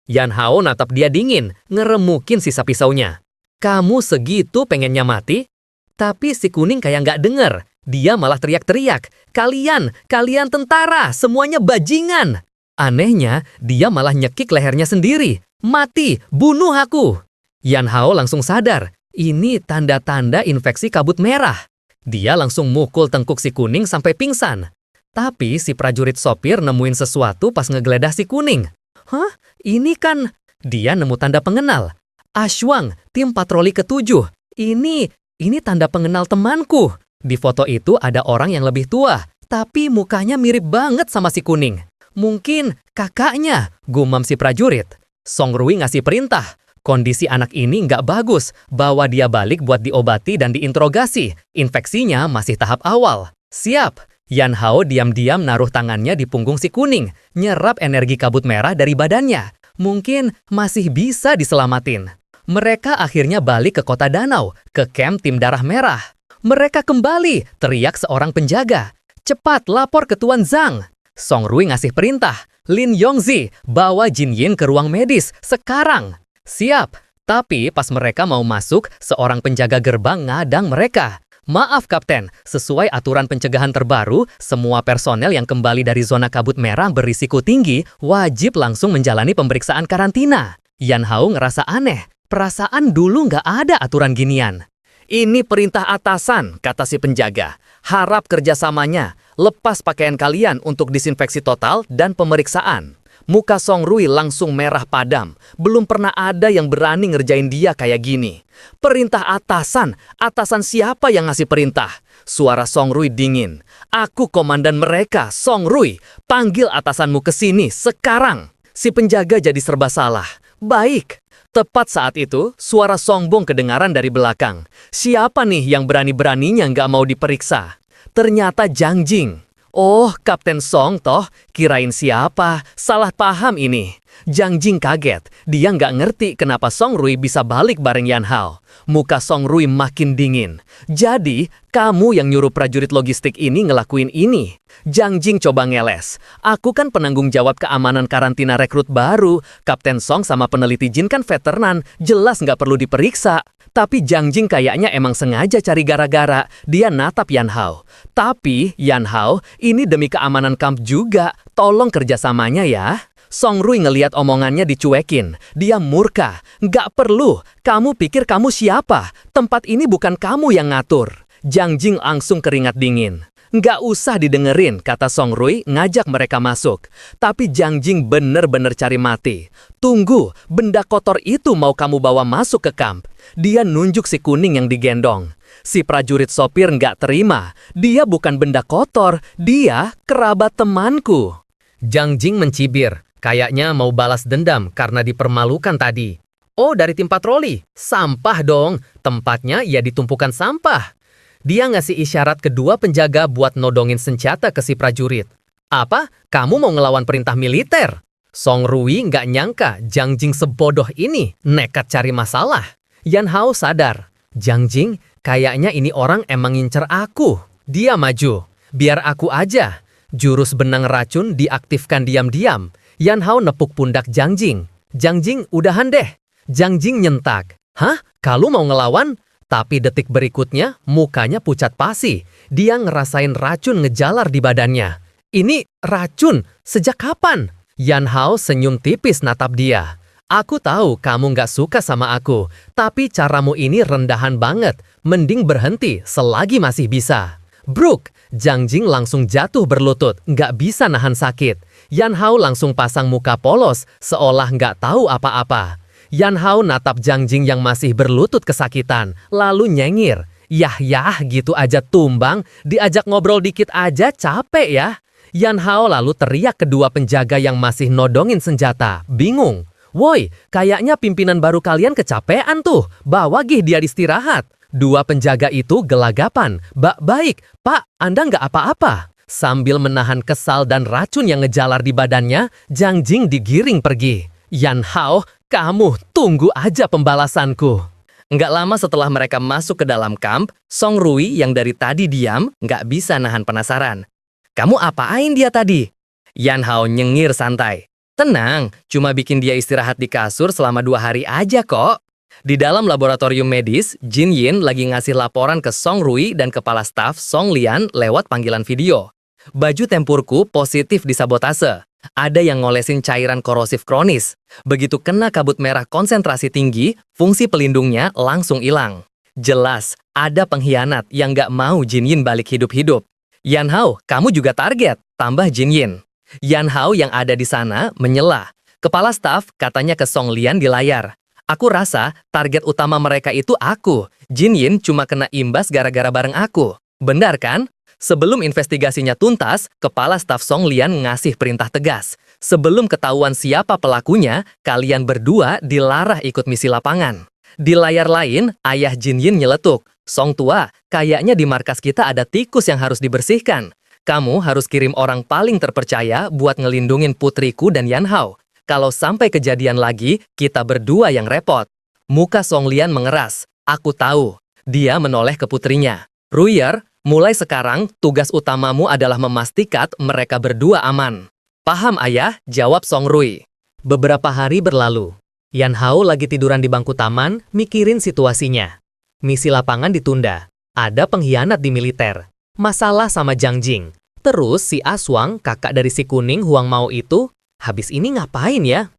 Yan Hao natap dia dingin, ngeremukin sisa pisaunya. "Kamu segitu pengennya mati?" Tapi si kuning kayak nggak denger. Dia malah teriak-teriak, kalian tentara, semuanya bajingan." Anehnya, dia malah nyekik lehernya sendiri. "Mati, bunuh aku." Yan Hao langsung sadar, ini tanda-tanda infeksi kabut merah. Dia langsung mukul tengkuk si kuning sampai pingsan. Tapi si prajurit sopir nemuin sesuatu pas ngegeledah si kuning. "Hah? Ini kan..." Dia nemu tanda pengenal. "Ashwang, tim patroli ke-7. Ini tanda pengenal temanku." Di foto itu ada orang yang lebih tua, tapi mukanya mirip banget sama si kuning. "Mungkin kakaknya," gumam si prajurit. Songrui ngasih perintah. Kondisi anak ini nggak bagus, bawa dia balik buat diobati dan diinterogasi. Infeksinya masih tahap awal. "Siap." Yan Hao diam-diam naruh tangannya di punggung si kuning, nyerap energi kabut merah dari badannya. Mungkin masih bisa diselamatin. Mereka akhirnya balik ke kota danau, ke camp tim darah merah. "Mereka kembali!" teriak seorang penjaga. "Cepat lapor ke Tuan Zhang." Songrui ngasih perintah. "Lin Yongzi, bawa Jin Yin ke ruang medis, sekarang." "Siap." Tapi pas mereka mau masuk, seorang penjaga gerbang ngadang mereka. "Maaf Kapten, sesuai aturan pencegahan terbaru, semua personel yang kembali dari zona kabut merah berisiko tinggi wajib langsung menjalani pemeriksaan karantina." Yan Hao ngerasa aneh, perasaan dulu nggak ada aturan ginian. "Ini perintah atasan," kata si penjaga. "Harap kerjasamanya. Lepas pakaian kalian untuk disinfeksi total dan pemeriksaan." Muka Song Rui langsung merah padam. Belum pernah ada yang berani ngerjain dia kayak gini. Perintah atasan? Atasan siapa yang ngasih perintah? Suara Song Rui dingin. Aku komandan mereka, Song Rui. Panggil atasanmu ke sini sekarang. Si penjaga jadi serba salah. Baik. Tepat saat itu, suara Song Bong kedengaran dari belakang. Siapa nih yang berani-beraninya nggak mau diperiksa? Ternyata Jang Jing. Oh, Kapten Song toh, kirain siapa? Salah paham ini. Jang Jing kaget. Dia nggak ngerti kenapa Song Rui bisa balik bareng Yan Hao. Muka Song Rui makin dingin. Jadi, kamu yang nyuruh prajurit logistik ini ngelakuin ini. Jang Jing coba ngeles. Aku kan penanggung jawab keamanan karantina rekrut baru. Kapten Song sama peneliti Jin kan veteran, jelas nggak perlu diperiksa. Tapi Jang Jing kayaknya emang sengaja cari gara-gara. Dia natap Yan Hao. Tapi, Yan Hao, ini demi keamanan kamp juga. Tolong kerjasamanya ya. Song Rui ngeliat omongannya dicuekin. Dia murka. Nggak perlu. Kamu pikir kamu siapa? Tempat ini bukan kamu yang ngatur. Jang Jing langsung keringat dingin. Nggak usah didengerin, kata Song Rui ngajak mereka masuk. Tapi Jang Jing bener-bener cari mati. Tunggu, benda kotor itu mau kamu bawa masuk ke kamp. Dia nunjuk si kuning yang digendong. Si prajurit sopir nggak terima. Dia bukan benda kotor, dia kerabat temanku. Jang Jing mencibir. Kayaknya mau balas dendam karena dipermalukan tadi. Oh, dari tim patroli? Sampah dong. Tempatnya ya di tumpukan sampah. Dia ngasih isyarat kedua penjaga buat nodongin senjata ke si prajurit. Apa? Kamu mau ngelawan perintah militer? Song Rui nggak nyangka Jang Jing sebodoh ini nekat cari masalah. Yan Hao sadar. Jang Jing, kayaknya ini orang emang ngincer aku. Dia maju. Biar aku aja. Jurus benang racun diaktifkan diam-diam. Yan Hao nepuk pundak Jang Jing. Jang Jing, udahan deh. Jang Jing nyentak. Hah? Kalu mau ngelawan? Tapi detik berikutnya, mukanya pucat pasi. Dia ngerasain racun ngejalar di badannya. Ini racun? Sejak kapan? Yan Hao senyum tipis natap dia. Aku tahu kamu nggak suka sama aku, tapi caramu ini rendahan banget. Mending berhenti selagi masih bisa. Bruk! Jang Jing langsung jatuh berlutut, nggak bisa nahan sakit. Yan Hao langsung pasang muka polos, seolah nggak tahu apa-apa. Yan Hao natap Jang Jing yang masih berlutut kesakitan, lalu nyengir. Yah gitu aja tumbang, diajak ngobrol dikit aja capek ya. Yan Hao lalu teriak kedua penjaga yang masih nodongin senjata, bingung. Woi, kayaknya pimpinan baru kalian kecapean tuh, bawa gih dia istirahat. Dua penjaga itu gelagapan. Baik, Pak, Anda nggak apa-apa. Sambil menahan kesal dan racun yang ngejalar di badannya, Jang Jing digiring pergi. Yan Hao, kamu tunggu aja pembalasanku. Nggak lama setelah mereka masuk ke dalam kamp, Song Rui yang dari tadi diam nggak bisa nahan penasaran. Kamu apain dia tadi? Yan Hao nyengir santai. Tenang, cuma bikin dia istirahat di kasur selama 2 hari aja kok. Di dalam laboratorium medis, Jin Yin lagi ngasih laporan ke Song Rui dan kepala staf Song Lian lewat panggilan video. Baju tempurku positif disabotase. Ada yang ngolesin cairan korosif kronis. Begitu kena kabut merah konsentrasi tinggi, fungsi pelindungnya langsung hilang. Jelas, ada pengkhianat yang nggak mau Jin Yin balik hidup-hidup. Yan Hao, kamu juga target, tambah Jin Yin. Yan Hao yang ada di sana menyela. Kepala staf katanya ke Song Lian di layar. Aku rasa target utama mereka itu aku. Jin Yin cuma kena imbas gara-gara bareng aku. Benar kan? Sebelum investigasinya tuntas, kepala staf Song Lian ngasih perintah tegas. Sebelum ketahuan siapa pelakunya, kalian berdua dilarang ikut misi lapangan. Di layar lain, ayah Jin Yin nyeletuk. Song tua, kayaknya di markas kita ada tikus yang harus dibersihkan. Kamu harus kirim orang paling terpercaya buat ngelindungin putriku dan Yan Hao. Kalau sampai kejadian lagi, kita berdua yang repot. Muka Song Lian mengeras. Aku tahu. Dia menoleh ke putrinya. Ruier, mulai sekarang tugas utamamu adalah memastikan mereka berdua aman. Paham ayah, jawab Song Rui. Beberapa hari berlalu. Yan Hao lagi tiduran di bangku taman, mikirin situasinya. Misi lapangan ditunda. Ada pengkhianat di militer. Masalah sama Jang Jing. Terus si Aswang, kakak dari si kuning Huang Mao itu, habis ini ngapain ya?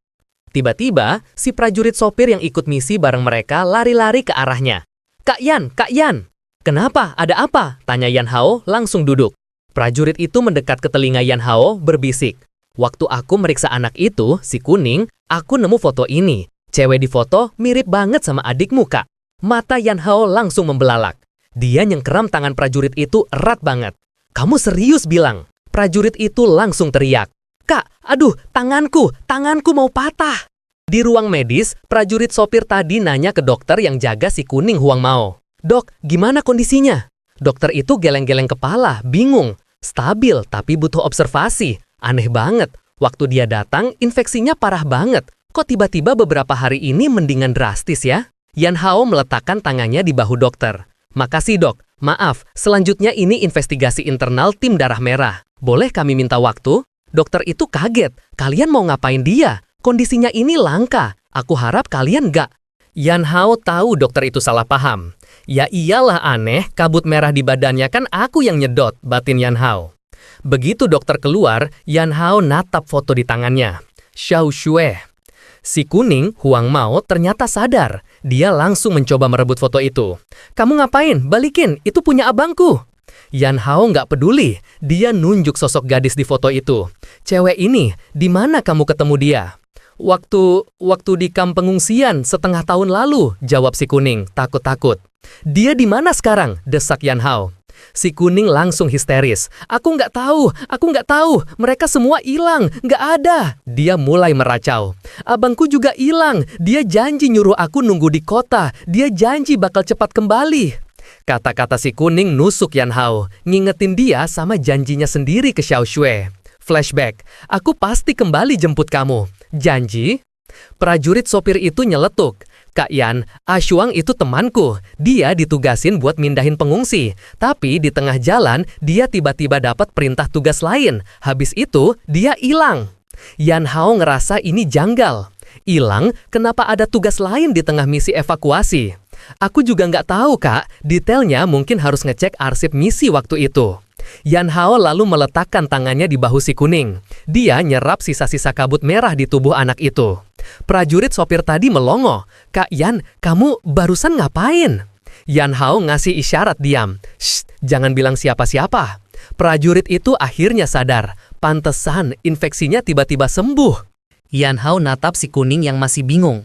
Tiba-tiba, si prajurit sopir yang ikut misi bareng mereka lari-lari ke arahnya. Kak Yan, Kak Yan! Kenapa? Ada apa? Tanya Yan Hao langsung duduk. Prajurit itu mendekat ke telinga Yan Hao berbisik. Waktu aku meriksa anak itu, si Kuning, aku nemu foto ini. Cewek di foto mirip banget sama adikmu, Kak. Mata Yan Hao langsung membelalak. Dia nyengkeram tangan prajurit itu erat banget. Kamu serius bilang? Prajurit itu langsung teriak. Kak, aduh, tanganku mau patah. Di ruang medis, prajurit sopir tadi nanya ke dokter yang jaga si Kuning Huang Mao. Dok, gimana kondisinya? Dokter itu geleng-geleng kepala, bingung. Stabil, tapi butuh observasi. Aneh banget, waktu dia datang, infeksinya parah banget. Kok tiba-tiba beberapa hari ini mendingan drastis ya? Yan Hao meletakkan tangannya di bahu dokter. Makasih dok, maaf, selanjutnya ini investigasi internal tim darah merah. Boleh kami minta waktu? Dokter itu kaget, kalian mau ngapain dia? Kondisinya ini langka, aku harap kalian nggak. Yan Hao tahu dokter itu salah paham. Ya iyalah aneh, kabut merah di badannya kan aku yang nyedot, batin Yan Hao. Begitu dokter keluar, Yan Hao natap foto di tangannya. Xiao Xue. Si Kuning, Huang Mao, ternyata sadar. Dia langsung mencoba merebut foto itu. Kamu ngapain? Balikin, itu punya abangku. Yan Hao nggak peduli. Dia nunjuk sosok gadis di foto itu. Cewek ini, di mana kamu ketemu dia? Waktu di kamp pengungsian setengah tahun lalu, jawab si Kuning, takut-takut. Dia di mana sekarang? Desak Yan Hao. Si Kuning langsung histeris. Aku nggak tahu. Mereka semua hilang, nggak ada. Dia mulai meracau. Abangku juga hilang. Dia janji nyuruh aku nunggu di kota. Dia janji bakal cepat kembali. Kata-kata si Kuning nusuk Yan Hao, ngingetin dia sama janjinya sendiri ke Xiao Xue. Flashback, aku pasti kembali jemput kamu. Janji? Prajurit sopir itu nyeletuk. Kak Yan, Ashuang itu temanku. Dia ditugasin buat mindahin pengungsi. Tapi di tengah jalan, dia tiba-tiba dapat perintah tugas lain. Habis itu, dia hilang. Yan Hao ngerasa ini janggal. Hilang, kenapa ada tugas lain di tengah misi evakuasi? Aku juga nggak tahu, Kak. Detailnya mungkin harus ngecek arsip misi waktu itu. Yan Hao lalu meletakkan tangannya di bahu si Kuning. Dia nyerap sisa-sisa kabut merah di tubuh anak itu. Prajurit sopir tadi melongo. Kak Yan, kamu barusan ngapain? Yan Hao ngasih isyarat diam. Shh, jangan bilang siapa-siapa. Prajurit itu akhirnya sadar. Pantesan infeksinya tiba-tiba sembuh. Yan Hao natap si Kuning yang masih bingung.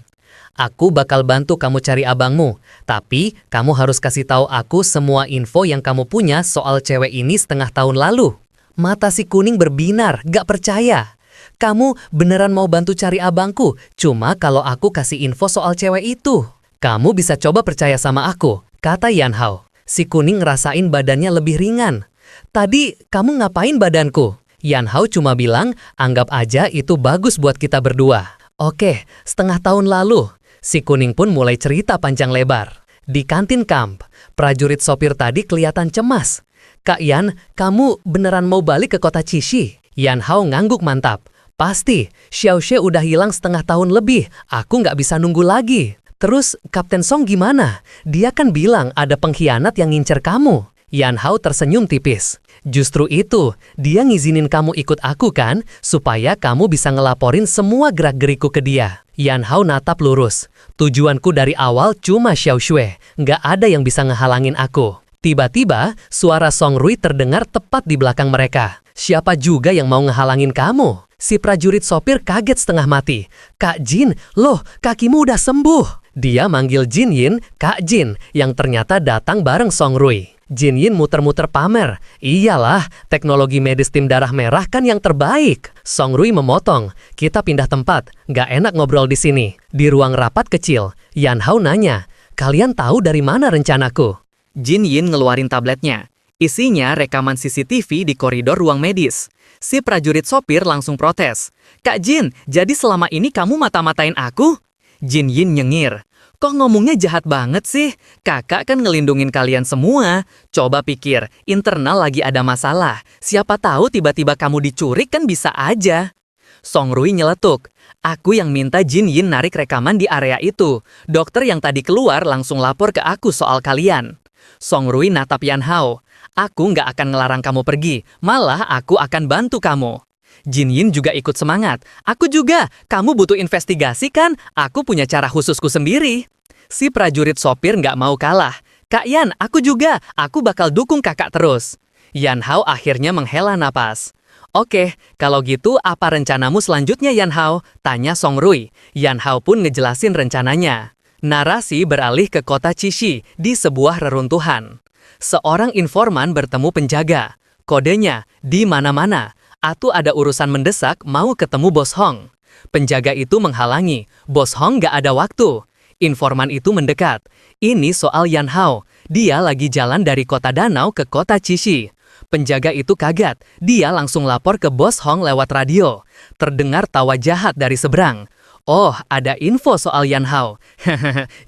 Aku bakal bantu kamu cari abangmu, tapi kamu harus kasih tahu aku semua info yang kamu punya soal cewek ini setengah tahun lalu. Mata si Kuning berbinar, gak percaya. Kamu beneran mau bantu cari abangku, cuma kalau aku kasih info soal cewek itu. Kamu bisa coba percaya sama aku, kata Yan Hao. Si Kuning ngerasain badannya lebih ringan. Tadi kamu ngapain badanku? Yan Hao cuma bilang, anggap aja itu bagus buat kita berdua. Oke, setengah tahun lalu. Si Kuning pun mulai cerita panjang lebar. Di kantin kamp, prajurit sopir tadi kelihatan cemas. Kak Yan, kamu beneran mau balik ke kota Cishi? Yan Hao ngangguk mantap. Pasti, Xiao Xue udah hilang setengah tahun lebih. Aku nggak bisa nunggu lagi. Terus, Kapten Song gimana? Dia kan bilang ada pengkhianat yang ngincer kamu. Yan Hao tersenyum tipis. Justru itu, dia ngizinin kamu ikut aku kan, supaya kamu bisa ngelaporin semua gerak-geriku ke dia. Yan Hao natap lurus. Tujuanku dari awal cuma Xiao Xue, nggak ada yang bisa ngehalangin aku. Tiba-tiba, suara Song Rui terdengar tepat di belakang mereka. Siapa juga yang mau ngehalangin kamu? Si prajurit sopir kaget setengah mati. Kak Jin, loh, kakimu udah sembuh. Dia manggil Jin Yin, Kak Jin, yang ternyata datang bareng Song Rui. Jin Yin muter-muter pamer. Iyalah, teknologi medis tim darah merah kan yang terbaik. Song Rui memotong. Kita pindah tempat. Gak enak ngobrol di sini. Di ruang rapat kecil, Yan Hao nanya, kalian tahu dari mana rencanaku? Jin Yin ngeluarin tabletnya. Isinya rekaman CCTV di koridor ruang medis. Si prajurit sopir langsung protes. Kak Jin, jadi selama ini kamu mata-matain aku? Jin Yin nyengir. Kok ngomongnya jahat banget sih? Kakak kan ngelindungin kalian semua. Coba pikir, internal lagi ada masalah. Siapa tahu tiba-tiba kamu dicurik kan bisa aja. Song Rui nyeletuk. Aku yang minta Jin Yin narik rekaman di area itu. Dokter yang tadi keluar langsung lapor ke aku soal kalian. Song Rui natap Yan Hao. Aku nggak akan ngelarang kamu pergi. Malah aku akan bantu kamu. Jin Yin juga ikut semangat. Aku juga, kamu butuh investigasi kan? Aku punya cara khususku sendiri. Si prajurit sopir nggak mau kalah. Kak Yan, aku juga, aku bakal dukung kakak terus. Yan Hao akhirnya menghela napas. Oke, kalau gitu apa rencanamu selanjutnya Yan Hao? Tanya Song Rui. Yan Hao pun ngejelasin rencananya. Narasi beralih ke kota Cishi di sebuah reruntuhan. Seorang informan bertemu penjaga. Kodenya, di mana-mana. Atu ada urusan mendesak mau ketemu Bos Hong. Penjaga itu menghalangi. Bos Hong gak ada waktu. Informan itu mendekat. Ini soal Yan Hao. Dia lagi jalan dari kota danau ke kota Cishi. Penjaga itu kaget. Dia langsung lapor ke Bos Hong lewat radio. Terdengar tawa jahat dari seberang. Oh, ada info soal Yan Hao.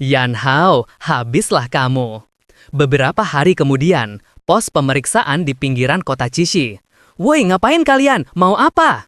Yan Hao, habislah kamu. Beberapa hari kemudian, pos pemeriksaan di pinggiran kota Cishi. Woi, ngapain kalian? Mau apa?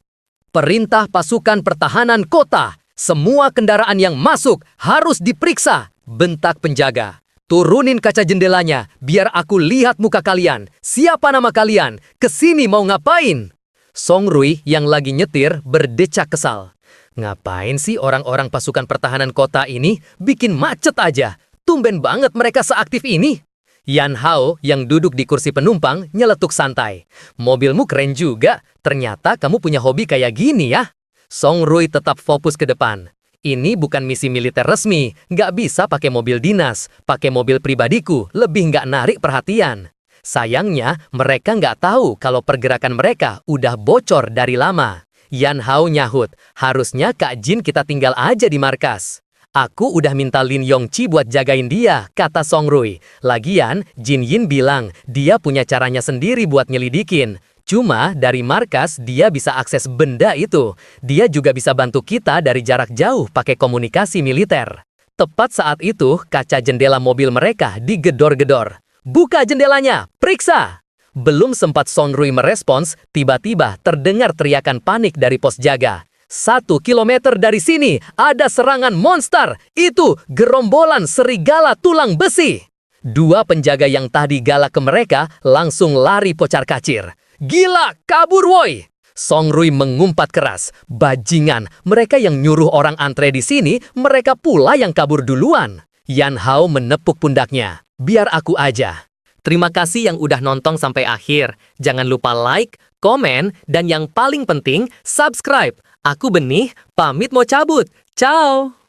Perintah pasukan pertahanan kota. Semua kendaraan yang masuk harus diperiksa. Bentak penjaga. Turunin kaca jendelanya, biar aku lihat muka kalian. Siapa nama kalian? Kesini mau ngapain? Song Rui yang lagi nyetir berdecak kesal. Ngapain sih orang-orang pasukan pertahanan kota ini bikin macet aja? Tumben banget mereka seaktif ini. Yan Hao yang duduk di kursi penumpang nyeletuk santai. Mobilmu keren juga, ternyata kamu punya hobi kayak gini ya. Song Rui tetap fokus ke depan. Ini bukan misi militer resmi, nggak bisa pakai mobil dinas, pakai mobil pribadiku, lebih nggak narik perhatian. Sayangnya, mereka nggak tahu kalau pergerakan mereka udah bocor dari lama. Yan Hao nyahut, harusnya Kak Jin kita tinggal aja di markas. Aku udah minta Lin Yongqi buat jagain dia, kata Song Rui. Lagian, Jin Yin bilang dia punya caranya sendiri buat nyelidikin. Cuma dari markas dia bisa akses benda itu. Dia juga bisa bantu kita dari jarak jauh pakai komunikasi militer. Tepat saat itu, kaca jendela mobil mereka digedor-gedor. Buka jendelanya, periksa! Belum sempat Song Rui merespons, tiba-tiba terdengar teriakan panik dari pos jaga. 1 kilometer dari sini ada serangan monster. Itu gerombolan serigala tulang besi. 2 penjaga yang tadi galak ke mereka langsung lari kocar-kacir. Gila, kabur woi! Song Rui mengumpat keras. Bajingan, mereka yang nyuruh orang antre di sini, mereka pula yang kabur duluan. Yan Hao menepuk pundaknya. Biar aku aja. Terima kasih yang udah nonton sampai akhir. Jangan lupa like, komen, dan yang paling penting, subscribe. Aku Benih, pamit mau cabut. Ciao!